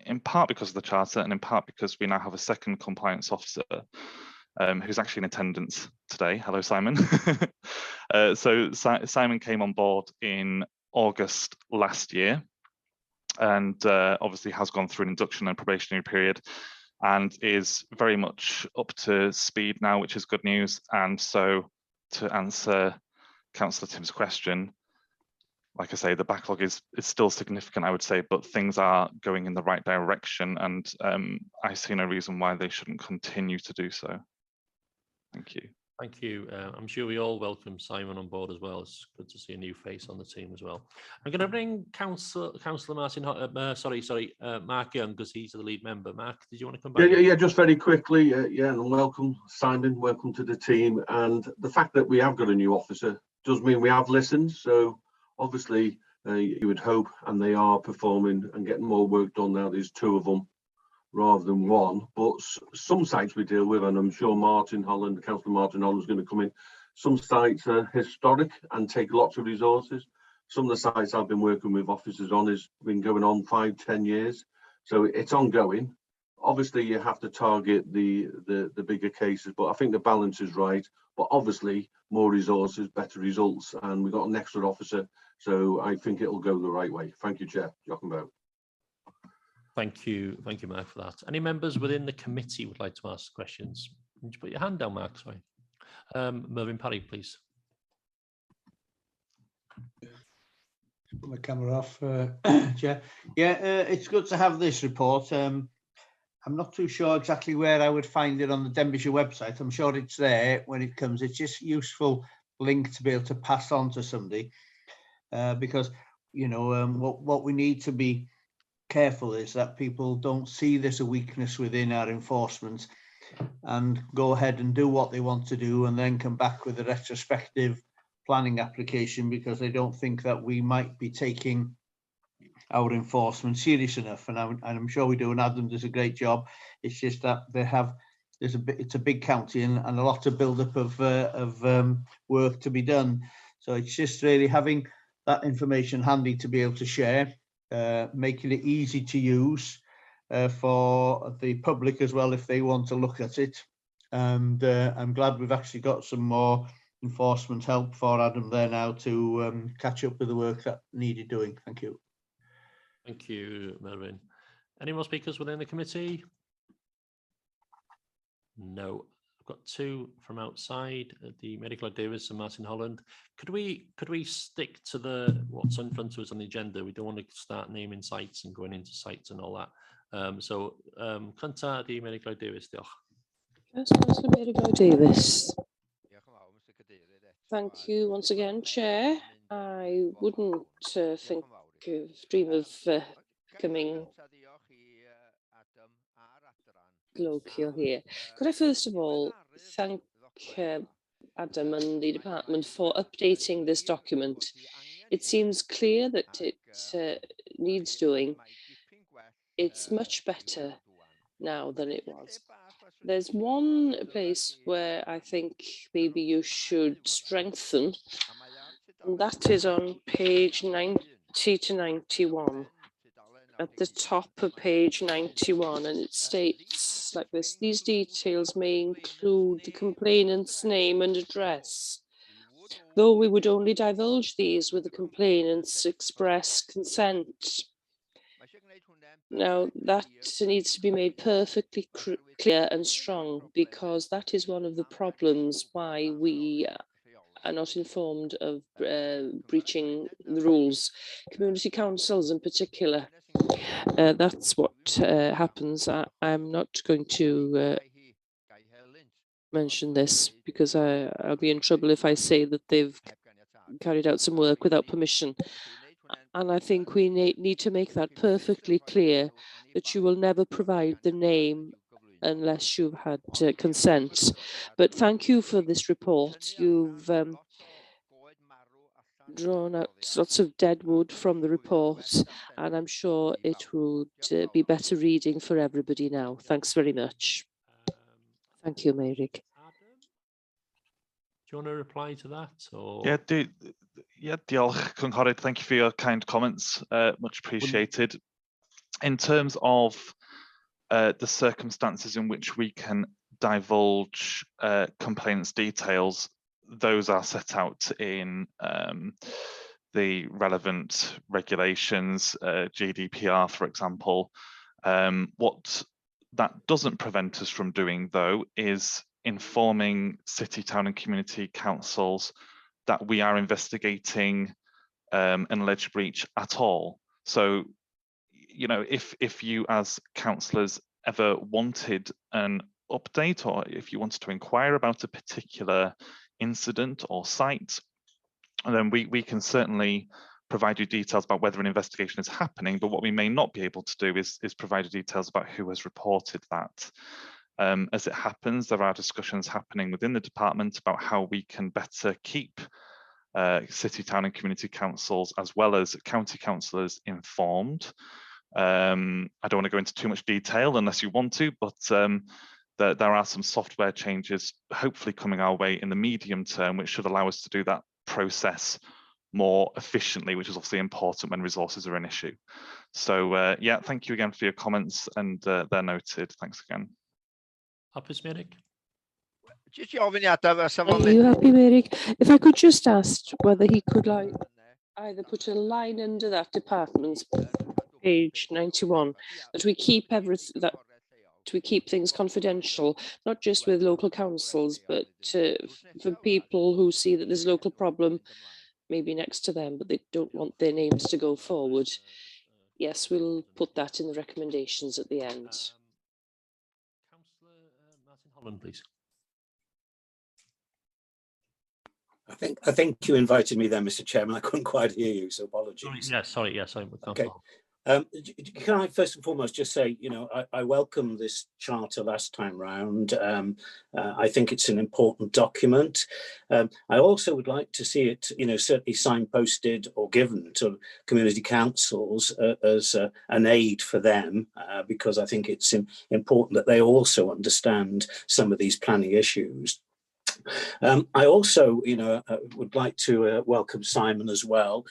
in part because of the charter and in part because we now have a second compliance officer who's actually in attendance today. Hello, Simon. So Simon came on board in August last year and obviously has gone through an induction and probationary period and is very much up to speed now, which is good news. And so to answer Councillor Tim's question, like I say, the backlog is still significant, I would say, but things are going in the right direction, and I see no reason why they shouldn't continue to do so. Thank you. Thank you. I'm sure we all welcome Simon on board as well. It's good to see a new face on the team as well. I'm going to bring Councillor Martin, Mark Young, because he's the lead member. Mark, did you want to come back? Yeah, just very quickly. Yeah, and welcome, Simon. Welcome to the team. And the fact that we have got a new officer does mean we have listened. So obviously, you would hope, and they are performing and getting more work done now. There's 2 of them rather than 1. But some sites we deal with, and I'm sure Councillor Martin Holland is going to come in. Some sites are historic and take lots of resources. Some of the sites I've been working with officers on has been going on 5-10 years. So it's ongoing. Obviously, you have to target the bigger cases, but I think the balance is right. But obviously, more resources, better results, and we've got an extra officer. So I think it'll go the right way. Thank you, Chair. Jochen. Thank you, Mark, for that. Any members within the committee would like to ask questions? Would you put your hand down, Mark? Sorry. Mervyn Parry, please. Put my camera off, Chair. Yeah, it's good to have this report. I'm not too sure exactly where I would find it on the Denbighshire website. I'm sure it's there when it comes. It's just a useful link to be able to pass on to somebody, because, you know, what we need to be careful is that people don't see this a weakness within our enforcement and go ahead and do what they want to do and then come back with a retrospective planning application because they don't think that we might be taking our enforcement serious enough. And I'm sure we do, and Adam does a great job. It's just that it's a big county and a lot of build-up of work to be done. So it's just really having that information handy to be able to share, making it easy to use for the public as well if they want to look at it. And I'm glad we've actually got some more enforcement help for Adam there now to catch up with the work that needed doing. Thank you. Thank you, Mervyn. Any more speakers within the committee? No. I've got 2 from outside, the Medical Davis and Martin Holland. Could we stick to what's in front of us on the agenda? We don't want to start naming sites and going into sites and all that. Cynta, the Medical Davis, diolch. Councillor Medical Davis. Thank you once again, Chair. I wouldn't dream of becoming colloquial here. Could I first of all thank Adam and the department for updating this document? It seems clear that it needs doing. It's much better now than it was. There's one place where I think maybe you should strengthen, and that is on page 90 to 91. At the top of page 91, and it states like this: these details may include the complainant's name and address, though we would only divulge these with the complainant's express consent. Now, that needs to be made perfectly clear and strong, because that is one of the problems why we are not informed of breaching the rules. Community councils in particular, that's what happens. I'm not going to mention this because I'll be in trouble if I say that they've carried out some work without permission. And I think we need to make that perfectly clear, that you will never provide the name unless you've had consent. But thank you for this report. You've drawn out lots of dead wood from the report, and I'm sure it would be better reading for everybody now. Thanks very much. Thank you, Mairig. Do you want to reply to that? Or? Yeah, diolch, Cynghorydd. Thank you for your kind comments. Much appreciated. In terms of the circumstances in which we can divulge complainants' details, those are set out in the relevant regulations, GDPR, for example. What that doesn't prevent us from doing, though, is informing city, town and community councils that we are investigating an alleged breach at all. So, you know, if you as councillors ever wanted an update, or if you wanted to inquire about a particular incident or site, then we can certainly provide you details about whether an investigation is happening. But what we may not be able to do is provide you details about who has reported that. As it happens, there are discussions happening within the department about how we can better keep city, town and community councils, as well as county councillors, informed. I don't want to go into too much detail unless you want to, but there are some software changes hopefully coming our way in the medium term, which should allow us to do that process more efficiently, which is obviously important when resources are an issue. So yeah, thank you again for your comments, and they're noted. Thanks again. Hapus Meirig? Are you happy, Meirig? If I could just ask whether he could either put a line under that department, page 91, that we keep everything, that we keep things confidential, not just with local councils, but for people who see that there's a local problem, maybe next to them, but they don't want their names to go forward. Yes, we'll put that in the recommendations at the end. Councillor Martin Holland, please. I think you invited me there, Mr. Chairman. I couldn't quite hear you, so apologies. Sorry. Okay. Can I first and foremost just say, I welcome this charter last time round. I think it's an important document. I also would like to see it, certainly signposted or given to community councils as an aid for them, because I think it's important that they also understand some of these planning issues. I also, would like to welcome Simon as well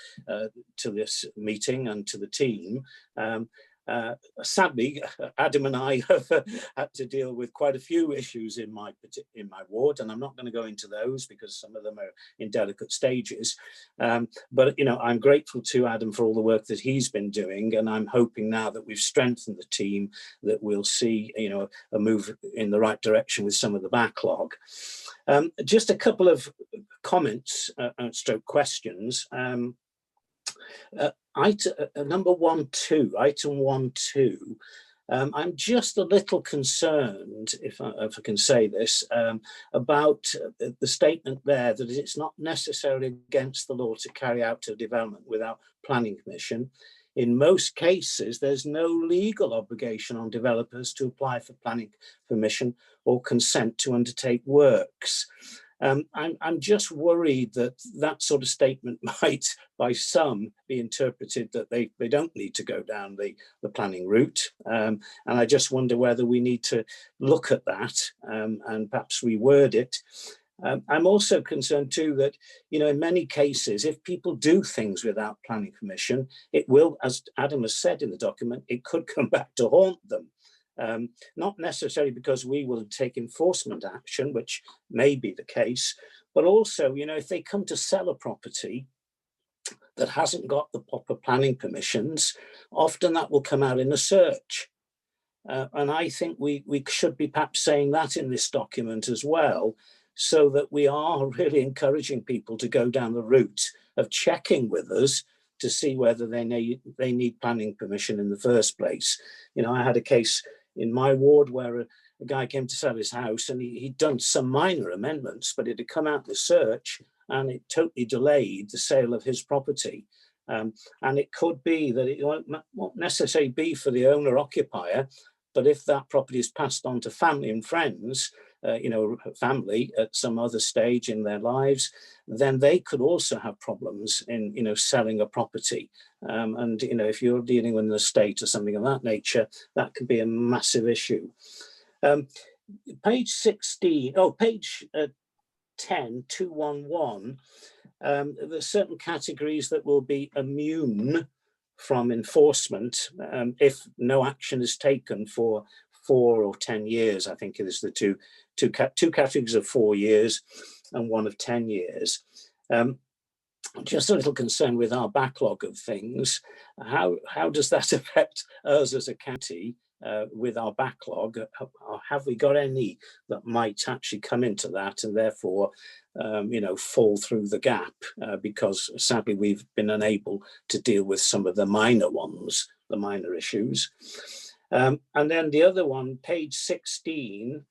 to this meeting and to the team. Sadly, Adam and I have had to deal with quite a few issues in my ward, and I'm not going to go into those because some of them are in delicate stages. But I'm grateful to Adam for all the work that he's been doing, and I'm hoping now that we've strengthened the team that we'll see, a move in the right direction with some of the backlog. Just a couple of comments stroke questions. Number 1.2, item 1.2. I'm just a little concerned, if I can say this, about the statement there that it's not necessarily against the law to carry out a development without planning permission. In most cases, there's no legal obligation on developers to apply for planning permission or consent to undertake works. I'm just worried that that sort of statement might, by some, be interpreted that they don't need to go down the planning route. And I just wonder whether we need to look at that and perhaps reword it. I'm also concerned too that, in many cases, if people do things without planning permission, it will, as Adam has said in the document, it could come back to haunt them. Not necessarily because we will take enforcement action, which may be the case, but also, if they come to sell a property that hasn't got the proper planning permissions, often that will come out in a search. And I think we should be perhaps saying that in this document as well, so that we are really encouraging people to go down the route of checking with us to see whether they need planning permission in the first place. I had a case in my ward where a guy came to sell his house and he'd done some minor amendments, but it had come out the search and it totally delayed the sale of his property. And it could be that it won't necessarily be for the owner occupier, but if that property is passed on to family and friends, family at some other stage in their lives, then they could also have problems in, selling a property. And, if you're dealing with an estate or something of that nature, that could be a massive issue. Page 16, page 10, 211, there's certain categories that will be immune from enforcement if no action is taken for 4 or 10 years. I think it is the two categories of 4 years and one of 10 years. Just a little concerned with our backlog of things. How does that affect us as a county with our backlog? Have we got any that might actually come into that and therefore fall through the gap because sadly we've been unable to deal with some of the minor ones, the minor issues. And then the other one, page 16,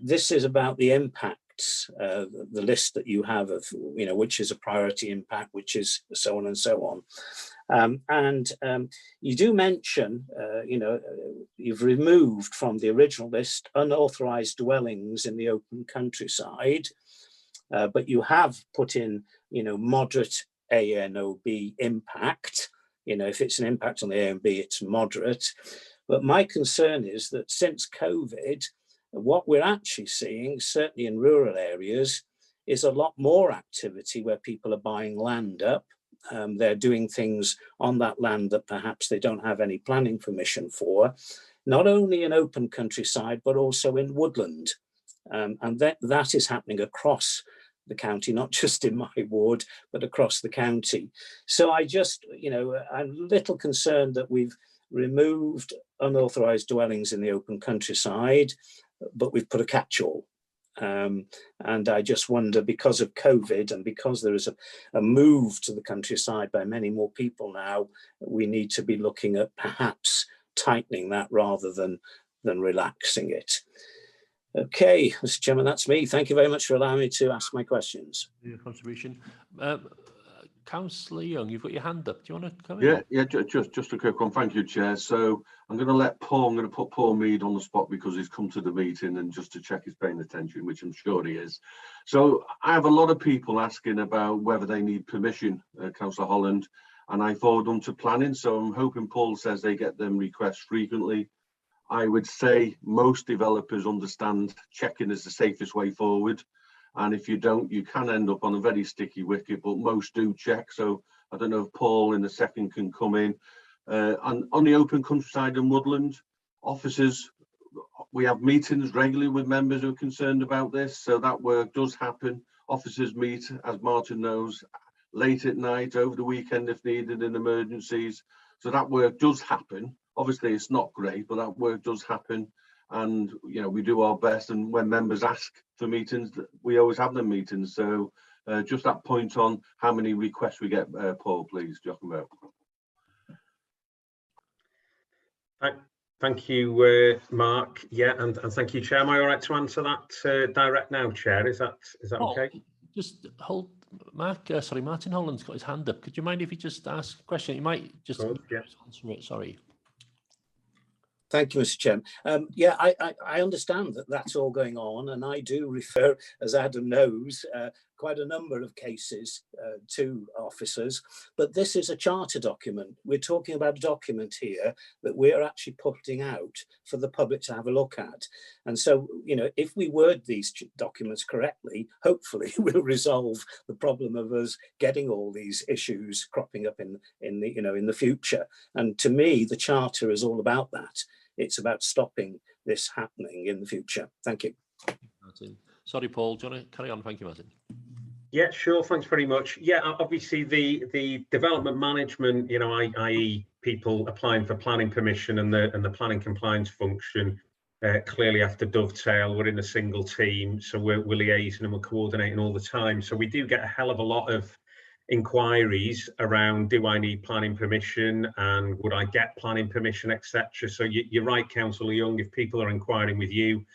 this is about the impacts, the list that you have of, you know, which is a priority impact, which is so on and so on. You do mention, you know, you've removed from the original list unauthorized dwellings in the open countryside, but you have put in, you know, moderate ANOB impact. You know, if it's an impact on the A and B, it's moderate. But my concern is that since COVID, what we're actually seeing, certainly in rural areas, is a lot more activity where people are buying land up. They're doing things on that land that perhaps they don't have any planning permission for, not only in open countryside, but also in woodland. And that is happening across the county, not just in my ward, but across the county. So I just, you know, I'm a little concerned that we've removed unauthorized dwellings in the open countryside, but we've put a catch-all. And I just wonder, because of COVID and because there is a move to the countryside by many more people now, we need to be looking at perhaps tightening that rather than relaxing it. Okay, Mr. Chairman, that's me. Thank you very much for allowing me to ask my questions. Your contribution. Councillor Young, you've got your hand up. Do you want to come in? Yeah, just a quick one. Thank you, Chair. So I'm going to put Paul Mead on the spot because he's come to the meeting and just to check he's paying attention, which I'm sure he is. So I have a lot of people asking about whether they need permission, Councillor Holland, and I forward them to planning. So I'm hoping Paul says they get them requests frequently. I would say most developers understand checking is the safest way forward. And if you don't, you can end up on a very sticky wicket, but most do check. So I don't know if Paul in a second can come in. And on the open countryside and woodland, officers, we have meetings regularly with members who are concerned about this. So that work does happen. Officers meet, as Martin knows, late at night, over the weekend if needed in emergencies. So that work does happen. Obviously, it's not great, but that work does happen. And, you know, we do our best. And when members ask for meetings, we always have them meetings. So just that point on how many requests we get, Paul, please, Giacomo. Thank you, Mark. Yeah, and thank you, Chair. Am I all right to answer that direct now, Chair? Is that okay? Just hold, Martin Holland's got his hand up. Could you mind if you just ask a question? You might just answer it. Sorry. Thank you, Mr. Chairman. Yeah, I understand that that's all going on, and I do refer, as Adam knows, quite a number of cases to officers, but this is a charter document. We're talking about a document here that we're actually putting out for the public to have a look at. And so, you know, if we word these documents correctly, hopefully we'll resolve the problem of us getting all these issues cropping up in the future. And to me, the charter is all about that. It's about stopping this happening in the future. Thank you. Martin. Sorry, Paul, do you want to carry on? Thank you, Martin. Yeah, sure. Thanks very much. Yeah, obviously the development management, you know, i.e. people applying for planning permission and the planning compliance function clearly have to dovetail. We're in a single team, so we're liaising and we're coordinating all the time. So we do get a hell of a lot of inquiries around, do I need planning permission and would I get planning permission, etc. So you're right, Councillor Young, if people are inquiring with you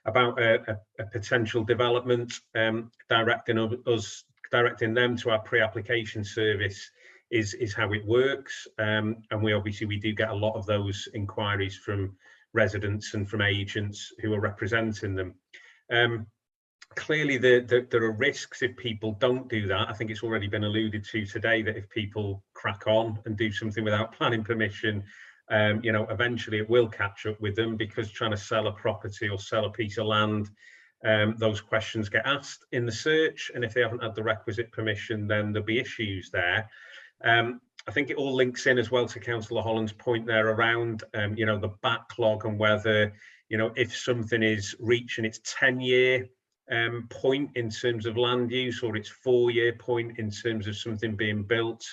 about a potential development, directing them to our pre-application service is how it works. And we do get a lot of those inquiries from residents and from agents who are representing them. Clearly, there are risks if people don't do that. I think it's already been alluded to today that if people crack on and do something without planning permission, you know, eventually it will catch up with them, because trying to sell a property or sell a piece of land, those questions get asked in the search, and if they haven't had the requisite permission, then there'll be issues there. I think it all links in as well to Councillor Holland's point there around, you know, the backlog and whether, you know, if something is reaching its 10-year point in terms of land use, or its 4-year point in terms of something being built,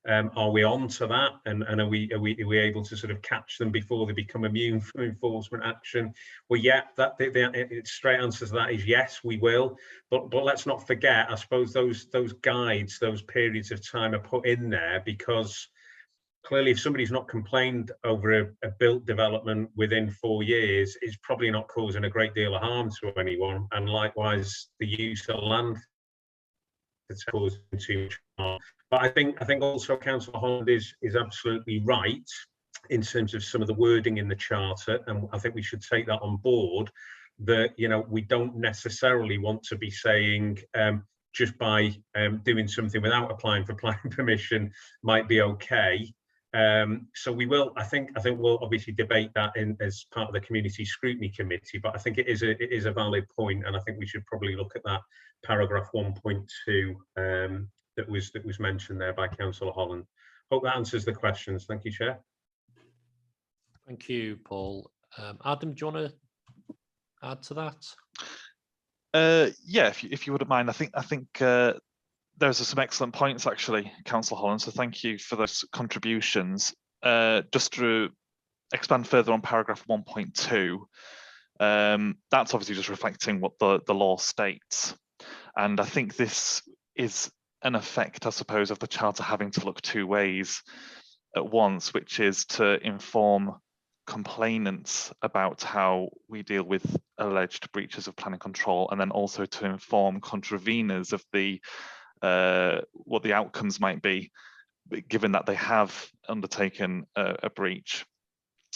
are we on to that, and are we able to sort of catch them before they become immune from enforcement action? Well, yeah, the straight answer to that is yes, we will, but let's not forget, I suppose those guides, those periods of time are put in there because clearly if somebody's not complained over a built development within 4 years, it's probably not causing a great deal of harm to anyone. And likewise, the use of land that's causing too much harm. But I think also Councillor Holland is absolutely right in terms of some of the wording in the charter, and I think we should take that on board, that, you know, we don't necessarily want to be saying just by doing something without applying for planning permission might be okay. So we will, I think we'll obviously debate that as part of the Community Scrutiny Committee, but I think it is a valid point, and I think we should probably look at that paragraph 1.2 that was mentioned there by Councillor Holland. Hope that answers the questions. Thank you, Chair. Thank you, Paul. Adam, do you want to add to that? Yeah, if you wouldn't mind. I think those are some excellent points, actually, Councillor Holland. So thank you for those contributions. Just to expand further on paragraph 1.2, that's obviously just reflecting what the law states. And I think this is an effect, I suppose, of the Charter having to look two ways at once, which is to inform complainants about how we deal with alleged breaches of planning control, and then also to inform contraveners of the what the outcomes might be, given that they have undertaken a breach.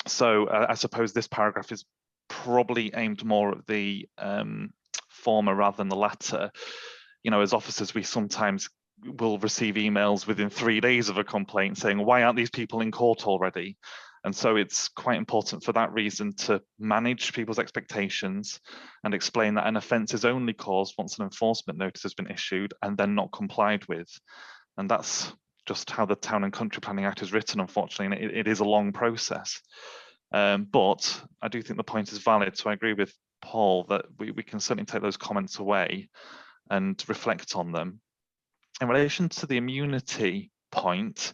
So I suppose this paragraph is probably aimed more at the former rather than the latter. You know, as officers, we sometimes will receive emails within 3 days of a complaint saying, why aren't these people in court already? And so it's quite important for that reason to manage people's expectations and explain that an offence is only caused once an enforcement notice has been issued and then not complied with. And that's just how the Town and Country Planning Act is written, unfortunately, and it is a long process. But I do think the point is valid, so I agree with Paul that we can certainly take those comments away and reflect on them. In relation to the immunity point,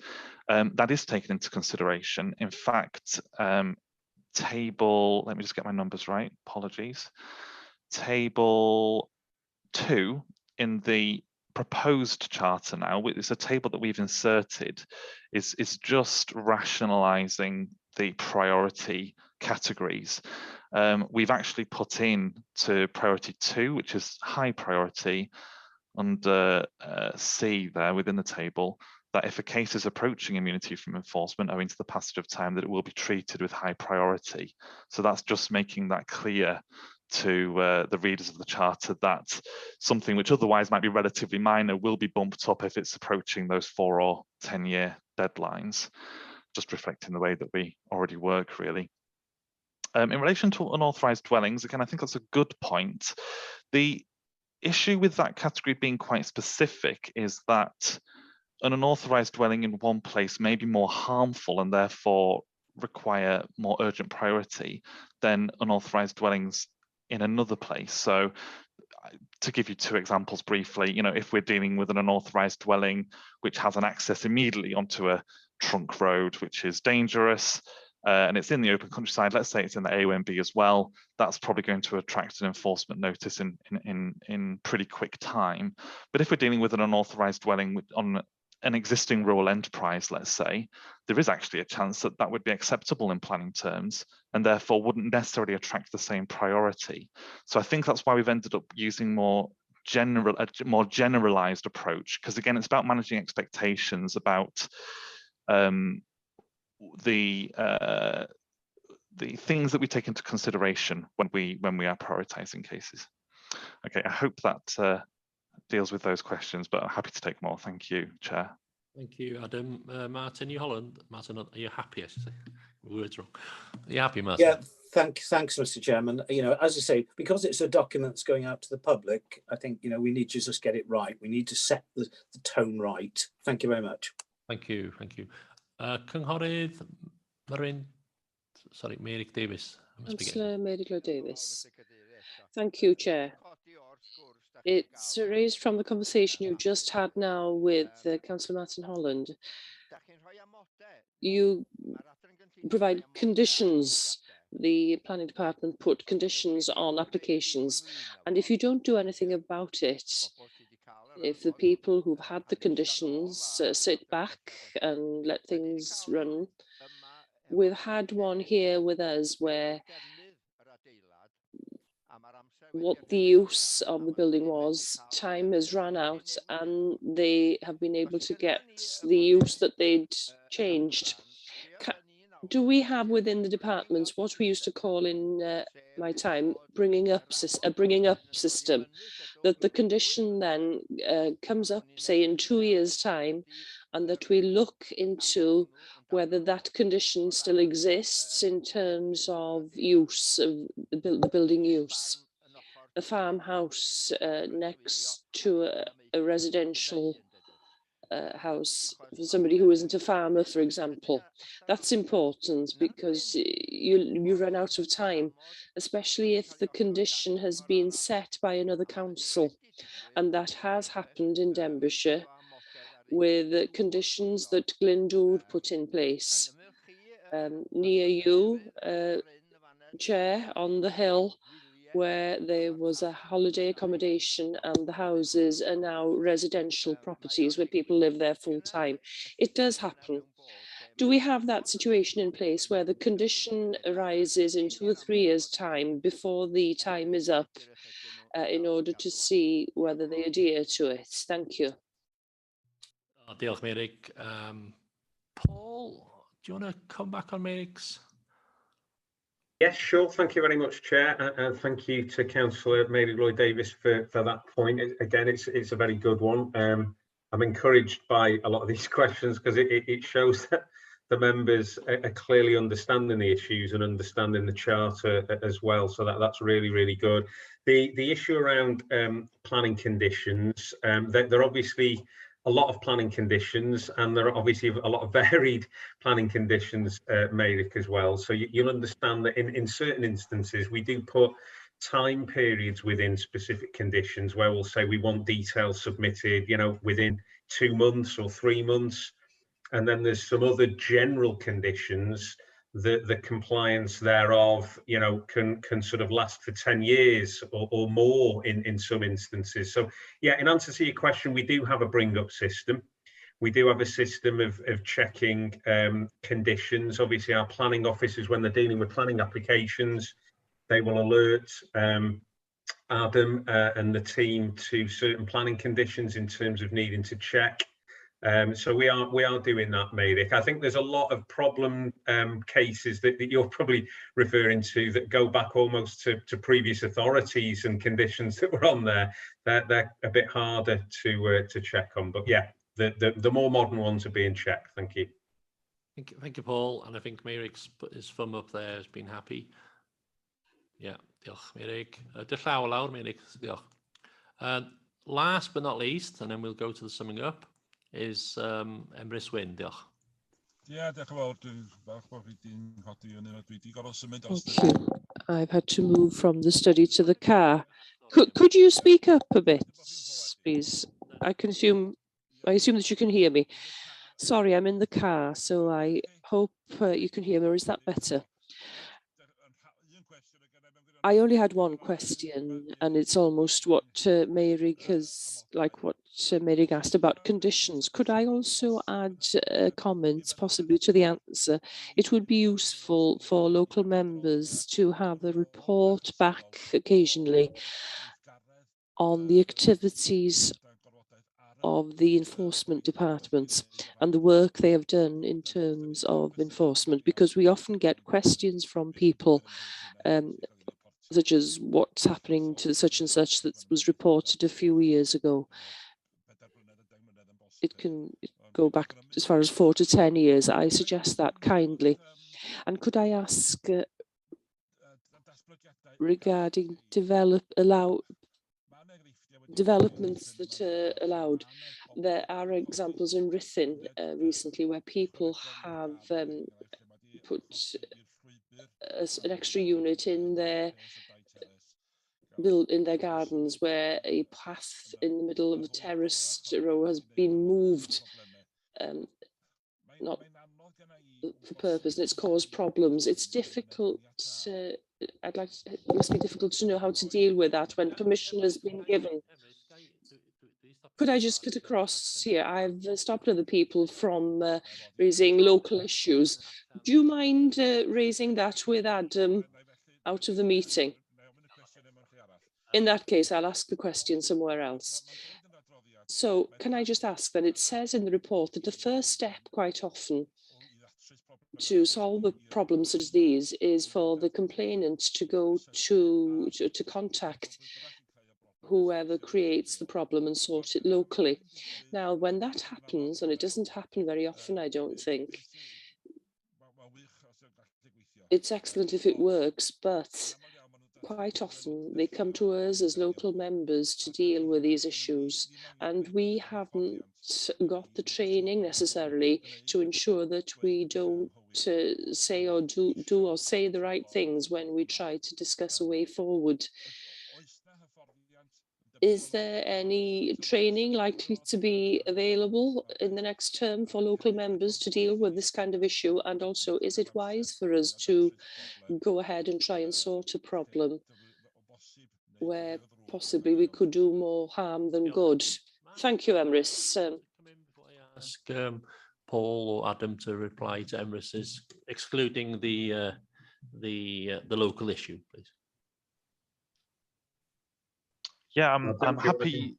that is taken into consideration. In fact, let me just get my numbers right, apologies. Table 2 in the proposed charter now, it's a table that we've inserted, is just rationalising the priority categories. We've actually put in to priority 2, which is high priority, under C there within the table, that if a case is approaching immunity from enforcement owing to the passage of time, that it will be treated with high priority. So that's just making that clear to the readers of the Charter that something which otherwise might be relatively minor will be bumped up if it's approaching those 4 or 10-year deadlines, just reflecting the way that we already work, really. In relation to unauthorised dwellings, again, I think that's a good point. The issue with that category being quite specific is that an unauthorised dwelling in one place may be more harmful and therefore require more urgent priority than unauthorised dwellings in another place. So to give you 2 examples briefly, you know, if we're dealing with an unauthorised dwelling which has an access immediately onto a trunk road, which is dangerous, and it's in the open countryside, let's say it's in the AONB as well, that's probably going to attract an enforcement notice in pretty quick time. But if we're dealing with an unauthorised dwelling on an existing rural enterprise, let's say, there is actually a chance that that would be acceptable in planning terms and therefore wouldn't necessarily attract the same priority. So I think that's why we've ended up using a more generalised approach, because again, it's about managing expectations about the things that we take into consideration when we are prioritising cases. Okay, I hope that deals with those questions, but I'm happy to take more. Thank you, Chair. Thank you, Adam. Martin, New Holland. Martin, are you happy? I should say. Words wrong. Are you happy, Martin? Yeah, thanks, Mr. Chairman. You know, as I say, because it's a document that's going out to the public, I think, you know, we need to just get it right. We need to set the tone right. Thank you very much. Thank you. Thank you. Cynghorydd Mary Davis. Councillor Mary Davis. Thank you, Chair. It's raised from the conversation you just had now with Councillor Martin Holland. You provide conditions. The planning department put conditions on applications, and if you don't do anything about it, if the people who've had the conditions sit back and let things run. We've had one here with us where what the use of the building was, time has run out and they have been able to get the use that they'd changed. Do we have within the departments what we used to call in my time bringing up system, that the condition then comes up, say, in 2 years' time, and that we look into whether that condition still exists in terms of use of the building use. A farmhouse next to a residential house for somebody who isn't a farmer, for example. That's important because you run out of time, especially if the condition has been set by another council, and that has happened in Denbighshire with conditions that Glyndŵr put in place. Near you, Chair, on the hill, where there was a holiday accommodation and the houses are now residential properties where people live there full time. It does happen. Do we have that situation in place where the condition arises in 2 or 3 years' time before the time is up in order to see whether they adhere to it? Thank you. Diolch, Meirig. Paul, do you want to come back on Meirig's? Yes, sure. Thank you very much, Chair, and thank you to Councillor Mary Lloyd-Davis for that point. Again, it's a very good one. I'm encouraged by a lot of these questions because it shows that the members are clearly understanding the issues and understanding the charter as well. So that's really, really good. The issue around planning conditions, there are obviously a lot of planning conditions, and there are obviously a lot of varied planning conditions, Meirig, as well. So you'll understand that in certain instances, we do put time periods within specific conditions where we'll say we want details submitted, within 2 months or 3 months. And then there's some other general conditions that the compliance thereof, can sort of last for 10 years or more in some instances. So yeah, in answer to your question, we do have a bring up system. We do have a system of checking conditions. Obviously, our planning officers, when they're dealing with planning applications, they will alert Adam and the team to certain planning conditions in terms of needing to check. So we are doing that, Meirig. I think there's a lot of problem cases that you're probably referring to that go back almost to previous authorities and conditions that were on there. They're a bit harder to check on, but yeah, the more modern ones are being checked. Thank you. Thank you, Paul. And I think Meirig's put his thumb up there, has been happy. Yeah, diolch, Meirig. Llaw lawr, Meirig, diolch. Last but not least, and then we'll go to the summing up, is Emrys Wyn, diolch. Diolch yn fawr, dwi'n falch bod fi di'n codi yn yna, dwi wedi gorfod symud os Thank you. I've had to move from the study to the car. Could you speak up a bit, please? I assume that you can hear me. Sorry, I'm in the car, so I hope you can hear me, or is that better? I only had one question, and it's almost what Meirig has, like what Meirig asked about conditions. Could I also add comments possibly to the answer? It would be useful for local members to have a report back occasionally on the activities of the enforcement departments and the work they have done in terms of enforcement, because we often get questions from people such as what's happening to such and such that was reported a few years ago. It can go back as far as 4 to 10 years. I suggest that kindly. And could I ask regarding developments that are allowed? There are examples in Ruthin recently where people have put an extra unit in their gardens where a path in the middle of a terraced row has been moved, not for purpose, and it's caused problems. It's difficult. It must be difficult to know how to deal with that when permission has been given. Do you stop Could I just cut across here? I've stopped other people from raising local issues. Do you mind raising that with Adam out of the meeting? In that case, I'll ask the question somewhere else. So can I just ask that it says in the report that the first step quite often to solve a problem such as these is for the complainant to go to contact whoever creates the problem and sort it locally. Now, when that happens, and it doesn't happen very often, I don't think, it's excellent if it works, but quite often they come to us as local members to deal with these issues, and we haven't got the training necessarily to ensure that we don't say or do or say the right things when we try to discuss a way forward. Is there any training likely to be available in the next term for local members to deal with this kind of issue? And also, is it wise for us to go ahead and try and sort a problem where possibly we could do more harm than good? Thank you, Emrys. Ask Paul or Adam to reply to Emrys's, excluding the local issue, please. Yeah, I'm happy.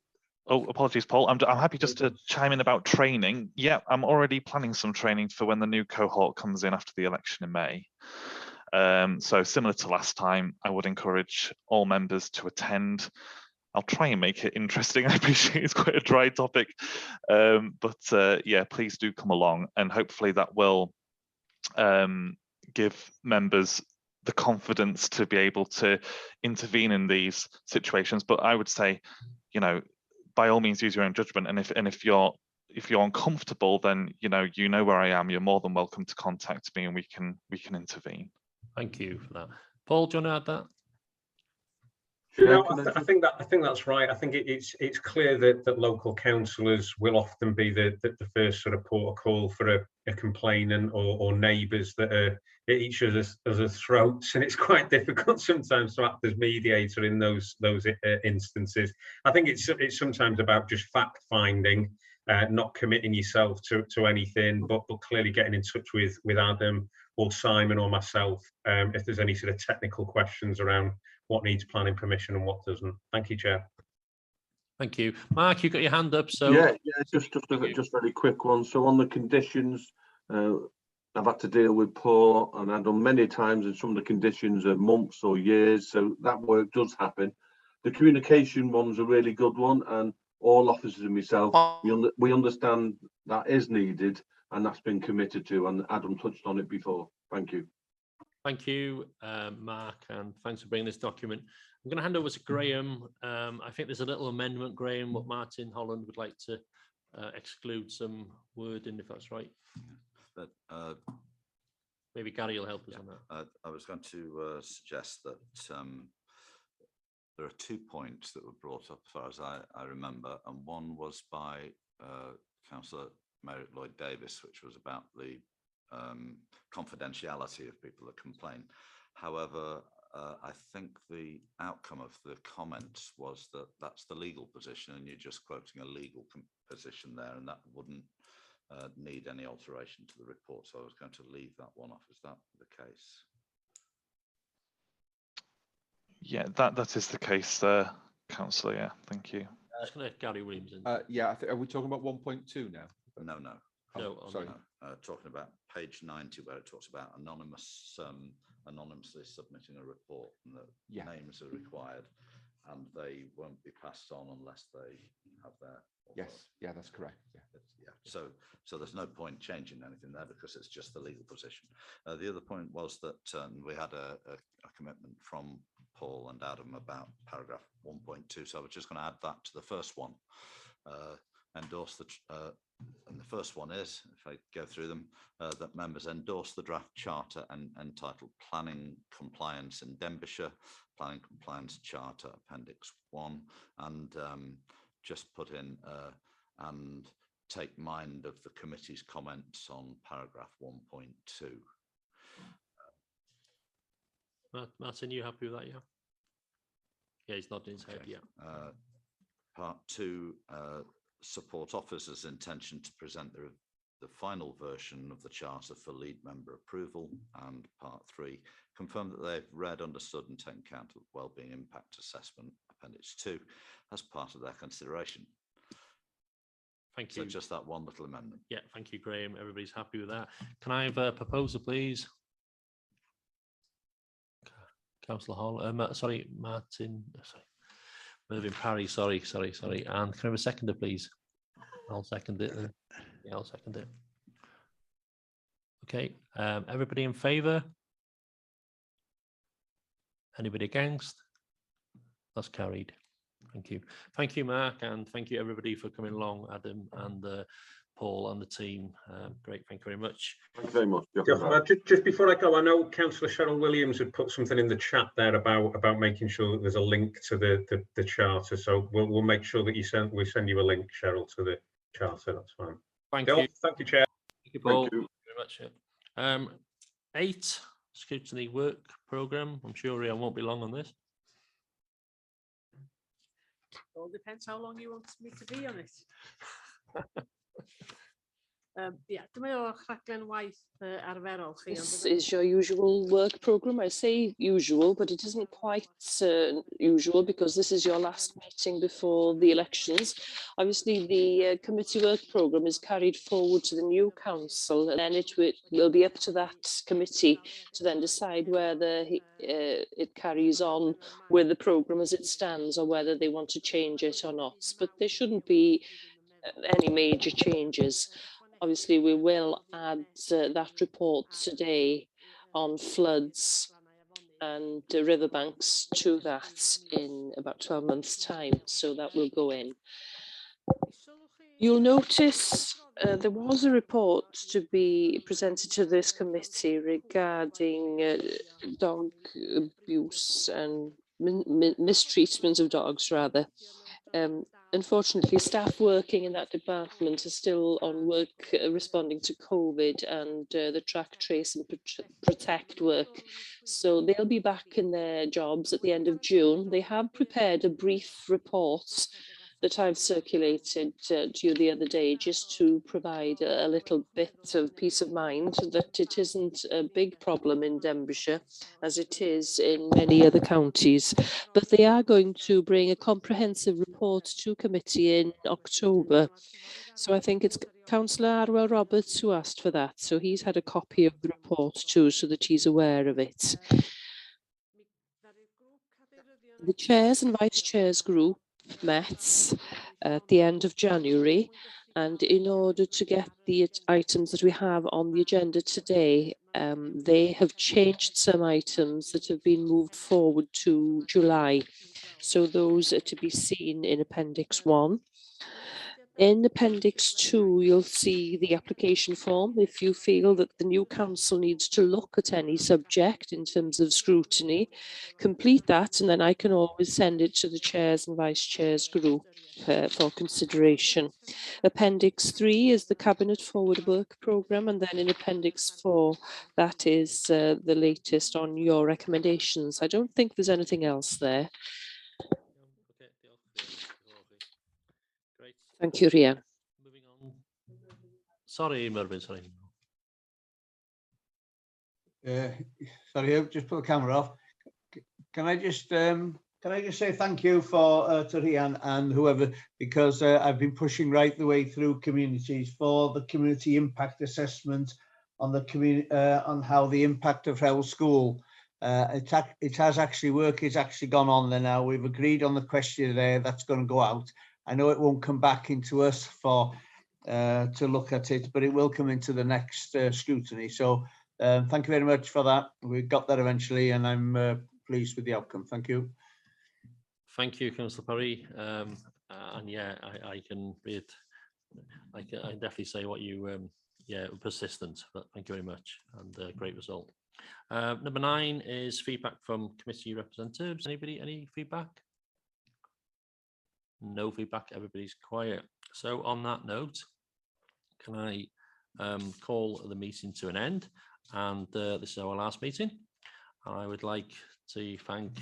Oh, apologies, Paul. I'm happy just to chime in about training. Yeah, I'm already planning some training for when the new cohort comes in after the election in May. So similar to last time, I would encourage all members to attend. I'll try and make it interesting. I appreciate it's quite a dry topic, but yeah, please do come along, and hopefully that will give members the confidence to be able to intervene in these situations. But I would say, you know, by all means use your own judgment. And if you're uncomfortable, then you know where I am. You're more than welcome to contact me, and we can intervene. Thank you for that. Paul, do you want to add that? No, I think that's right. I think it's clear that local councillors will often be the first sort of port of call for a complainant or neighbours that are at each other's throats, and it's quite difficult sometimes to act as mediator in those instances. I think it's sometimes about just fact finding, not committing yourself to anything, but clearly getting in touch with Adam or Simon or myself if there's any sort of technical questions around what needs planning permission and what doesn't. Thank you, Chair. Thank you. Mark, you got your hand up. So yeah, just very quick one. So on the conditions, I've had to deal with Paul, and I've done many times, and some of the conditions are months or years, so that work does happen. The communication one's a really good one, and all officers and myself, we understand that is needed, and that's been committed to, and Adam touched on it before. Thank you. Thank you, Mark, and thanks for bringing this document. I'm going to hand over to Graham. I think there's a little amendment, Graham, what Martin Holland would like to exclude some wording, if that's right. But maybe Gary will help us on that. I was going to suggest that there are 2 points that were brought up as far as I remember, and one was by Councillor Merritt Lloyd-Davis, which was about the confidentiality of people that complain. However, I think the outcome of the comments was that that's the legal position, and you're just quoting a legal position there, and that wouldn't need any alteration to the report. So I was going to leave that one off. Is that the case? Yeah, that is the case, Councillor. Yeah, thank you. Just going to Gary Williams in. Yeah, are we talking about 1.2 now? No. No, sorry. Talking about page 90, where it talks about anonymously submitting a report, and that names are required, and they won't be passed on unless they have their. Yes, yeah, that's correct. Yeah. So there's no point changing anything there because it's just the legal position. The other point was that we had a commitment from Paul and Adam about paragraph 1.2. So I was just going to add that to the first one. Endorse and the first one is, if I go through them, that members endorse the draft charter and entitled Planning Compliance in Denbighshire, Planning Compliance Charter Appendix 1, and just put in and take mind of the committee's comments on paragraph 1.2. Martin, you happy with that? Yeah, he's nodding his head. Yeah. Part 2, support officer's intention to present the final version of the charter for lead member approval, and part 3, confirm that they've read, understood and taken account of wellbeing impact assessment appendix 2 as part of their consideration. Thank you. So just that one little amendment. Yeah, thank you, Graham. Everybody's happy with that. Can I have a proposal, please? Councillor Hall, sorry, Martin, sorry, Mervyn Parry, sorry. And can I have a seconder, please? I'll second it. Yeah, I'll second it. Okay, everybody in favour? Anybody against? That's carried. Thank you. Thank you, Mark, and thank you everybody for coming along, Adam and Paul and the team. Great, thank you very much. Thank you very much. Just before I go, I know Councillor Cheryl Williams had put something in the chat there about making sure that there's a link to the charter. So we'll make sure that we send you a link, Cheryl, to the charter. That's fine. Thank you. Thank you, Chair. Thank you, Paul. Thank you very much. 8, scrutiny work programme. I'm sure I won't be long on this. All depends how long you want me to be on it. Yeah, dyma o'r rhaglen waith arferol chi. This is your usual work programme. I say usual, but it isn't quite usual because this is your last meeting before the elections. Obviously, the committee work programme is carried forward to the new council, and then it will be up to that committee to then decide whether it carries on with the programme as it stands or whether they want to change it or not. But there shouldn't be any major changes. Obviously, we will add that report today on floods and riverbanks to that in about 12 months' time, so that will go in. You'll notice there was a report to be presented to this committee regarding dog abuse and mistreatment of dogs, rather. Unfortunately, staff working in that department are still on work responding to COVID and the track, trace and protect work. So they'll be back in their jobs at the end of June. They have prepared a brief report that I've circulated to you the other day, just to provide a little bit of peace of mind that it isn't a big problem in Denbighshire as it is in many other counties. But they are going to bring a comprehensive report to committee in October. So I think it's Councillor Arwell Roberts who asked for that. So he's had a copy of the report too, so that he's aware of it. The chairs and vice chairs group met at the end of January, and in order to get the items that we have on the agenda today, they have changed some items that have been moved forward to July. So those are to be seen in Appendix 1. In Appendix 2, you'll see the application form. If you feel that the new council needs to look at any subject in terms of scrutiny, complete that, and then I can always send it to the chairs and vice chairs group for consideration. Appendix 3 is the Cabinet Forward Work Programme, and then in Appendix 4, that is the latest on your recommendations. I don't think there's anything else there. Thank you, Ria. Moving on. Sorry, Mervyn, sorry. Sorry, just put the camera off. Can I just say thank you for to Rian and whoever, because I've been pushing right the way through communities for the community impact assessment on the community on how the impact of Hell School. It has actually work. It's actually gone on there now. We've agreed on the questionnaire that's going to go out. I know it won't come back into us for to look at it, but it will come into the next scrutiny. So thank you very much for that. We got that eventually, and I'm pleased with the outcome. Thank you. Thank you, Councillor Parry. And yeah, I can read. I definitely say what you. Yeah, persistent. But thank you very much, and great result. Number 9 is feedback from committee representatives. Anybody? Any feedback? No feedback. Everybody's quiet. So on that note, can I call the meeting to an end? And this is our last meeting. And I would like to thank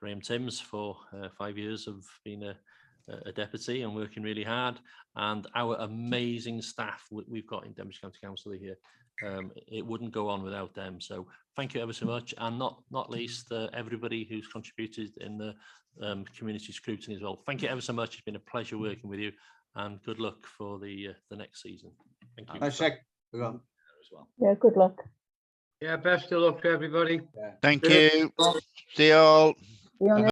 Graham Timms for 5 years of being a deputy and working really hard, and our amazing staff we've got in Denbighshire County Council here. It wouldn't go on without them. So thank you ever so much, and not least everybody who's contributed in the community scrutiny as well. Thank you ever so much. It's been a pleasure working with you, and good luck for the next season. Thank you. Yeah, good luck. Yeah, best of luck to everybody. Thank you. See you all. See you on the